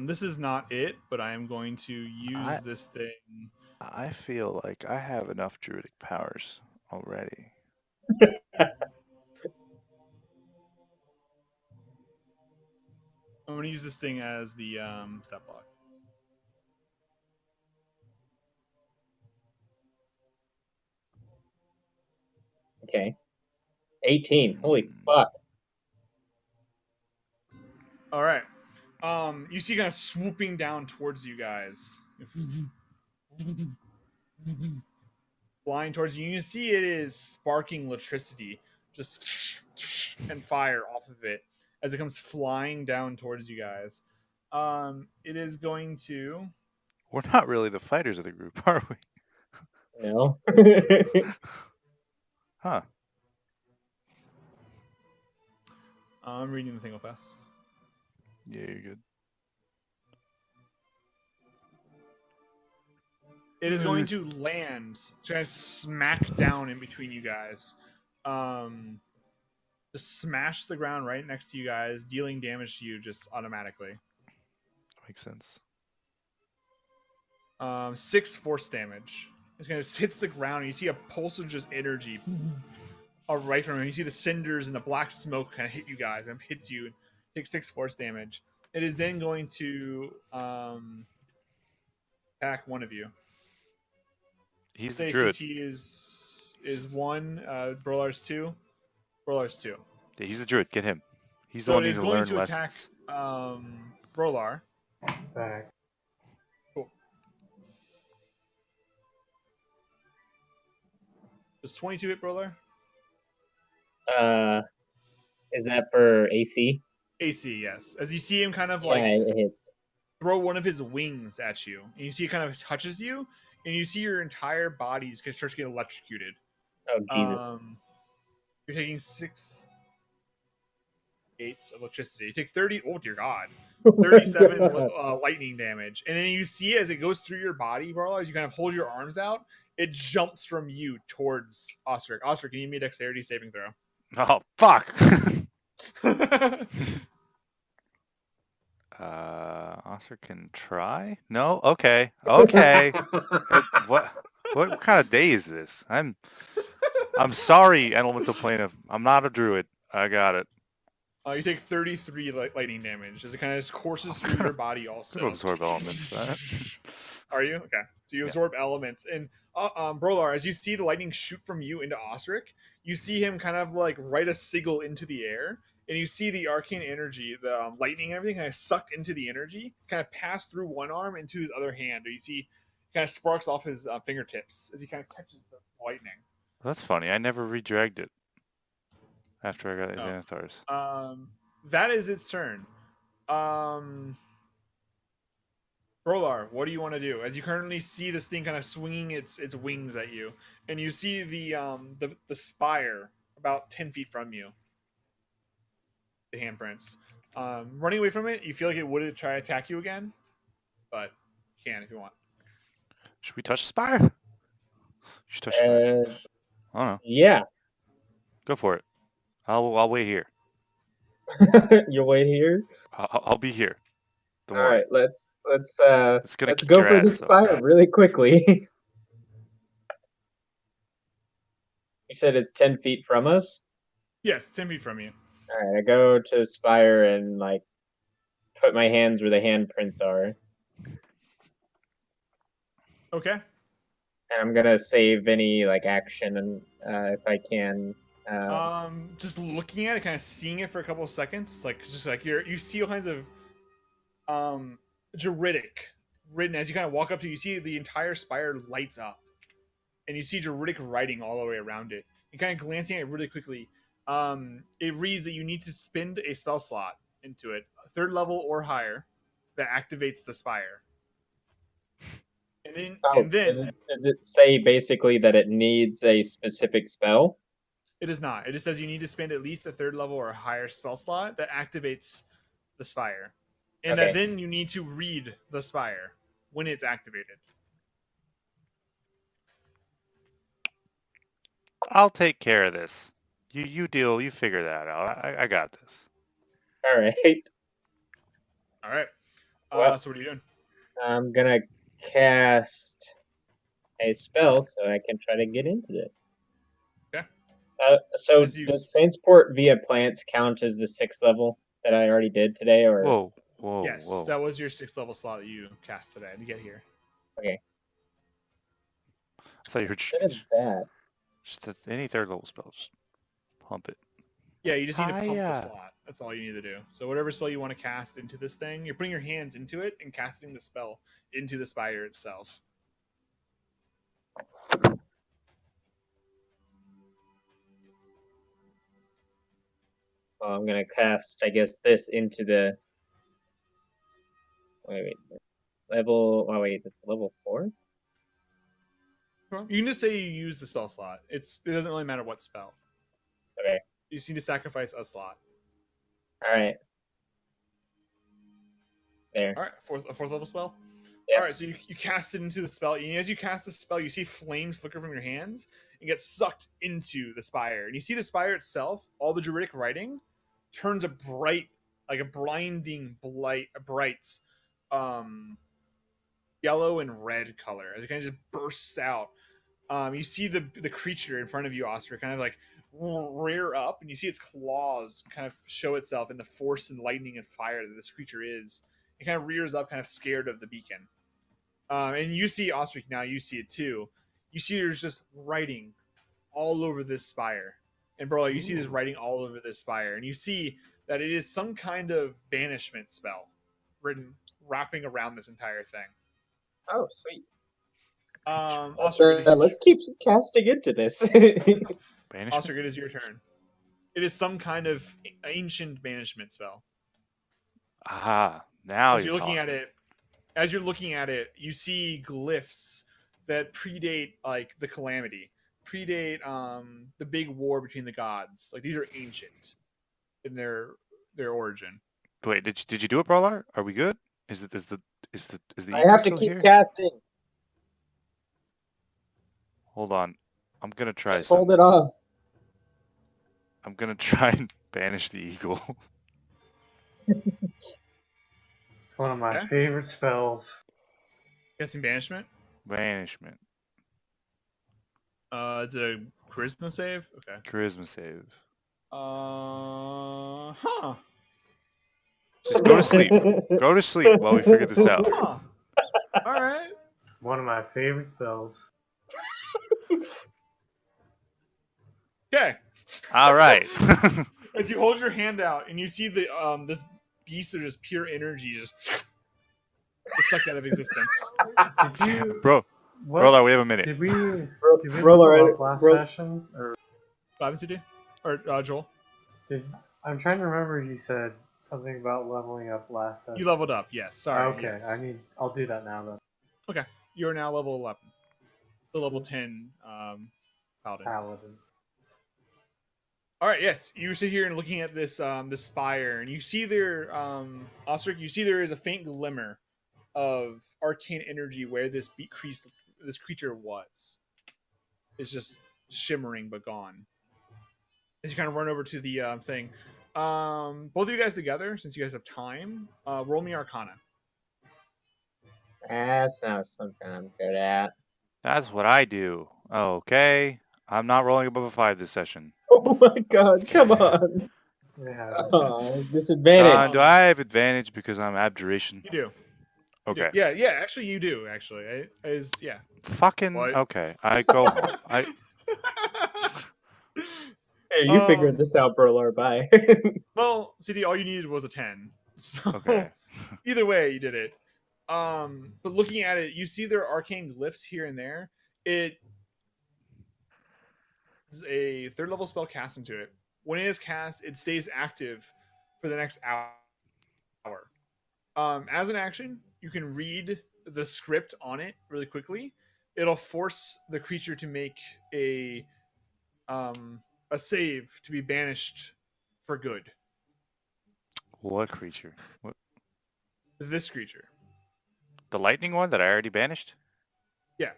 This is not it, but I am going to use this thing. I feel like I have enough druidic powers already. I'm going to use this thing as the stat block. Okay. 18. Holy fuck. All right. You see, kind of swooping down towards you guys, flying towards you. You can see it is sparking electricity, just and fire off of it as it comes flying down towards you guys. It is going to. We're not really the fighters of the group, are we? No. Huh. I'm reading the thing real fast. Yeah, you're good. It is going to land, try to smack down in between you guys. Just smash the ground right next to you guys, dealing damage to you just automatically. Makes sense. 6 force damage. It's gonna hits the ground, and you see a pulse of just energy right from him. You see the cinders and the black smoke kind of hit you guys and hits you and take 6 force damage. It is then going to attack one of you. He's the Say druid. CT is 1, Brolar's 2. Brolar's 2. Yeah, he's the druid. Get him. He's the So one it who is needs to going learn to attack lessons. Brolar. Back. Cool. Does 22 hit Brolar? Is that for AC? AC, yes. As you see him kind of Yeah, like it hits. throw one of his wings at you, and you see it kind of touches you, and you see your entire body starts to get electrocuted. Oh, Jesus. You're taking 6, of electricity. You take 30. Oh dear God. Oh my 37 God. lightning damage, and then you see as it goes through your body, Barla, as you kind of hold your arms out, it jumps from you towards Ostrich. Ostrich, can you give me a dexterity saving throw? Oh fuck. Okay. Oscar can try. No. Okay. Okay. What kind of day is this? I'm sorry, Elemental Plane. I'm not a druid. I got it. You take 33 lightning damage as it kind of just courses through your body. I'm Also, gonna absorb elements. are you okay? So you Yeah. absorb elements, and Brolar, as you see the lightning shoot from you into Osric, you see him kind of like write a sigil into the air, and you see the arcane energy, the lightning and everything kind of sucked into the energy, kind of pass through one arm into his other hand. Or you see kind of sparks off his fingertips as he kind of catches the lightning. That's funny. I never redragged it after I got the Oh. Xanathars. That is its turn. Brolar, what do you want to do? As you currently see this thing kind of swinging its wings at you, and you see the spire about 10 feet from you, the handprints. Running away from it, you feel like it would try to attack you again, but you can if you want. Should we touch the spire? You should touch the spire. I don't know. Yeah. Go for it. I'll wait here. You wait here. I'll be here. Don't All worry. right, let's It's gonna kick go your for the ass, though. spire really quickly. You said it's 10 feet from us. Yes, 10 feet from you. All right, I go to spire and like put my hands where the handprints are, Okay. and I'm gonna save any like action and if I can. Just looking at it, kind of seeing it for a couple of seconds, like just like you see all kinds of Juridic written as you kind of walk up to. You see the entire spire lights up, and you see Juridic writing all the way around it. And kind of glancing at it really quickly, it reads that you need to spend a spell slot into it, 3rd level or higher, that activates the spire. And then Does it say basically that it needs a specific spell? it does not. It just says you need to spend at least a 3rd level or higher spell slot that activates the spire, and Okay. that then you need to read the spire when it's activated. I'll take care of this. You deal. You figure that out. I got this. All right. All right. Well- So what are you doing? I'm gonna cast a spell so I can try to get into this. Okay. So As you- does transport via plants count as the 6th level that I already did today, or Whoa. Yes, Whoa. that was your 6th level slot that you cast today to get here. I thought you were instead of that? just any 3rd level spell. Just pump it. Yeah, you just need to pump the Hiya. slot. That's all you need to do. So whatever spell you want to cast into this thing, you're putting your hands into it and casting the spell into the spire itself. Well, I'm gonna cast, I guess, this into the. Wait. Level. Oh wait, that's level 4. You can just say you use the spell slot. It doesn't really matter what spell. Okay. You just need to sacrifice a slot. All right. There. All right, a 4th level spell. Yeah. All right, so you cast it into the spell, and as you cast the spell, you see flames flicker from your hands and get sucked into the spire. And you see the spire itself, all the Druidic writing, turns a bright, like a blinding bright, yellow and red color as it kind of just bursts out. You see the creature in front of you, Oscar, kind of like rear up, and you see its claws kind of show itself in the force and lightning and fire that this creature is. It kind of rears up, kind of scared of the beacon. And you see Ostrich now. You see it too. You see there's just writing all over this spire, and bro, you see this writing all over this spire, and you see that it is some kind of banishment spell wrapping around this entire thing. Oh, sweet. Ostrich, Let's keep casting into this. Banishment. Ostrich, it is your turn. It is some kind of ancient banishment spell. Aha. Now As you're you're looking talking. at it, you see glyphs that predate like the calamity, predate the big war between the gods. Like these are ancient in their their origin. Wait, did you do it, Brawler? Are we good? Is the I eagle have to still keep here? casting. Hold on. I'm gonna try Just hold something. it off. I'm gonna try and banish the eagle. It's one of my Okay. favorite spells. Guessing banishment. Banishment. Is it a charisma save? Okay. Charisma save. Huh. Just go to sleep. Go to sleep while we figure this out. Huh. All right. One of my favorite spells. Okay. All right. As you hold your hand out and you see the this beast of just pure energy just it's sucked out of existence. Did you, Bro, what, Brawler, we have a minute. did we Roller, level up last session? Or Bobby CD? Or Joel? I'm trying to remember you said something about leveling up last session. You leveled up, yes. Sorry. Okay, yes. I'll do that now then. Okay. You're now level 11. The level 10 paladin. Paladin. All right, yes. You sit here and looking at this this spire, and you see there, Osric, you see there is a faint glimmer of arcane energy where this creature was. It's just shimmering but gone. As you kind of run over to the thing, both of you guys together, since you guys have time, roll me Arcana. That's not something I'm good at. That's what I do. Okay. I'm not rolling above a 5 this session. Oh my god, come on. Yeah. Oh, disadvantage. John, do I have advantage because I'm abjuration? You do. You Okay. do. Yeah. Actually, you do. Actually, yeah. Fucking What? okay. I go home. Hey, you figured this out, Brawler. Bye. Well, CD, all you needed was a 10. So Okay. either way, you did it. But looking at it, you see there are arcane glyphs here and there. It is a 3rd level spell cast into it. When it is cast, it stays active for the next hour. As an action, you can read the script on it really quickly. It'll force the creature to make a save to be banished for good. What creature? What? This creature. The lightning one that I already banished? Yeah.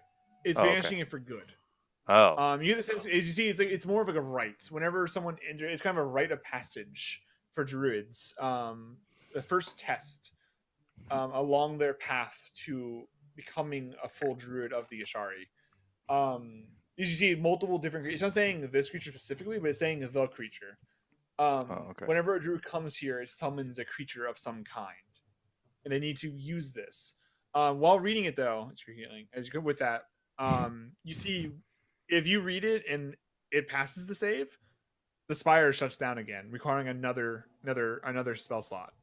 It's Oh, okay. banishing it for good. Oh. You get the sense, as you see, it's more of like a rite. Whenever someone enters, it's kind of a rite of passage for druids. The first test along their path to becoming a full druid of the Ashari. You see multiple different. It's not saying this creature specifically, but it's saying the creature. Okay. Whenever a druid comes here, it summons a creature of some kind, and they need to use this. While reading it, though, it's your healing. As you go with that, you see if you read it and it passes the save, the spire shuts down again, requiring another spell slot.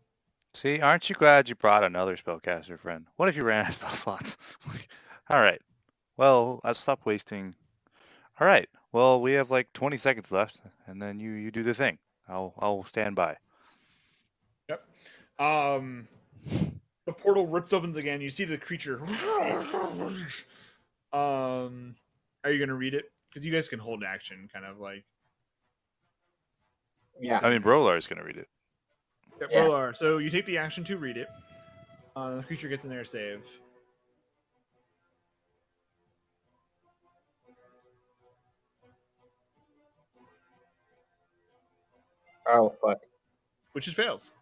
See, aren't you glad you brought another spellcaster friend? What if you ran out of spell slots? All right. Well, I've stopped wasting. All right. Well, we have like 20 seconds left, and then you do the thing. I'll stand by. Yep. The portal rips opens again. You see the creature. Are you gonna read it? Because you guys can hold action, kind of like. Yeah. I mean, Brolar is gonna read it. Yeah, Yeah. Rolar. So you take the action to read it. The creature gets in there save. Oh, fuck. Which is fails.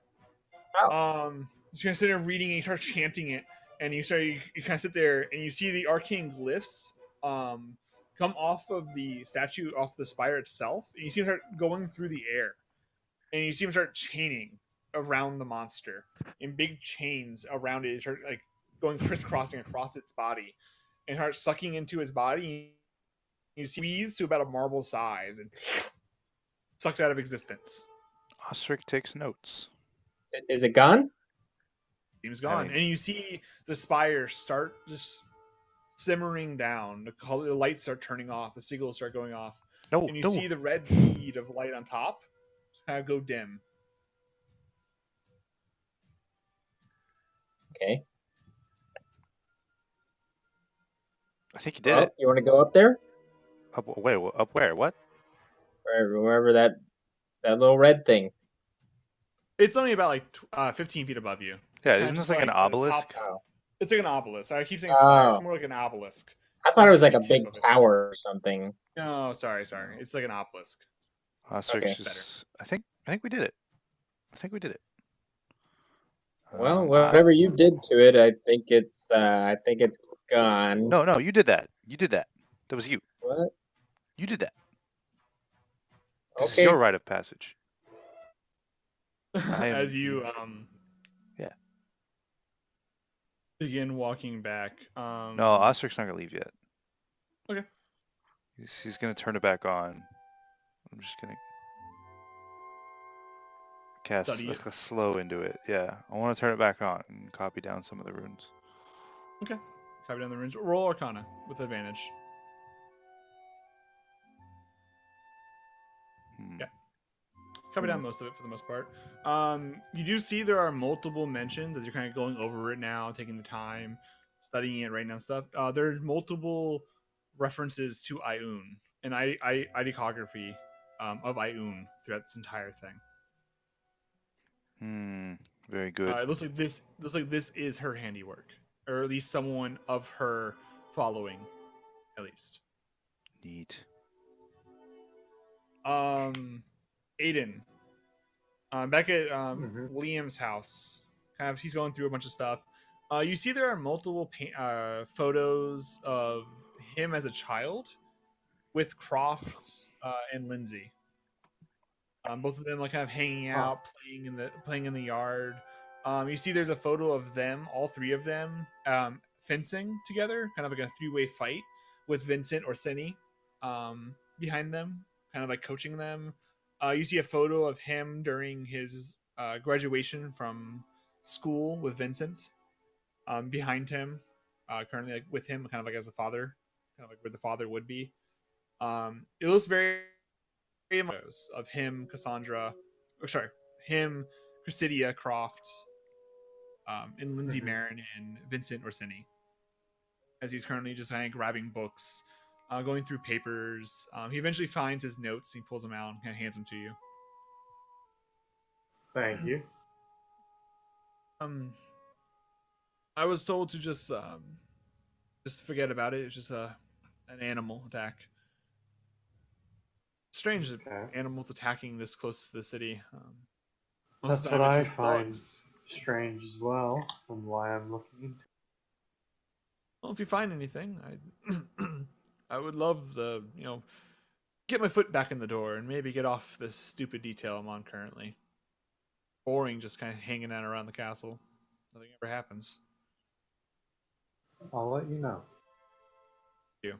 Oh. He's gonna sit there reading and you start chanting it, and you kind of sit there and you see the arcane glyphs come off of the statue, off the spire itself, and you see them start going through the air, and you see them start chaining around the monster in big chains around it. It start like going crisscrossing across its body, and start sucking into its body. You squeeze to about a marble size and sucks out of existence. Osric takes notes. Is it gone? Seems gone. mean- And you see the spire start just simmering down. The lights start turning off. The seagulls start going off. No, And you no. see the red bead of light on top kind of go dim. Okay. I think you did Well, it. you want to go up there? Wait, up where? What? Wherever that little red thing. It's only about like 15 feet above you. Yeah, It's isn't kinda this just like an the obelisk? top- Oh. It's like an obelisk. I keep saying spire. It's Oh. more like an obelisk. I thought It's it was the like a only tip big of it. tower or something. No, sorry. It's like an obelisk. Ostrich Okay. is. I think we did it. I think we did it. Well, I- whatever you did to it, I think it's gone. No, you did that. You did that. That was you. What? You did that. This is Okay. your rite of passage. As you Yeah. begin walking back. No, Ostric's not gonna leave yet. Okay. He's gonna turn it back on. I'm just gonna cast Study like it. a slow into it. Yeah, I want to turn it back on and copy down some of the runes. Okay. Copy down the runes. Roll Arcana with advantage. Yeah. Copy down most of it for the most part. You do see there are multiple mentions as you're kind of going over it now, taking the time, studying it right now. Stuff. There's multiple references to Ioun and iconography of Ioun throughout this entire thing. Very good. It looks like this is her handiwork, or at least someone of her following, at least. Neat. Aiden, back at Mhm. William's house, kind of he's going through a bunch of stuff. You see there are multiple photos of him as a child with Croft and Lindsay. Both of them like kind of hanging out, playing in the yard. You see there's a photo of them, all three of them, fencing together, kind of like a three-way fight with Vincent Orsini behind them, kind of like coaching them. You see a photo of him during his graduation from school with Vincent behind him, currently like with him, kind of like as a father, kind of like where the father would be. It looks very of him, Cassandra, or sorry, him, Chrysidia Croft, and Lindsay Mhm. Marin and Vincent Orsini, as he's currently just kind of grabbing books, going through papers. He eventually finds his notes. He pulls them out and kind of hands them to you. Thank you. I was told to just forget about it. It's just an animal attack. Strange that Okay. animals attacking this close to the city. Most That's of the what time I it's just find thugs. strange as well, and why I'm looking into. Well, if you find anything, I would love the get my foot back in the door and maybe get off this stupid detail I'm on currently. Boring, just kind of hanging out around the castle. Nothing ever happens. I'll let you know. You.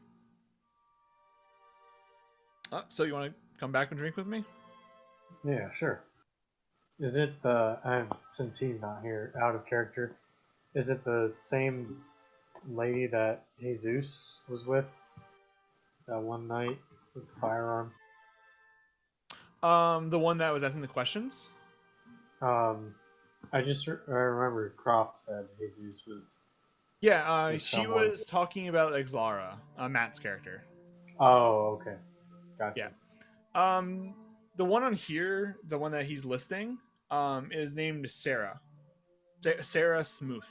So you want to come back and drink with me? Yeah, sure. Is it the? And since he's not here, out of character, is it the same lady that Jesus was with that one night with the firearm? The one that was asking the questions. I just I remember Croft said Jesus was. Yeah, With she someone. was talking about Exlara, Matt's character. Oh, okay, gotcha. Yeah. The one on here, the one that he's listing, is named Sarah. Sarah Smooth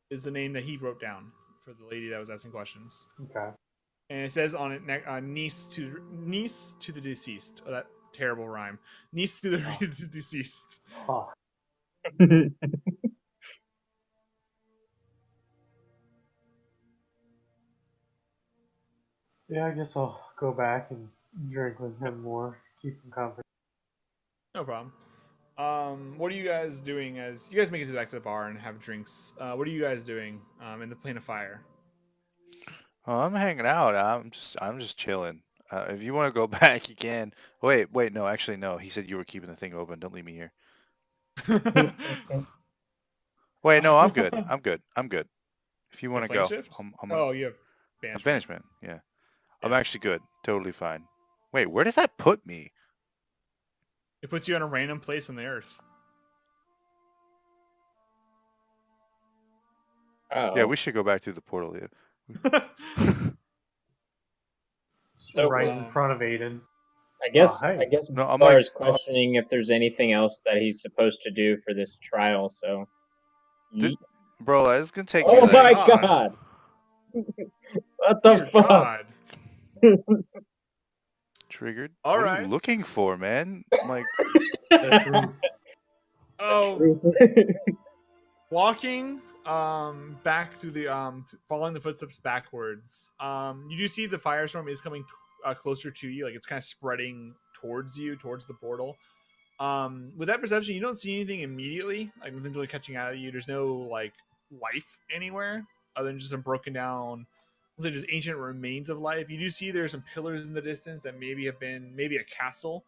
is the name that he wrote down for the lady that was asking questions. Okay. And it says on it niece to the deceased. Oh, that terrible rhyme. Niece to the deceased. Oh, yeah, I guess I'll go back and drink with him more, keep him company. No problem. What are you guys doing as you guys make it back to the bar and have drinks? What are you guys doing in the plane of fire? Oh, I'm hanging out. I'm just chilling. If you want to go back, you can. Wait, no, actually, no. He said you were keeping the thing open. Don't leave me here. Wait, no, I'm good. I'm good. I'm good. If you want to plane go, shift? I'm Oh, you have a banishment. banishment. Yeah. I'm Yeah. actually good. Totally fine. Wait, where does that put me? It puts you in a random place on the earth. Oh. Yeah, we should go back through the portal. Yeah. So right in front of Aiden. I guess hey. No, I'm Bar like, is questioning if there's anything else that he's supposed to do for this trial. So, Th- yeet. bro, it's gonna take Oh me my like god! What the Dear fuck? God. triggered. All What are right. you looking for, man? I'm like, The truth. Oh, walking back through the following the footsteps backwards. You do see the firestorm is coming closer to you, like it's kind of spreading towards you, towards the portal. With that perception, you don't see anything immediately, like nothing's really catching out of you. There's no like life anywhere other than just some broken down, let's say, just ancient remains of life. You do see there's some pillars in the distance that maybe have been maybe a castle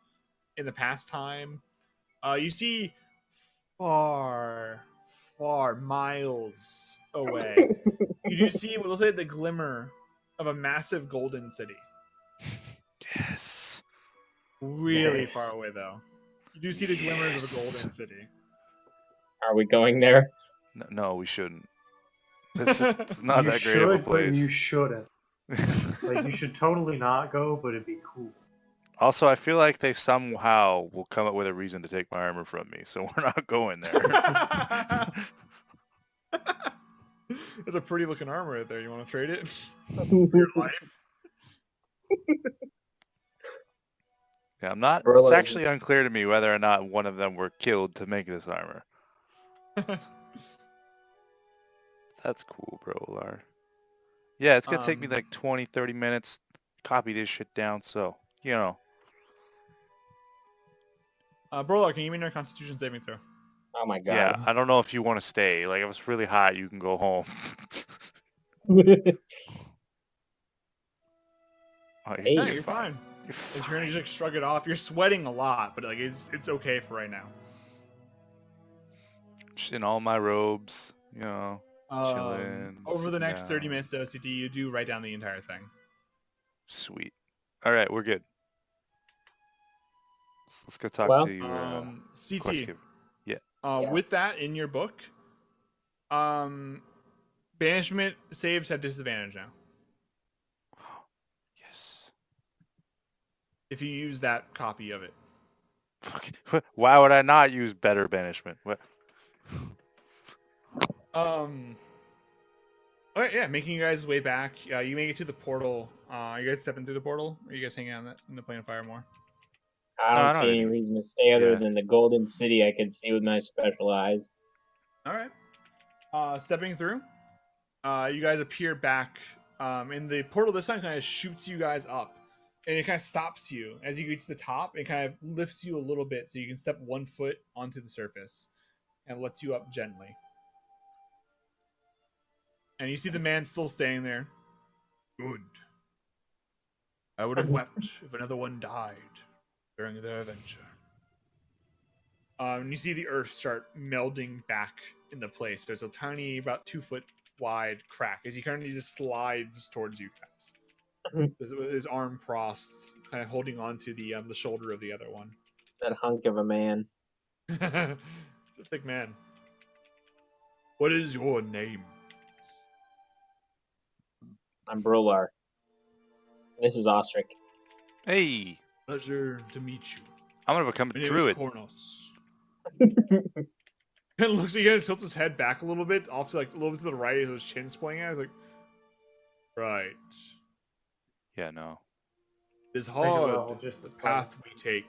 in the past time. You see far, far miles away. You do see what looks like the glimmer of a massive golden city. yes. Really Nice. far away, though. You do see the glimmers of a golden city. Are we going there? No, we shouldn't. It's not You that great of a should, but you place. shouldn't. Like, you should totally not go, but it'd be cool. Also, I feel like they somehow will come up with a reason to take my armor from me, so we're not going there. That's a pretty looking armor right there. You want to trade it for your life? Yeah, I'm not. Bro, It's like- actually unclear to me whether or not one of them were killed to make this armor. That's cool, bro, Lar. Yeah, it's gonna take me like 20, 30 minutes. Copy this shit down, so you know. Brolar, can you give me another Constitution saving throw? Oh my Yeah, god. I don't know if you want to stay. Like, if it's really hot, you can go home. Oh, Hey. No, you're fine. You're You're gonna fine. just like, shrug it off. You're sweating a lot, but like it's okay for right now. Just in all my robes, you know, chilling. Over the sitting next 30 down. minutes to OCD, you do write down the entire thing. Sweet. All right, we're good. Let's go talk Well, to your quest CT. giver. Yeah. With that in your book, banishment saves have disadvantage now Yes. if you use that copy of it. Fuck. Why would I not use better banishment? What? All right, yeah, making you guys way back. You make it to the portal. Are you guys stepping through the portal? Or are you guys hanging out in the plane of fire more? I No, I don't don't see any need- reason to stay other yeah. than the golden city I could see with my special eyes. All right. Stepping through, you guys appear back in the portal. This time kind of shoots you guys up, and it kind of stops you as you reach the top. It kind of lifts you a little bit so you can step 1 foot onto the surface, and lets you up gently. And you see the man still standing there. Good. I would have wept if another one died during their adventure. You see the earth start melding back into place. There's a tiny, about 2 foot wide crack as he kind of just slides towards you guys, with his arm crossed, kind of holding on to the shoulder of the other one. That hunk of a man. It's a thick man. What is your name? I'm Brolar. This is Ostric. Hey, Pleasure to meet you. I'm gonna become My a name druid. is Kornos. And looks like he kind of tilts his head back a little bit, off to like a little bit to the right, his chin's pointing at. He's like, right. Yeah, no. It is Think about hard just the as path we take.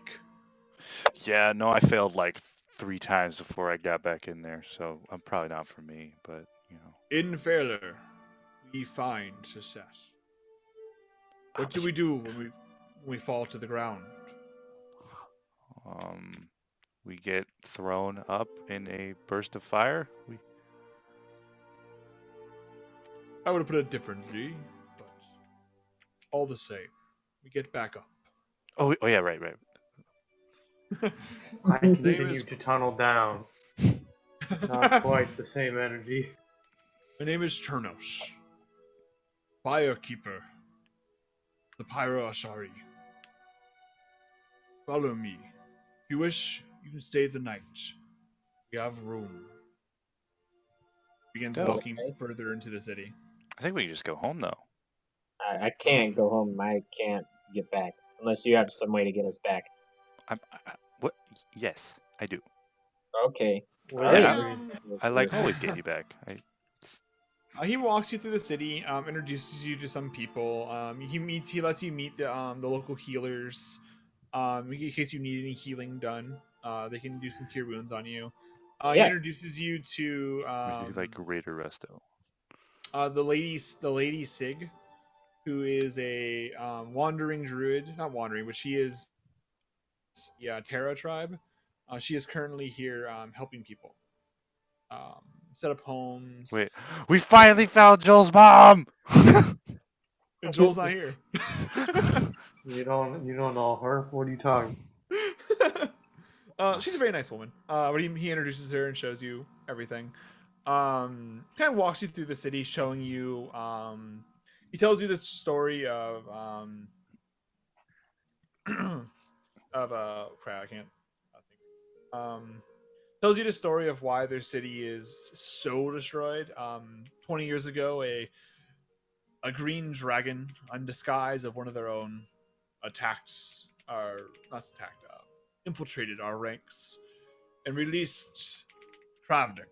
Yeah, no. I failed like 3 times before I got back in there, so I'm probably not for me. But you know. In failure, we find success. What do we do when we fall to the ground? We get thrown up in a burst of fire. I would have put it differently, but all the same, we get back up. Oh yeah, right. I Name continue is- to tunnel down. Not quite the same energy. My name is Chernos, Firekeeper, the Pyro Ashari. Follow me. If you wish, you can stay the night. We have room. Begins Oh, walking okay. further into the city. I think we can just go home though. I can't go home. I can't get back. unless you have some way to get us back. What? Yes, I do. Okay. Well, I Yeah, agree. I like always getting you back. He walks you through the city, introduces you to some people. He lets you meet the local healers. In case you need any healing done, they can do some cure wounds on you. He Yes. introduces you to We like Raider Resto. the lady Sig, who is a wandering druid. Not wandering, but she is Terra tribe. She is currently here helping people. Set up homes. Wait, we finally found Joel's mom. And Joel's not here. You don't know her? What are you talking? She's a very nice woman. But he introduces her and shows you everything. Kind of walks you through the city, showing you. He tells you the story of crap. I can't think. Tells you the story of why their city is so destroyed. 20 years ago, a green dragon, in disguise of one of their own, infiltrated our ranks and released Kravnik,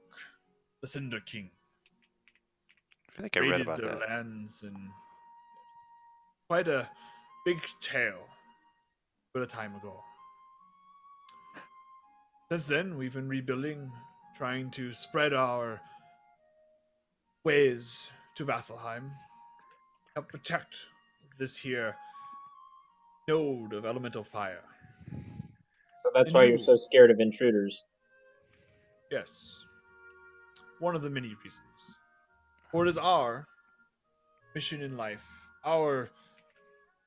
the Cinder King. I feel like I read Raided about their that. lands and quite a big tale a time ago. Since then, we've been rebuilding, trying to spread our ways to Vasselheim, help protect this here node of elemental fire. So that's And why you- you're so scared of intruders. Yes, one of the many reasons. For it is our mission in life, our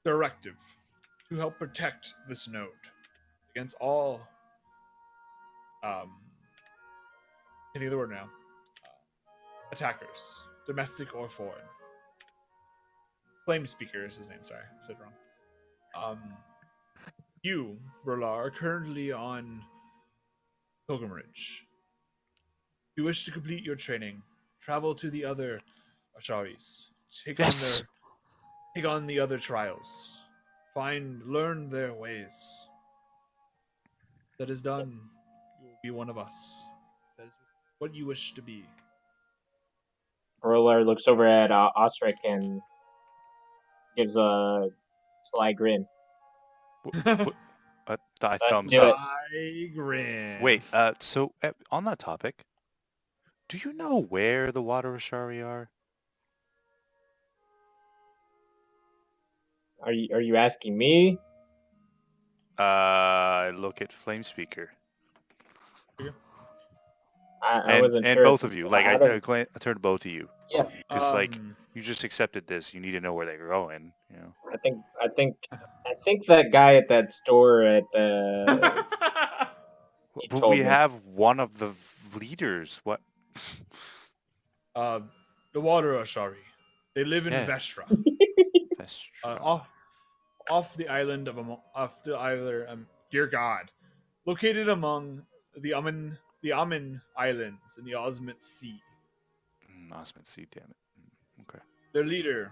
directive, to help protect this node against all any other word now, attackers, domestic or foreign. Flame Speaker is his name. Sorry, I said it wrong. You, Berlar, are currently on pilgrimage. If you wish to complete your training, travel to the other Asharis. Take on the other trials. Learn their ways. That is done, you will be one of us. That is what you wish to be. Roller looks over at Osric and gives a sly grin. I Let's thumbs do up. it. I grin. Wait, so on that topic, do you know where the Water Ashari are? Are you asking me? Look at Flame Speaker. I wasn't and sure. both of you. Like I I don't- turned to both of you Yeah, because like you just accepted this. You need to know where they're going. You know. I think that guy at that store at the he But told we me. have one of the leaders. What? The Water Ashari. They live in Yeah. Vestra. That's true. Off the island dear God, located among the Amen Islands in the Osmit Sea. Osmond C. Damn it. Okay. Their leader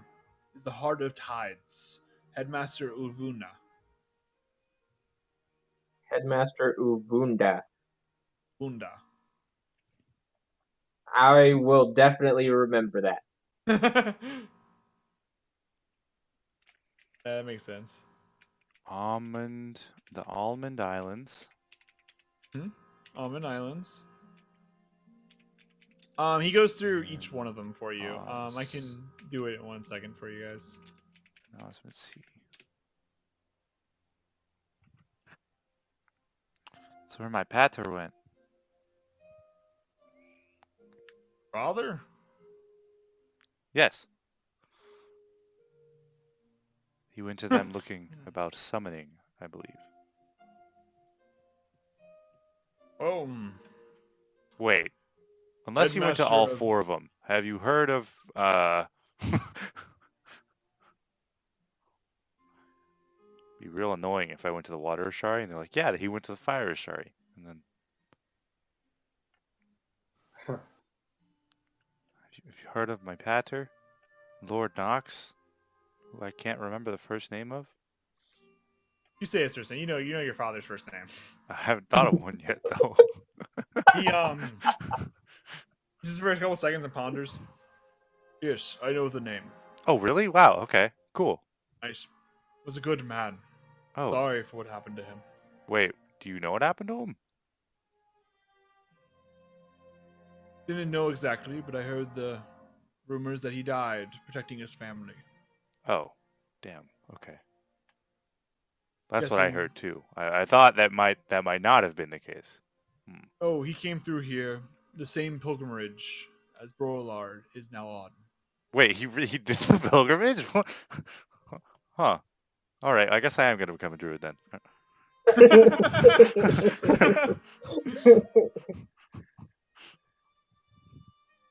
is the Heart of Tides, Headmaster Uvuna. Headmaster Uvunda. Unda. I will definitely remember that. That makes sense. The Almond Islands. Almond Islands. He goes through each one of them for you. I can do it in 1 second for you guys. Osmond C. That's where my pater went. Father? Yes. He went to them looking about summoning, I believe. Oh. Wait. Unless you went to all Headmaster of- four of them. Have you heard of Be real annoying if I went to the Water Ashari and they're like, yeah, he went to the Fire Ashari. And then have you heard of my pater? Lord Knox? Who I can't remember the first name of? You say his first name. You know your father's first name. I haven't thought of one yet, though. He just for a couple seconds and ponders. Yes, I know the name. Oh, really? Wow. Okay. Cool. Nice. Was a good man. Oh, Sorry for what happened to him. wait. Do you know what happened to him? Didn't know exactly, but I heard the rumors that he died protecting his family. Oh, damn. Okay. That's what I Guessing- heard too. I thought that might not have been the case. Oh, he came through here, the same pilgrimage as Brolard is now on. Wait, he did the pilgrimage? Huh. All right. I guess I am gonna become a druid then. He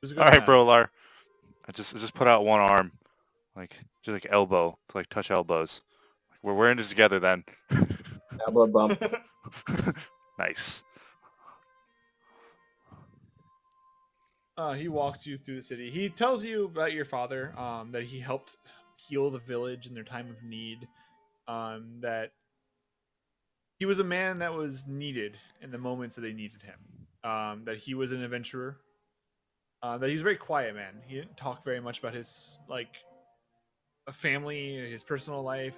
was a good All right, man. Brolar. I just put out one arm, like just like elbow to like touch elbows. We're in this together then. Elbow bump. Nice. He walks you through the city. He tells you about your father, that he helped heal the village in their time of need, that he was a man that was needed in the moments that they needed him, that he was an adventurer, that he was a very quiet man. He didn't talk very much about his a family, his personal life,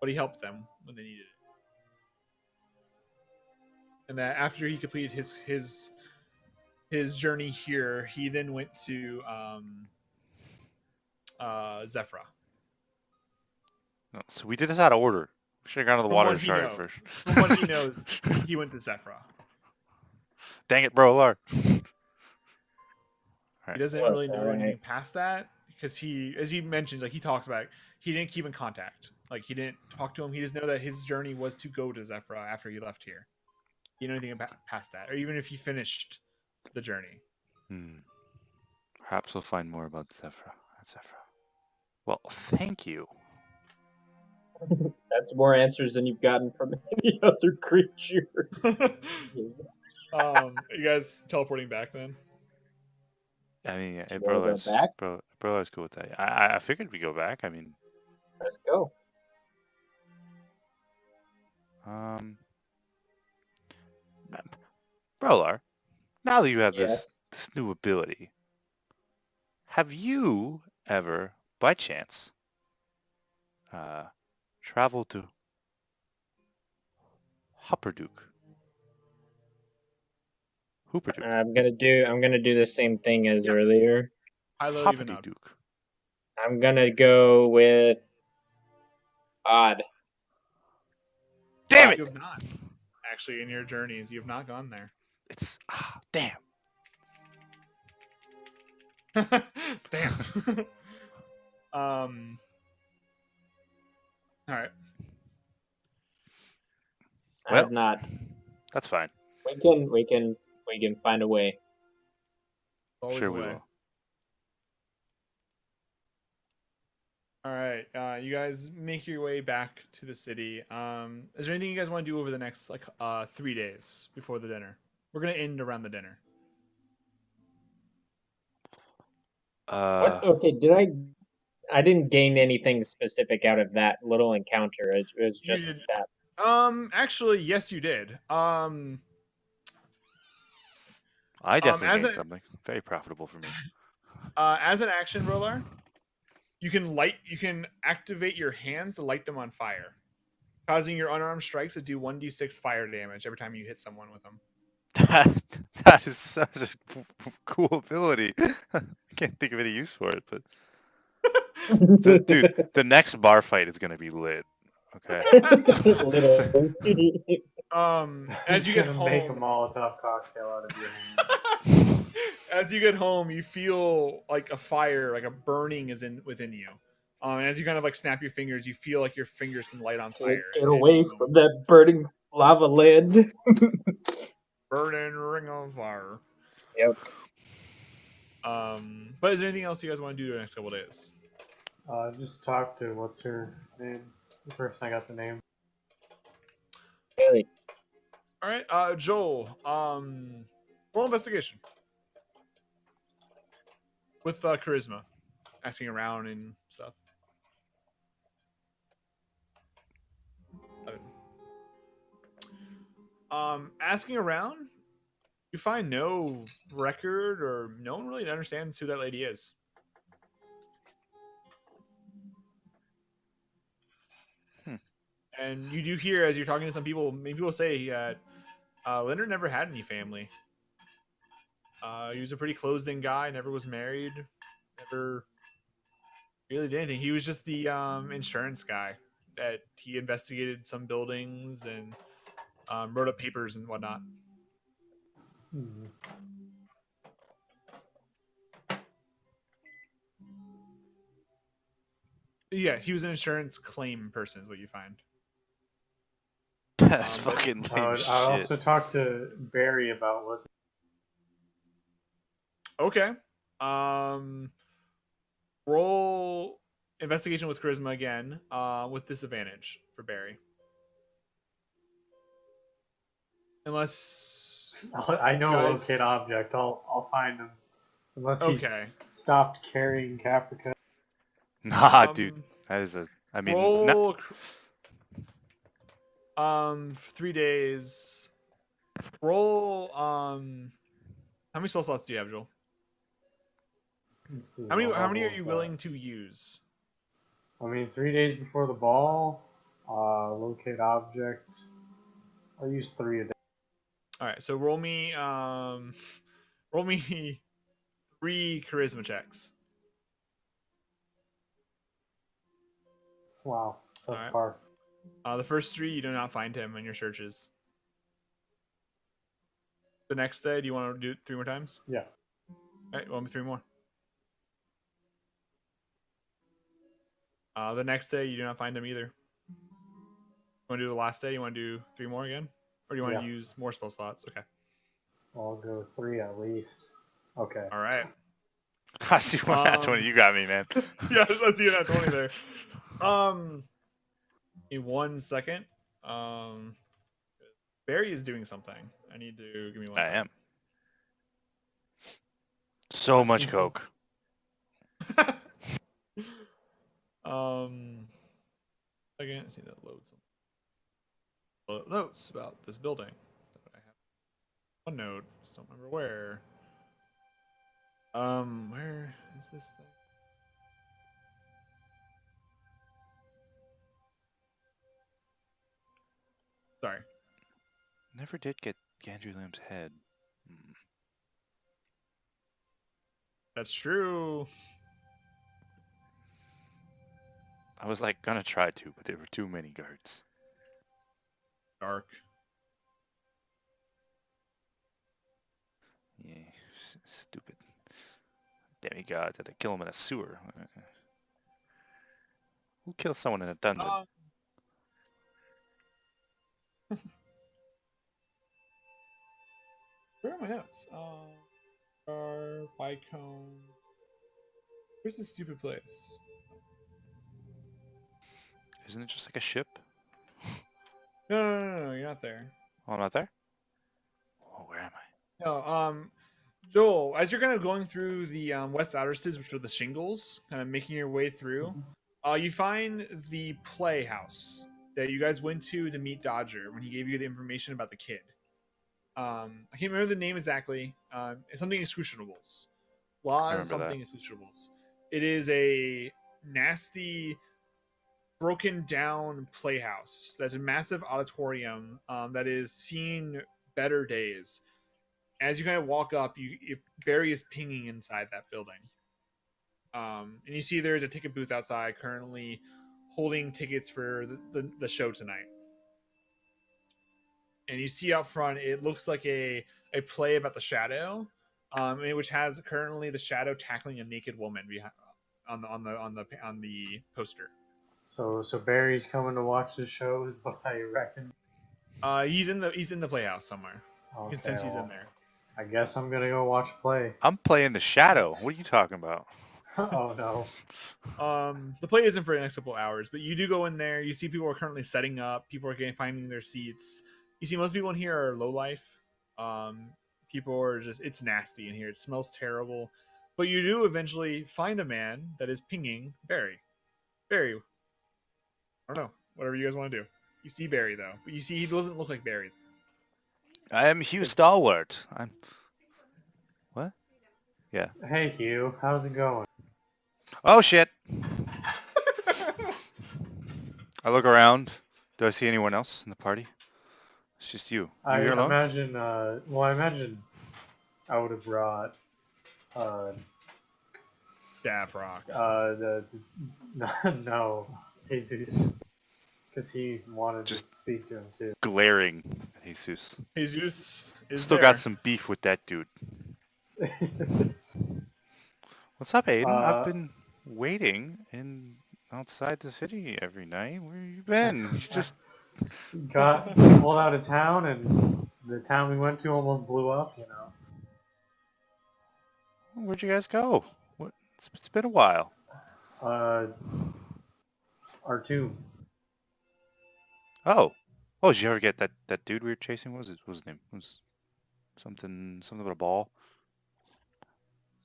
but he helped them when they needed it. And that after he completed his journey here, he then went to Zephyra. No, so we did this out of order. We should have gone to the From water what he shard knows. first. From what he knows, he went to Zephyra. Dang it, Brolar. He doesn't Well, really know alright. anything past that because he, as he mentions, he talks about it, he didn't keep in contact. He didn't talk to him. He just know that his journey was to go to Zephyra after he left here. He didn't know anything about past that, or even if he finished the journey. Perhaps we'll find more about Zephyra. Well, thank you. That's more answers than you've gotten from any other creature. You guys teleporting back then? I mean, you wanna go back? Brolar's cool with that. I figured we go back. I mean, Let's go. Brolar, now that you have Yes. this new ability, have you ever, by chance, traveled to Hooperduke? I'm gonna do the same thing as earlier. Hilo even out. Hooperduke. I'm gonna go with odd. Damn it! You have not. Actually, in your journeys, you have not gone there. It's damn. Damn. All right. I Well- have not. That's fine. We can find a way. Always Sure a we way. will. All right. You guys make your way back to the city. Is there anything you guys want to do over the next 3 days before the dinner? We're gonna end around the dinner. What? Okay, I didn't gain anything specific out of that little encounter. It was You just did- that. Actually, yes, you did. I definitely as gained a- something very profitable for me. As an action roller, you can activate your hands to light them on fire, causing your unarmed strikes to do 1d6 fire damage every time you hit someone with them. That is such a cool ability. I can't think of any use for it, but dude, the next bar fight is gonna be lit. Okay. Literally. As you You're get gonna make a home, Molotov cocktail out of your hand. as you get home, you feel like a fire, like a burning is within you. And as you kind of snap your fingers, you feel like your fingers can light on fire. Get away from that burning lava land. Burning ring of fire. Yep. But is there anything else you guys want to do the next couple days? Just talk to what's her name? The person I got the name. Really? All right, Joel. Roll investigation with charisma, asking around and stuff. Asking around, you find no record or no one really understands who that lady is. Hmm. And you do hear, as you're talking to some people, many people say that Leonard never had any family. He was a pretty closed-in guy, never was married, never really did anything. He was just the insurance guy that he investigated some buildings and wrote up papers and whatnot. Hmm. Yeah, he was an insurance claim person, is what you find. That's But- fucking I lame would shit. also talk to Barry about what's. Okay. Um, roll investigation with charisma again, with disadvantage for Barry. Unless I know guys- locate object. I'll find him. Unless he's okay. stopped carrying Caprica. Nah, dude. That is a. I mean, roll. 3 days. Roll. How many spell slots do you have, Joel? Let's see, How many? what How many are level you is willing to use? that? I mean, 3 days before the ball. Locate object. I'll use 3 a day. All right. So roll me. Roll me 3 charisma checks. Wow, Alright. subpar. The first 3, you do not find him in your searches. The next day, do you want to do it 3 more times? Yeah. All right, roll me 3 more. The next day, you do not find him either. You want to do the last day? You want to do 3 more again? Or do you want to Yeah. use more spell slots? Okay. I'll go 3 at least. Okay. All right. I see one that's when Um, you got me, man. Yeah, I see you at 20 there. In 1 second. Barry is doing something. I need to give me 1 I second. am. So much coke. Again, I see that load some notes about this building that I have. One note, just don't remember where. Where is this thing? Sorry. Never did get Gandry Lim's head. Hmm. That's true. I was like gonna try to, but there were too many guards. Dark. Yeah, stupid demigods had to kill him in a sewer. Who kills someone in a dungeon? Where are my notes? Wycome. Where's this stupid place? Isn't it just like a ship? No, you're not there. Oh, I'm not there? Oh, where am I? No, Joel, as you're kind of going through the West Outersteds, which are the shingles, kind of making your way through, you find the playhouse that you guys went to meet Dodger when he gave you the information about the kid. I can't remember the name exactly. It's something Excruciables. Laws remember something Excruciables. It is a nasty, broken down playhouse. That's a massive auditorium that is seeing better days. As you kind of walk up, Barry is pinging inside that building. And you see there's a ticket booth outside currently holding tickets for the show tonight. And you see out front, it looks like a play about the shadow, which has currently the shadow tackling a naked woman behind on the poster. So Barry's coming to watch the show, is what I reckon. He's in the playhouse somewhere. You can sense he's in well, there. I guess I'm gonna go watch play. I'm playing the shadow. What are you talking about? Oh no. The play isn't for the next couple of hours, but you do go in there. You see people are currently setting up. People are finding their seats. You see most people in here are low life. People are just, it's nasty in here. It smells terrible. But you do eventually find a man that is pinging Barry. Barry, I don't know. Whatever you guys want to do. You see Barry though, but you see he doesn't look like Barry. I am Hugh Stalwart. I'm what? Yeah. Hey Hugh, how's it going? Oh shit! I look around. Do I see anyone else in the party? It's just you. You I here alone? imagine. Well, I imagine I would have brought uh, Dap Rock. no, Jesus, because he wanted Just to speak to him too. glaring at Jesus. Jesus is Still there. got some beef with that dude. What's up, Aiden? I've uh, been waiting outside the city every night. Where you been? You just got pulled out of town, and the town we went to almost blew up. where'd you guys go? What? It's been a while. Uh, our tomb. Oh, did you ever get that dude we were chasing? What was his name? It was something with a ball.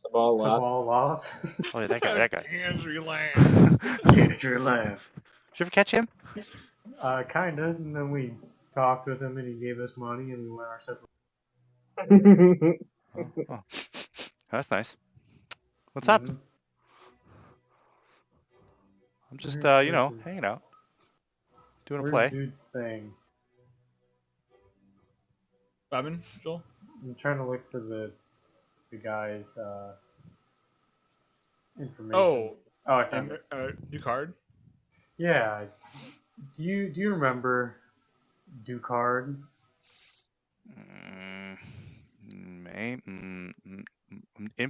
Sabal lost. Sabal lost. Oh yeah, that guy. Andrew Lamb. Andrew laugh. Did you ever catch him? Kinda, and then we talked with him, and he gave us money, and we went our separate. Oh. That's nice. What's up? Mhm. I'm just Where's hanging out, doing a Where's play. dude's thing? Robin, Joel. I'm trying to look for the guy's information. Oh, I found it. new card. Yeah. Do you remember Ducard?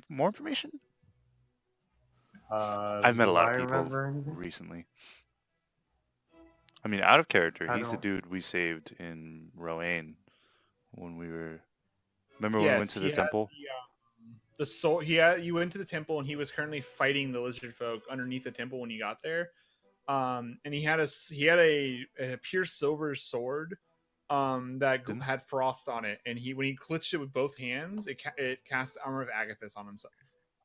More information? Uh, I've met a do lot I of people remember anything? recently. I mean, out of character, I he's the don't. dude we saved in Rowan when we were. Remember when we Yes, went to he the had temple? the soul. You went to the temple, and he was currently fighting the lizard folk underneath the temple when you got there. And he had a pure silver sword, that Didn't had frost on it, and when he clutched it with both hands, it cast the armor of Agathis on himself.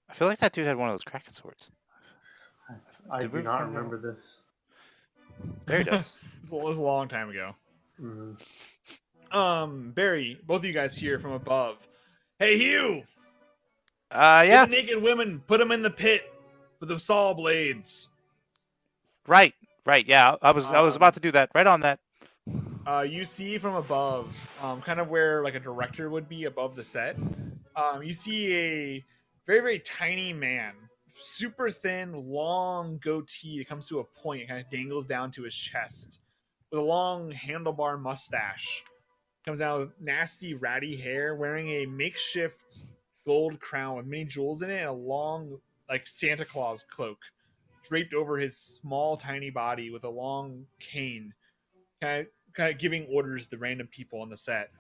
I feel like that dude had one of those Kraken swords. I Did we do ever not find out? remember this. There he does. It was a long time ago. Mhm. Barry, both of you guys here from above. Hey, Hugh! Yeah. Get the naked women, put them in the pit with the saw blades. Right. Yeah, I was about to do that. Right on that. You see from above, kind of where like a director would be above the set. You see a very, very tiny man, super thin, long goatee that comes to a point, it kind of dangles down to his chest, with a long handlebar mustache. Comes out with nasty, ratty hair, wearing a makeshift gold crown with many jewels in it, and a long, like Santa Claus cloak draped over his small, tiny body with a long cane, kind of giving orders to random people on the set.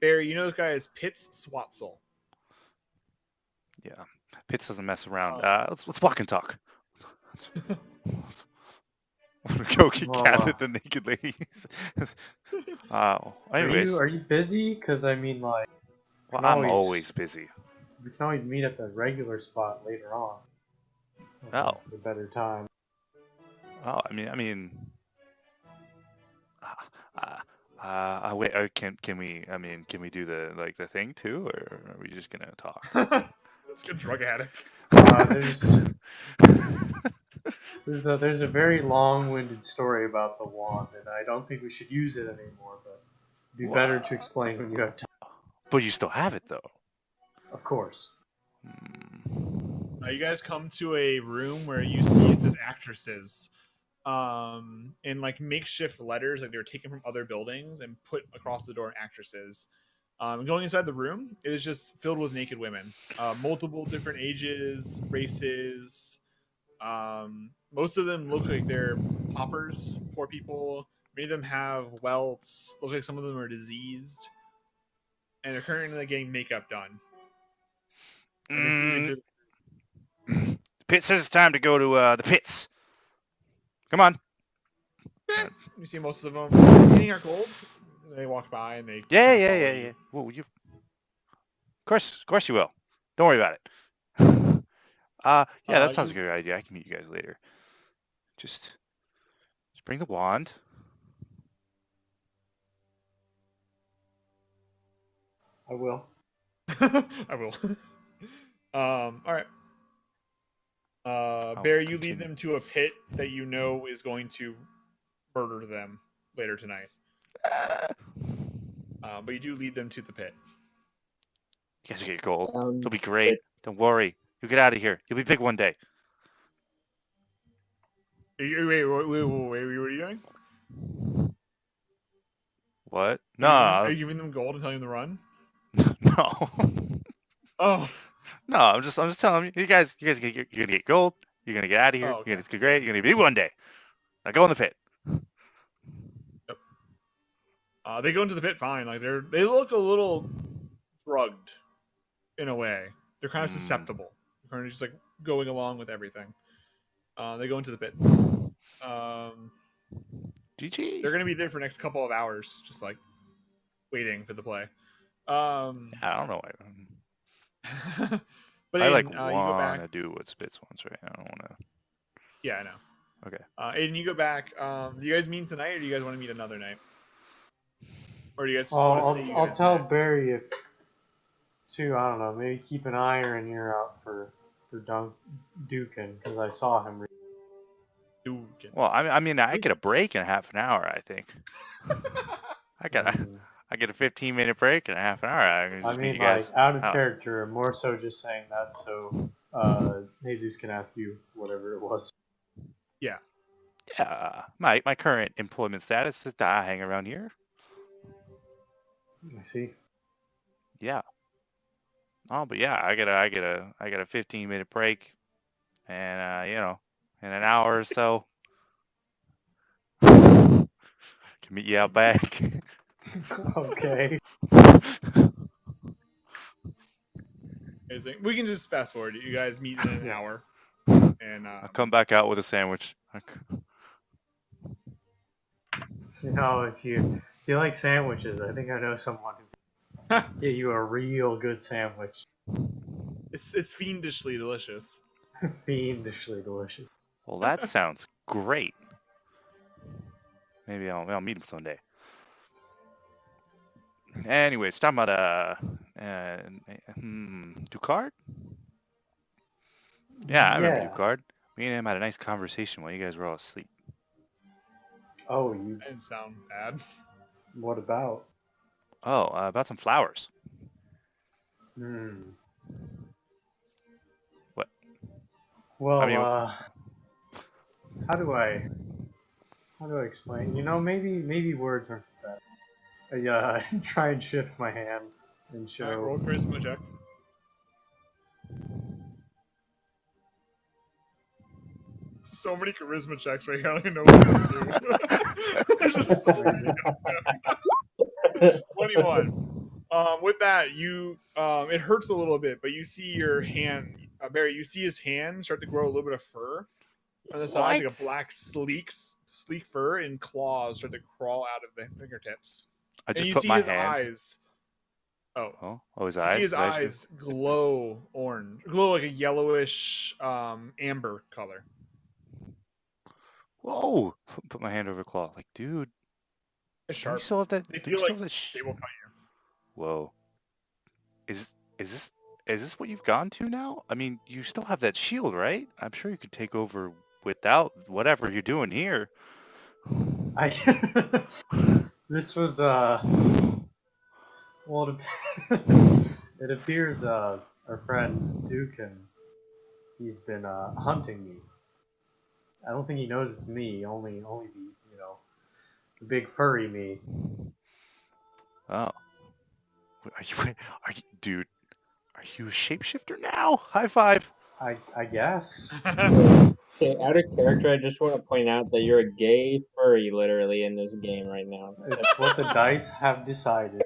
Barry, you know this guy is Pitts Swatzel. Yeah. Pitts doesn't mess around. Um, Let's walk and talk. Go kick Well, cat at the naked ladies. Are Anyways, you busy? Because I mean, like, well, can I'm always- always busy. we can always meet at the regular spot later on. Oh. The better time. Oh, I mean, wait. Can we? I mean, can we do the thing too, or are we just gonna talk? That's a good drug addict. There's a very long-winded story about the wand, and I don't think we should use it anymore. But it'd be better to explain when you have time. But you still have it though. Of course. You guys come to a room where you see it says actresses, in like makeshift letters, like they were taken from other buildings and put across the door. Actresses. Going inside the room, it is just filled with naked women, multiple different ages, races. Most of them look like they're paupers, poor people. Many of them have welts. Look like some of them are diseased, and they're currently getting makeup done. And Pitt says it's time to go to the pits. Come on. you see most of them getting our gold. They walk by and they Yeah. Well, you. Of course you will. Don't worry about it. Yeah, that sounds like a good idea. I can meet you guys later. Just bring the wand. I will. I will. All right. I'll Barry, you lead continue. them to a pit that you know is going to murder them later tonight. But you do lead them to the pit. You guys will get gold. Um, It'll be great. Don't worry. You'll get out of here. You'll be big one day. Wait, what are you doing? What? Are No. you giving them gold and telling them to run? No. Oh, No, I'm just telling you guys you're gonna get gold. You're gonna get out of here. okay. It's gonna be great. You're gonna be big one day. Now go in the pit. They go into the pit fine. Like they look a little drugged in a way. They're kind of susceptible. They're kind of just like going along with everything. They go into the pit. GG. They're gonna be there for the next couple of hours, just like waiting for the play. I don't know. But I Aiden, like you go back. wanna do what Spitz wants, right? I don't wanna. Yeah, I know. Okay. Aiden, you go back. Do you guys meet tonight, or do you guys want to meet another night? Or do you guys just want to see? I'll tell Barry if too. I don't know. Maybe keep an eye or an ear out for Dukin because I saw him. Well, I mean, I get a break in half an hour. I think. I get a 15-minute break in a half an hour. I mean, you guys like out of character, more so just saying that so Jesus can ask you whatever it was. Yeah. Yeah. My current employment status is I hang around here. I see. Yeah. Oh, but yeah, I get a 15-minute break, and in an hour or so, can meet you out back. Okay. Amazing. We can just fast forward. You guys meet in an hour, and I'll come back out with a sandwich. You know, if you like sandwiches, I think I know someone who can get you a real good sandwich. It's fiendishly delicious. Fiendishly delicious. Well, that sounds great. Maybe I'll meet him someday. Anyways, talking about Ducard? Yeah, I remember Ducard. Me and him had a nice conversation while you guys were all asleep. Oh, you That didn't sound bad. What about? Oh, about some flowers. What? Well, I mean, how do I explain? You know, maybe words aren't that. I try and shift my hand and show. All right, roll charisma check. So many charisma checks right here. I don't even know what to do. There's just so many. 21. With that, you it hurts a little bit, but you see your hand, Barry. You see his hand start to grow a little bit of fur on the sides, like a black sleek fur, and claws start to crawl out of the fingertips. I just and you put see my his hand. eyes. Oh, his you eyes. see his eyes glow orange, glow like a yellowish amber color. Whoa! Put my hand over claw. Like, dude. It's sharp. You still have that? They feel like they will cut you. Whoa. Is this what you've gone to now? I mean, you still have that shield, right? I'm sure you could take over without whatever you're doing here. This was well, it appears our friend Dukin, he's been hunting me. I don't think he knows it's me. Only the big furry me. Oh. Are you, dude? Are you a shapeshifter now? High five. I guess. Okay, out of character, I just want to point out that you're a gay furry, literally, in this game right now. It's what the dice have decided.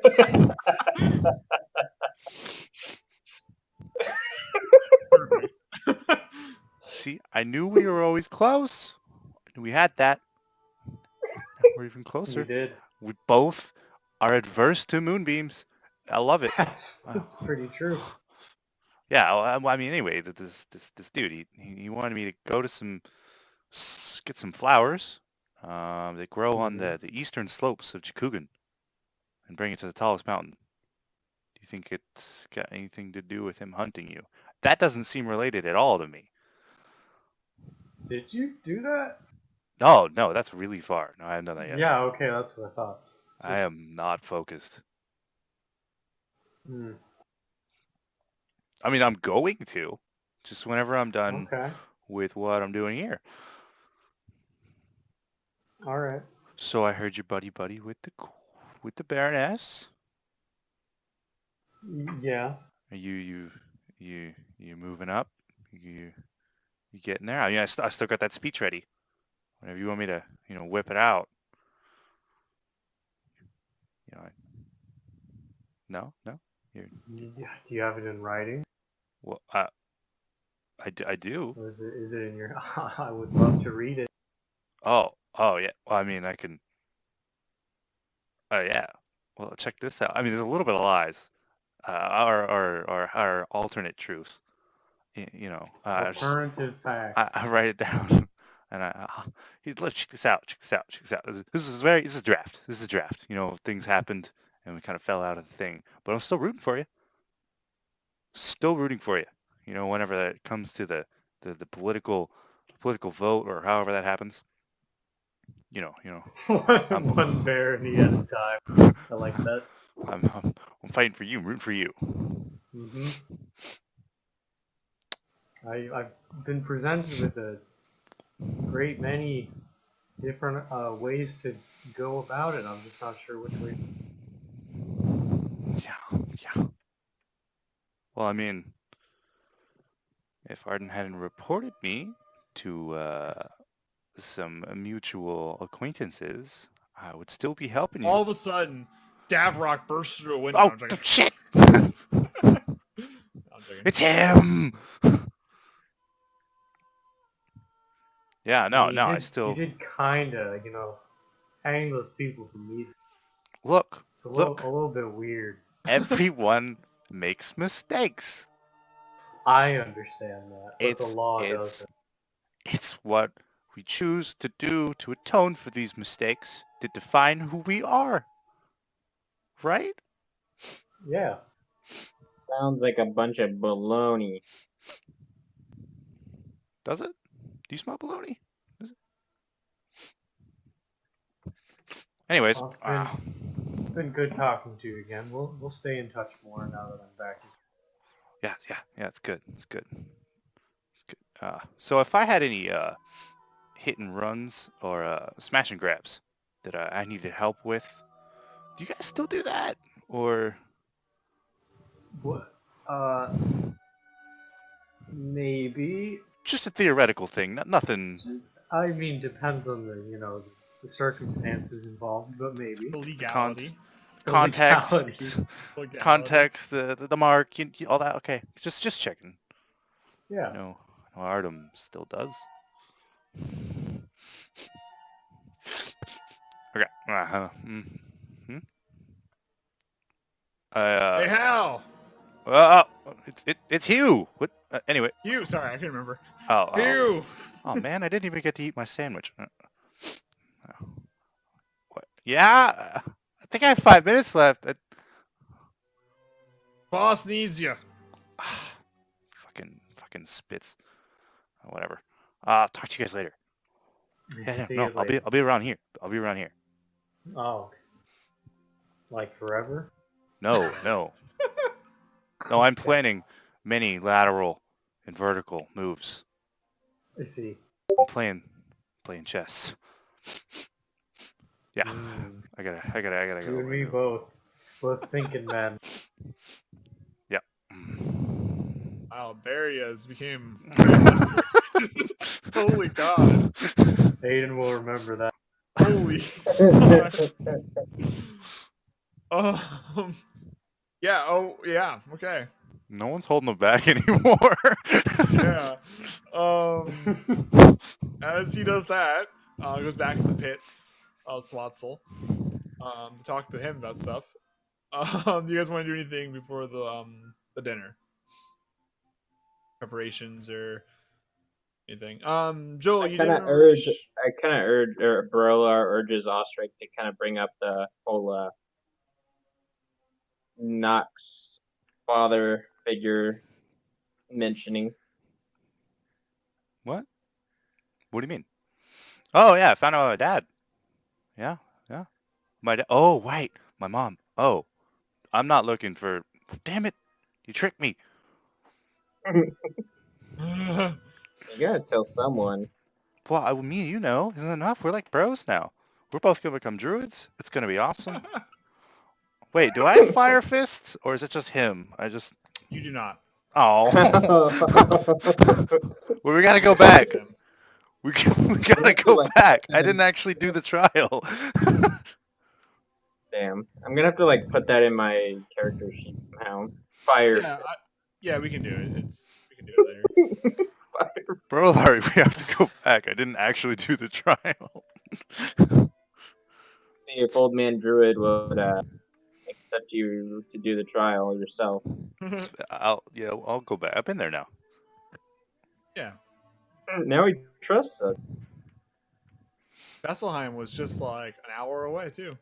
See, I knew we were always close. I knew we had that. We're even closer. You did. We both are adverse to moonbeams. I love it. That's pretty true. Yeah, I mean, anyway, this dude, he wanted me to go to get some flowers. They grow on the eastern slopes of Jikugan, and bring it to the tallest mountain. Do you think it's got anything to do with him hunting you? That doesn't seem related at all to me. Did you do that? No, no, that's really far. No, I haven't done that yet. Yeah, okay, that's what I thought. I am not focused. Hmm. I mean, I'm going to, just whenever I'm done Okay. with what I'm doing here. All right. So I heard you're buddy with the Baroness. Yeah. Are you moving up? You getting there? I mean, I still got that speech ready. Whenever you want me to, whip it out. You know, no. You're, Do you have it in writing? well, I do. Or is it in your? I would love to read it. Oh yeah. Well, I mean, I can. Oh yeah. Well, check this out. I mean, there's a little bit of lies, or alternate truths. Alternative I facts. write it down, and let's check this out. Check this out. Check this out. This is draft. This is draft. Things happened, and we kind of fell out of the thing. But I'm still rooting for you. Still rooting for you. Whenever that comes to the political vote or however that happens. One barony at a time. I like that. I'm fighting for you. I'm rooting for you. Mm-hmm. I've been presented with a great many different ways to go about it. I'm just not sure which way. Yeah. Well, I mean, if Arden hadn't reported me to some mutual acquaintances, I would still be helping you. All of a sudden, Davrock bursts through a window. Oh, I'm joking. shit! I'm joking. It's him! Yeah, no, I still... You did kinda, hang those people from me. Look, It's a little bit weird. Everyone makes mistakes. I understand that, but the law doesn't. It's what we choose to do to atone for these mistakes, to define who we are. Right? Yeah. Sounds like a bunch of baloney. Does it? Do you smell baloney? Does it? Anyways, Well, it's been good talking to you again. We'll stay in touch more now that I'm back. Yeah, it's good. It's good. So if I had any hit and runs or smash and grabs that I needed help with, do you guys still do that? Or What? Maybe. Just a theoretical thing, nothing. I mean, depends on the circumstances involved, but maybe. The legality. Context, Legality. context, the mark, all that. Okay, just checking. Yeah. No, Artem still does. Okay. Hey, Hal! It's Hugh. What? Anyway. Hugh, sorry, I can't remember. Hugh! Oh, man, I didn't even get to eat my sandwich. What? Yeah, I think I have 5 minutes left. Boss needs you. Fucking spits. Whatever. Talk to you guys later. Yeah, no, I'll be around here. I'll be around here. Oh. Like forever? No. No, I'm planning many lateral and vertical moves. I see. I'm playing chess. Yeah. I gotta You go. and me both thinking, man. Yep. Wow, Barrias became. Holy God. Aiden will remember that. Holy. Yeah. Oh, yeah. Okay. No one's holding them back anymore. Yeah. As he does that, goes back in the pits, Swatzel, to talk to him about stuff. Do you guys want to do anything before the dinner? Preparations or anything? Joel, you didn't urge Barola urges Ostrich to kind of bring up the whole Nox father figure mentioning? What? What do you mean? Oh yeah, I found out my dad. Yeah, yeah. My dad. Oh wait, my mom. Oh, I'm not looking for. Damn it! You tricked me. You gotta tell someone. Well, me and you know isn't enough. We're like bros now. We're both gonna become druids. It's gonna be awesome. Wait, do I have fire fists or is it just him? I just. You do not. Oh. Well, we gotta go You're back. just him. We gotta to, go like, back. I even- didn't actually do the trial. Damn, I'm gonna have to like put that in my character sheet somehow. Fire. Yeah, yeah, we can do it. We can do it later. Fire. Bro, Larry, we have to go back. I didn't actually do the trial. See if old man Druid would accept you to do the trial yourself. I'll go back. I've been there now. Yeah, Now he trusts us. Vesselheim was just like an hour away too.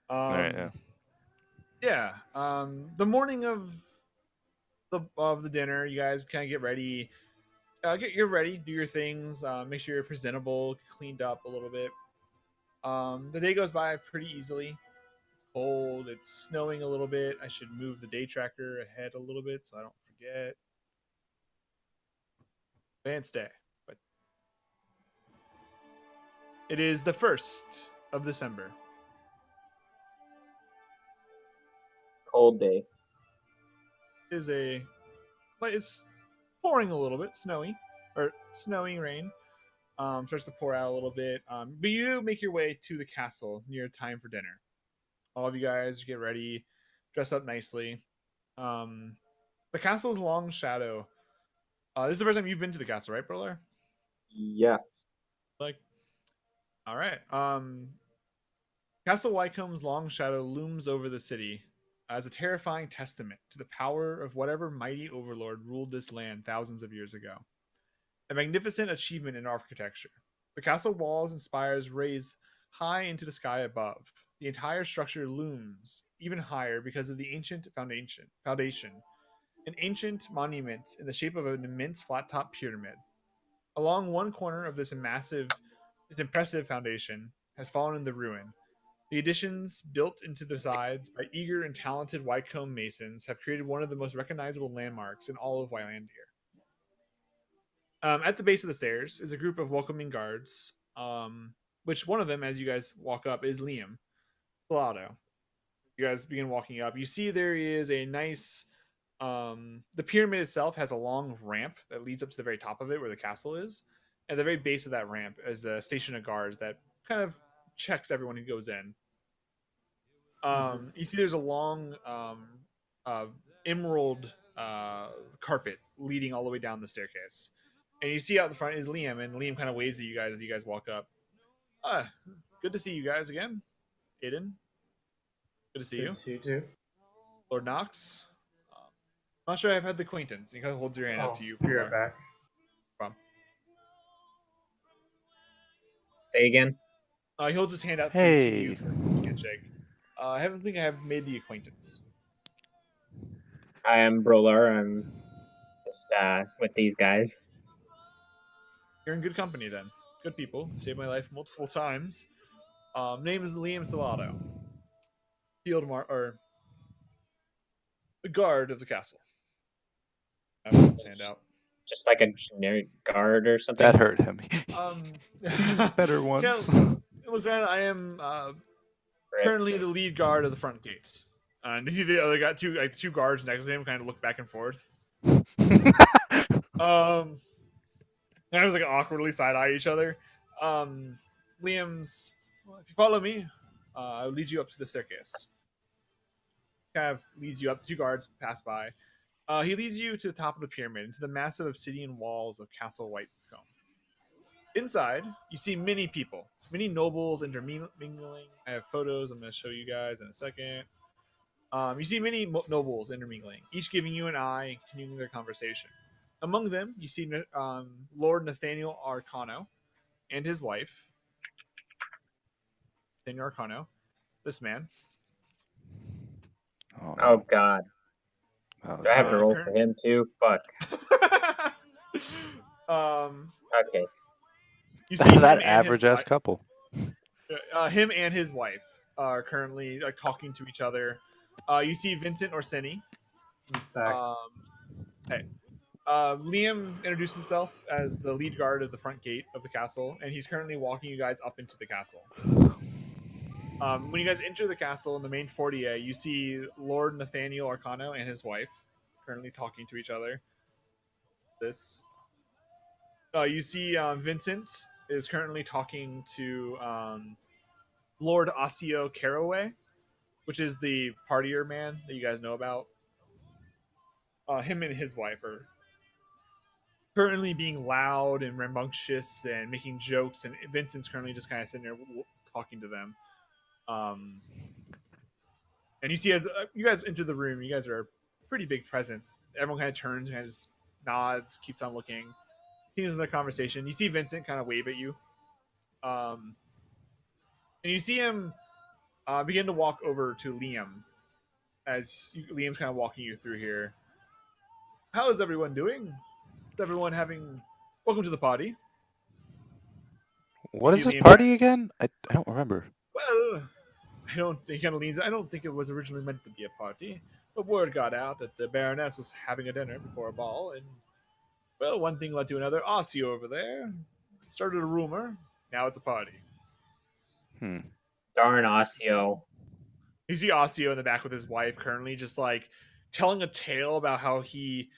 All right, yeah. Yeah. The morning of the dinner, you guys kind of get ready. Get ready, do your things. Make sure you're presentable, cleaned up a little bit. The day goes by pretty easily. It's cold. It's snowing a little bit. I should move the day tracker ahead a little bit so I don't forget. Advanced day, but it is the 1st of December. Cold day. It is but it's pouring a little bit, snowy rain. Starts to pour out a little bit. But you make your way to the castle near time for dinner. All of you guys get ready, dress up nicely. The castle's Long Shadow. This is the first time you've been to the castle, right, Broler? Yes. Like, all right. Castle Wycome's Long Shadow looms over the city as a terrifying testament to the power of whatever mighty overlord ruled this land thousands of years ago. A magnificent achievement in architecture. The castle walls and spires raise high into the sky above. The entire structure looms even higher because of the ancient foundation, an ancient monument in the shape of an immense flat-top pyramid. Along one corner of this impressive foundation has fallen into ruin. The additions built into the sides by eager and talented Wycombe masons have created one of the most recognizable landmarks in all of Wylandia. At the base of the stairs is a group of welcoming guards, which one of them, as you guys walk up, is Liam Salado. You guys begin walking up. You see there is a nice. The pyramid itself has a long ramp that leads up to the very top of it, where the castle is. At the very base of that ramp is the station of guards that kind of checks everyone who goes in. You see there's a long emerald carpet leading all the way down the staircase. And you see out the front is Liam, and Liam kind of waves at you guys as you guys walk up. Good to see you guys again. Aiden, good to see you. Good to see you too. Lord Knox, I'm not sure I've had the acquaintance. He kind of holds your hand out to you. Be right back. Say again. He holds his hand out to Hey. you for a handshake. I haven't think I have made the acquaintance. I am Brolar. I'm just with these guys. You're in good company then. Good people. Saved my life multiple times. Name is Liam Salado. The guard of the castle. I have his hand out. Just like a generic guard or something. That hurt him. He's better You once. know, it looks like I am currently the lead guard of the front gate. And the other guy, two guards next to him, kind of look back and forth. And I was like awkwardly side eye each other. Liam's, well, if you follow me, I'll lead you up to the staircase. Kind of leads you up. The two guards pass by. He leads you to the top of the pyramid, into the massive obsidian walls of Castle Whitecomb. Inside, you see many people, many nobles intermingling. I have photos I'm going to show you guys in a second. You see many nobles intermingling, each giving you an eye and continuing their conversation. Among them, you see Lord Nathaniel Arcano and his wife. Nathaniel Arcano, this man. Oh, Oh no. God. That Do I was have to bad. roll for him too? Fuck. um, Okay. you see him That and his average-ass wife. couple. Him and his wife are currently talking to each other. You see Vincent Orsini. Back. Hey, Liam introduced himself as the lead guard of the front gate of the castle, and he's currently walking you guys up into the castle. When you guys enter the castle in the main foyer, you see Lord Nathaniel Arcano and his wife currently talking to each other. You see Vincent is currently talking to Lord Osseo Caraway, which is the partier man that you guys know about. Him and his wife are currently being loud and rambunctious and making jokes, and Vincent's currently just kind of sitting there talking to them. And you see, as you guys enter the room, you guys are a pretty big presence. Everyone kind of turns, kind of just nods, keeps on looking, continues in the conversation. You see Vincent kind of wave at you, and you see him begin to walk over to Liam as Liam's kind of walking you through here. How is everyone doing? Is everyone having? Welcome to the party. What You is see this Liam party again? I don't remember. Well, I don't think he kind of leans. I don't think it was originally meant to be a party, but word got out that the Baroness was having a dinner before a ball, and well, one thing led to another. Aussie over there started a rumor. Now it's a party. Hmm. Darn Osseo. You see Osseo in the back with his wife, currently just like telling a tale about how he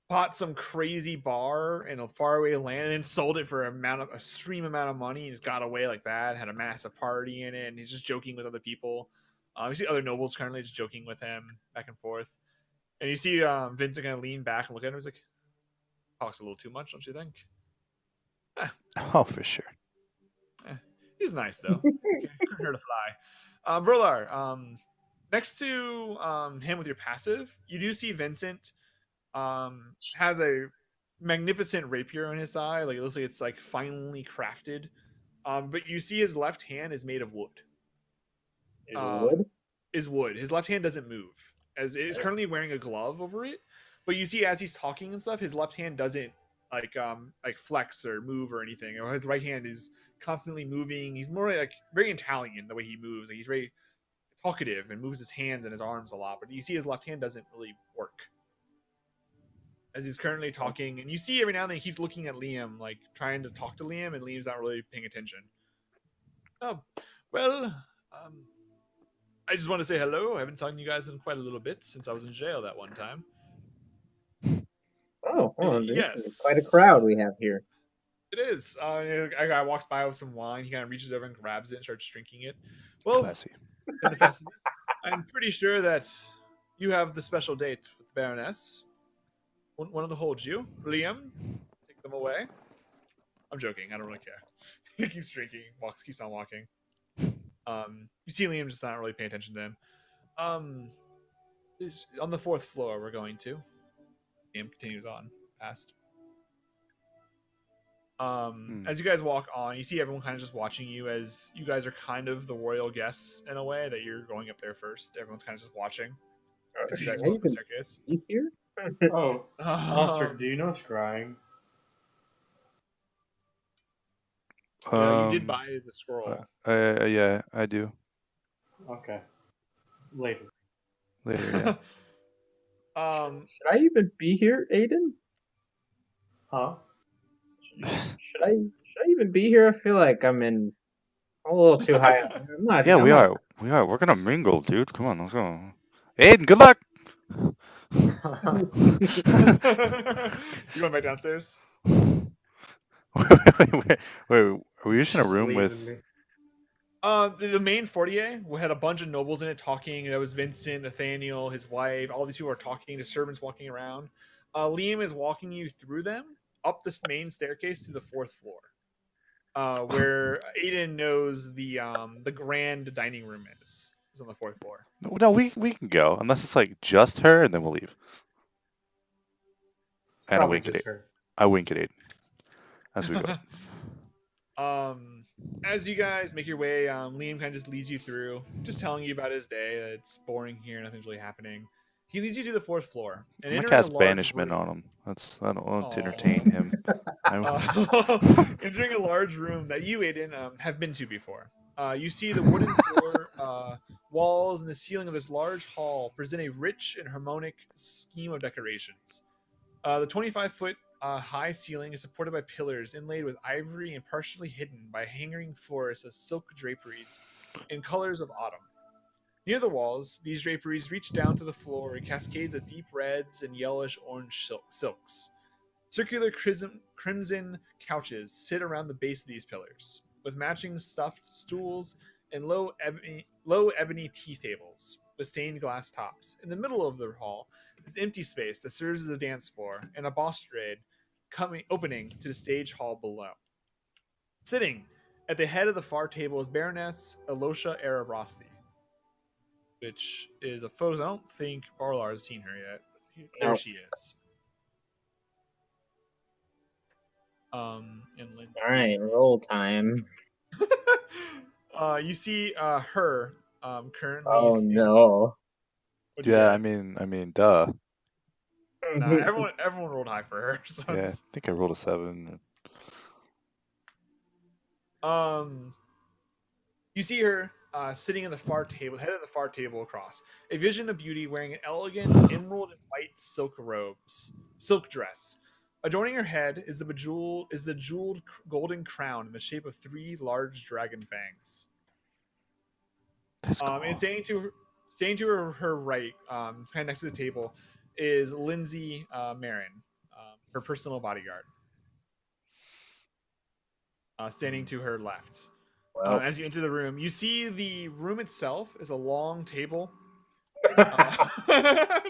bought some crazy bar in a faraway land and then sold it for a extreme amount of money and just got away like that. Had a massive party in it, and he's just joking with other people. You see other nobles currently just joking with him back and forth, and you see Vincent kind of lean back and look at him. He's like, "Talks a little too much, don't you think?" Oh, for sure. He's nice though. Couldn't hurt a fly. Brolar, next to him with your passive, you do see Vincent has a magnificent rapier on his side. Like it looks like it's like finely crafted. But you see his left hand is made of wood. Is wood? Is wood. His left hand doesn't move. As is currently wearing a glove over it. But you see as he's talking and stuff, his left hand doesn't like flex or move or anything. Or his right hand is constantly moving. He's more like very Italian the way he moves. Like he's very talkative and moves his hands and his arms a lot. But you see his left hand doesn't really work as he's currently talking, and you see every now and then he keeps looking at Liam, like trying to talk to Liam, and Liam's not really paying attention. Oh, well, I just want to say hello. I haven't talked to you guys in quite a little bit since I was in jail that one time. Oh, well, this Yes, is quite a crowd we have here. It is. A guy walks by with some wine. He kind of reaches over and grabs it and starts drinking it. Well, Classy. I'm pretty sure that you have the special date with the Baroness. One of the hold you, Liam. Take them away. I'm joking. I don't really care. He keeps drinking, keeps on walking. You see Liam just not really paying attention to him. Is on the 4th floor we're going to. Liam continues on past. As you guys walk on, you see everyone kind of just watching you as you guys are kind of the royal guests in a way that you're going up there first. Everyone's kind of just watching as you guys go up the staircase. You here? Oh, Ostrich, do you know scrying? You did buy the scroll. Yeah, I do. Okay. Later. Later, yeah. Should I even be here, Aiden? Huh? Should I even be here? I feel like I'm a little too high. I'm not. Yeah, I'm we not- are. We are. We're gonna mingle, dude. Come on, let's go. Aiden, good luck. You going back downstairs? Wait, are we just in a Just room leaving with? me. The main foyer had a bunch of nobles in it talking. There was Vincent, Nathaniel, his wife. All these people are talking. The servants walking around. Liam is walking you through them up this main staircase to the 4th floor, where Aiden knows the grand dining room is. It's on the 4th floor. No, we can go unless it's like just her, and then we'll leave. And I Probably wink at just it. her. I wink at Aiden as we go. as you guys make your way, Liam kind of just leads you through, just telling you about his day. That it's boring here, nothing's really happening. He leads you to the fourth floor, and I'm gonna entering a cast large banishment room. on him. I don't want to Aw. entertain him. Entering a large room that you, Aiden, have been to before. You see the wooden floor, walls, and the ceiling of this large hall present a rich and harmonic scheme of decorations. The 25-foot high ceiling is supported by pillars inlaid with ivory and partially hidden by a hanging forest of silk draperies in colors of autumn. Near the walls, these draperies reach down to the floor in cascades of deep reds and yellowish orange silks. Circular crimson couches sit around the base of these pillars, with matching stuffed stools and low ebony tea tables with stained glass tops. In the middle of the hall is empty space that serves as a dance floor and a balustrade opening to the stage hall below. Sitting at the head of the far table is Baroness Elosha Arabrasti, which is a photo. I don't think Barlar has seen her yet. There No. she is. And Lindsay. All right, roll time. You see her currently. Oh no. What'd you Yeah, get? I mean, duh. Nah, everyone rolled high for her. So Yeah, I think I rolled a 7. You see her sitting at the far table, head of the far table across. A vision of beauty wearing an elegant emerald and white silk dress. Adorning her head is the jeweled golden crown in the shape of 3 large dragon fangs. That's cool. And standing to her right, kind of next to the table, is Lindsay Marin, her personal bodyguard. Standing to her left. Well, As you enter the room, you see the room itself is a long table.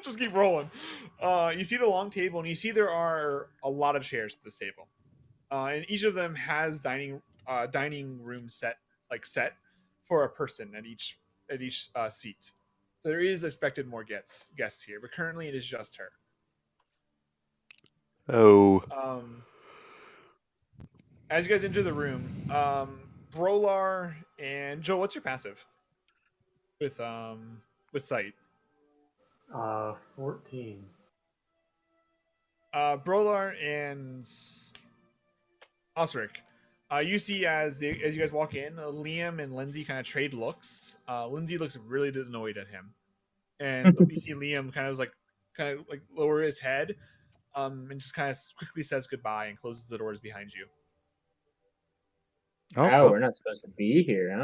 Just keep rolling. You see the long table, and you see there are a lot of chairs at this table, and each of them has dining room set for a person at each seat. So there is expected more guests here, but currently it is just her. Oh, As you guys enter the room, Brolar and Joe, what's your passive with sight? 14. Brolar and Osric, you see as you guys walk in, Liam and Lindsay kind of trade looks. Lindsay looks really annoyed at him, and you see Liam kind of lower his head, and just kind of quickly says goodbye and closes the doors behind you. wow, we're not supposed to be here,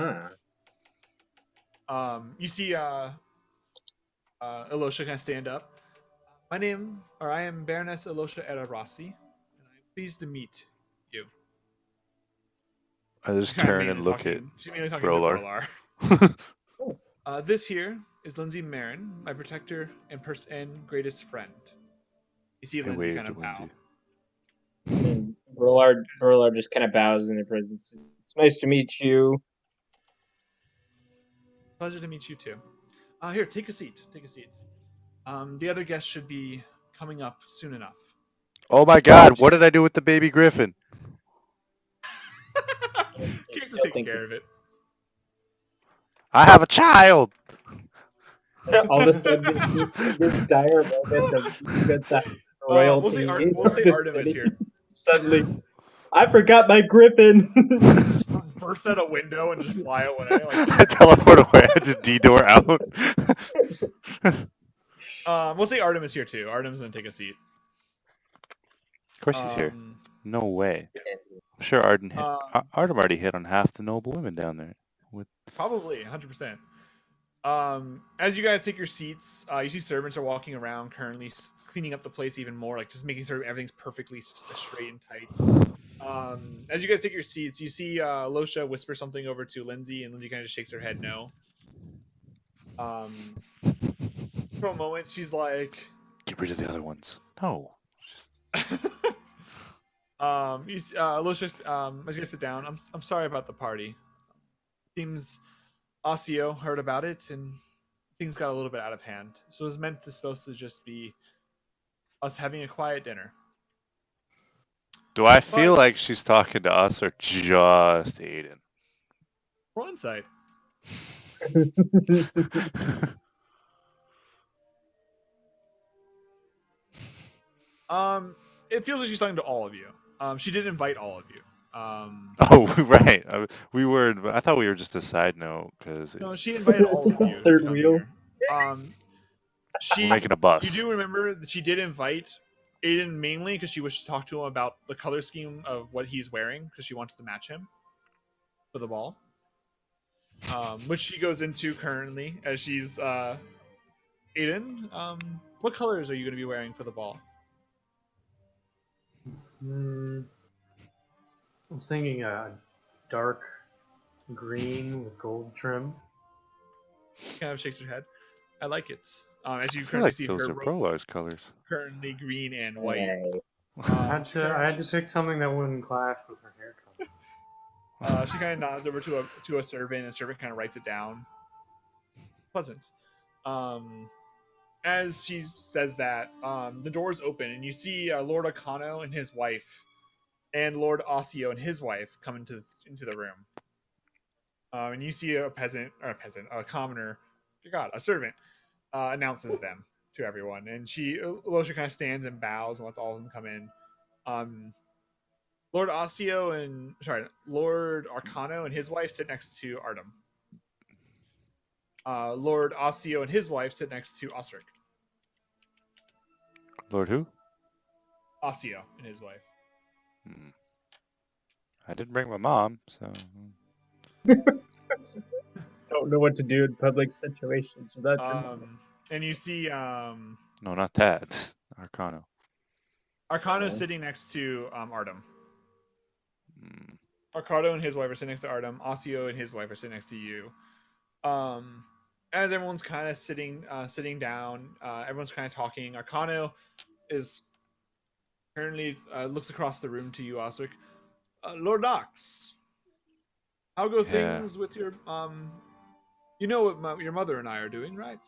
huh? You see Elosha kind of stand up. I am Baroness Elosha Erarasi, and I'm pleased to meet you. I just turn and look at She's mainly talking Brolar. to Brolar. This here is Lindsay Marin, my protector and greatest friend. You see Lindsay kind of bow. And Brolar just kind of bows in their presence. It's nice to meet you. Pleasure to meet you too. Here, take a seat. Take a seat. The other guests should be coming up soon enough. Oh my God! What did I do with the baby griffin? Case is taking care of it. I have a child. All of a sudden, this dire moment of royalty. We'll say Artemis here. Suddenly, I forgot my griffin. Just burst out a window and just fly away. I teleport away. I just detour out. We'll say Artemis here too. Artemis gonna take a seat. Of course he's here. No way. I'm sure Artem already hit on half the noble women down there. Probably 100%. As you guys take your seats, you see servants are walking around currently cleaning up the place even more, like just making sure everything's perfectly straight and tight. As you guys take your seats, you see Losha whisper something over to Lindsay, and Lindsay kind of just shakes her head no. For a moment, she's like, "Get rid of the other ones." No. Just... Losha, as you guys sit down, I'm sorry about the party. Seems Osseo heard about it, and things got a little bit out of hand. So it was supposed to just be us having a quiet dinner. Do I feel like she's talking to us or just Aiden? Roll insight. It feels like she's talking to all of you. She did invite all of you. Oh, right. We were. I thought we were just a side note because No, she invited all of you. Third to come wheel. here. we're making a bus. You do remember that she did invite Aiden mainly because she wished to talk to him about the color scheme of what he's wearing because she wants to match him for the ball. Which she goes into currently as she's Aiden. What colors are you going to be wearing for the ball? I was thinking dark green with gold trim. Kind of shakes her head. I like it. As you I feel currently like see, those her are robe Prolar's colors. currently green and white. Hey. I had to pick something that wouldn't clash with her hair color. She kind of nods over to a servant, and the servant kind of writes it down. Pleasant. As she says that, the doors open, and you see Lord Akano and his wife, and Lord Osseo and his wife come into the room. And you see a commoner, dear God, a servant, announces them to everyone, and Losha kind of stands and bows and lets all of them come in. Lord Arcano and his wife sit next to Artem. Lord Osseo and his wife sit next to Osric. Lord who? Osseo and his wife. I didn't bring my mom, so. Don't know what to do in public situations without your mom. And you see No, not that. Arcano. Arcano sitting next to Artem. Mm. Arcano and his wife are sitting next to Artem. Osseo and his wife are sitting next to you. As everyone's kind of sitting down, everyone's kind of talking. Arcano is currently looks across the room to you, Osric. Lord Knox, how go things with your You know what your mother and I are doing, right?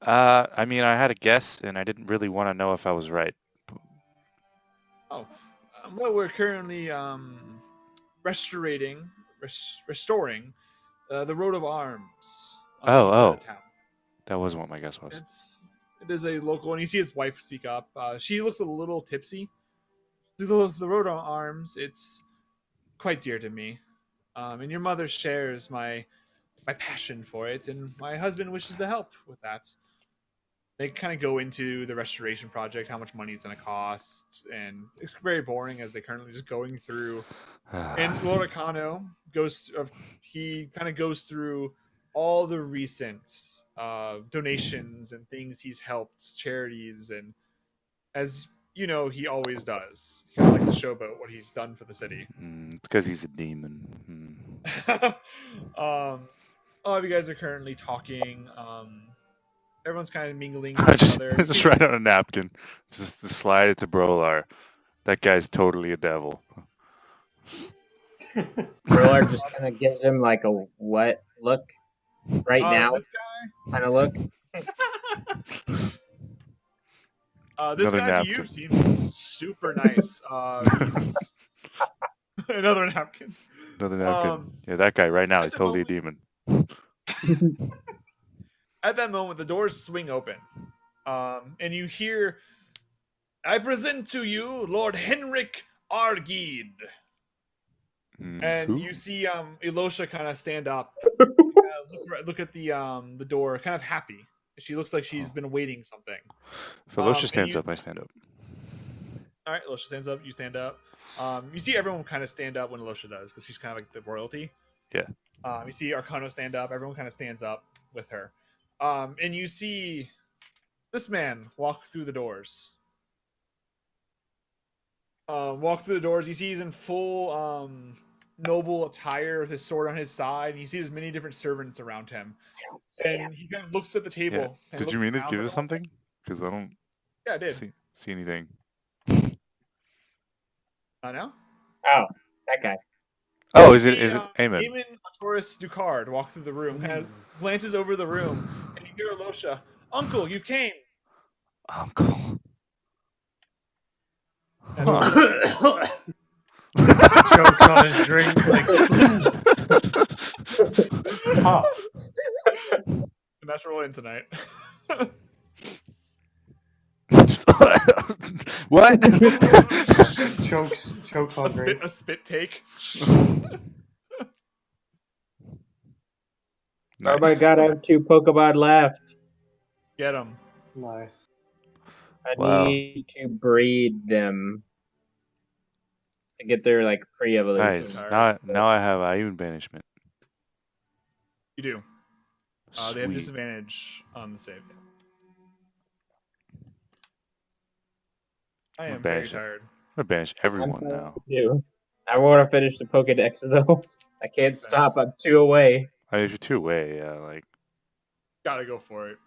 I mean, I had a guess, and I didn't really want to know if I was right. Oh, well, we're currently restoring the Road of Arms on the east side of town. That wasn't what my guess was. It is a local, and you see his wife speak up. She looks a little tipsy. The Road of Arms, it's quite dear to me, and your mother shares my passion for it, and my husband wishes to help with that. They kind of go into the restoration project, how much money it's going to cost, and it's very boring as they're currently just going through. And Lord Akano goes through all the recent donations and things he's helped, charities, and as you know, he always does. He kind of likes to showboat what he's done for the city. Because he's a demon. All of you guys are currently talking. Everyone's kind of mingling with each other. Just write on a napkin. Just to slide it to Brolar. That guy's totally a devil. Brolar just kind of gives him like a what look right now. This guy kind of look. This Another guy napkin. to you seems super nice. He's another napkin. Another napkin. Yeah, that guy right now is totally a demon. At that moment, the doors swing open, and you hear, "I present to you Lord Henrik Argid." And who? you see Elosha kind of stand up, look at the door, kind of happy. She looks like she's been waiting something. If Elosha stands up, I stand up. All right, Elosha stands up. You stand up. You see everyone kind of stand up when Elosha does because she's kind of like the royalty. Yeah. You see Arcano stand up. Everyone kind of stands up with her. And you see this man walk through the doors. You see he's in full noble attire with his sword on his side. And you see there's many different servants around him. And he kind of looks at the table. Yeah. Did you mean to give us something? Because I don't Yeah, I did. see anything. No? Oh, that guy. Oh, is it Amen? Eamon Taurus Ducard walk through the room, kind of glances over the room, and you hear Elosha, "Uncle, you came." Uncle. Chokes on his drink. Like, Tough. And that's rolling tonight. What? Chokes on drink. a spit take. Oh my god, I have 2 Pokemon left. Get him. Nice. I Wow. need to breed them to get their like pre-evolution. Nice. Now I have Immune Banishment. You do. They have Sweet. disadvantage on the save. I I'm am very banish it. tired. I'm gonna banish everyone I'm now. you. I want to finish the Pokedex though. I can't Makes stop. sense. I'm 2 away. I usually 2 away. Yeah, like Gotta go for it.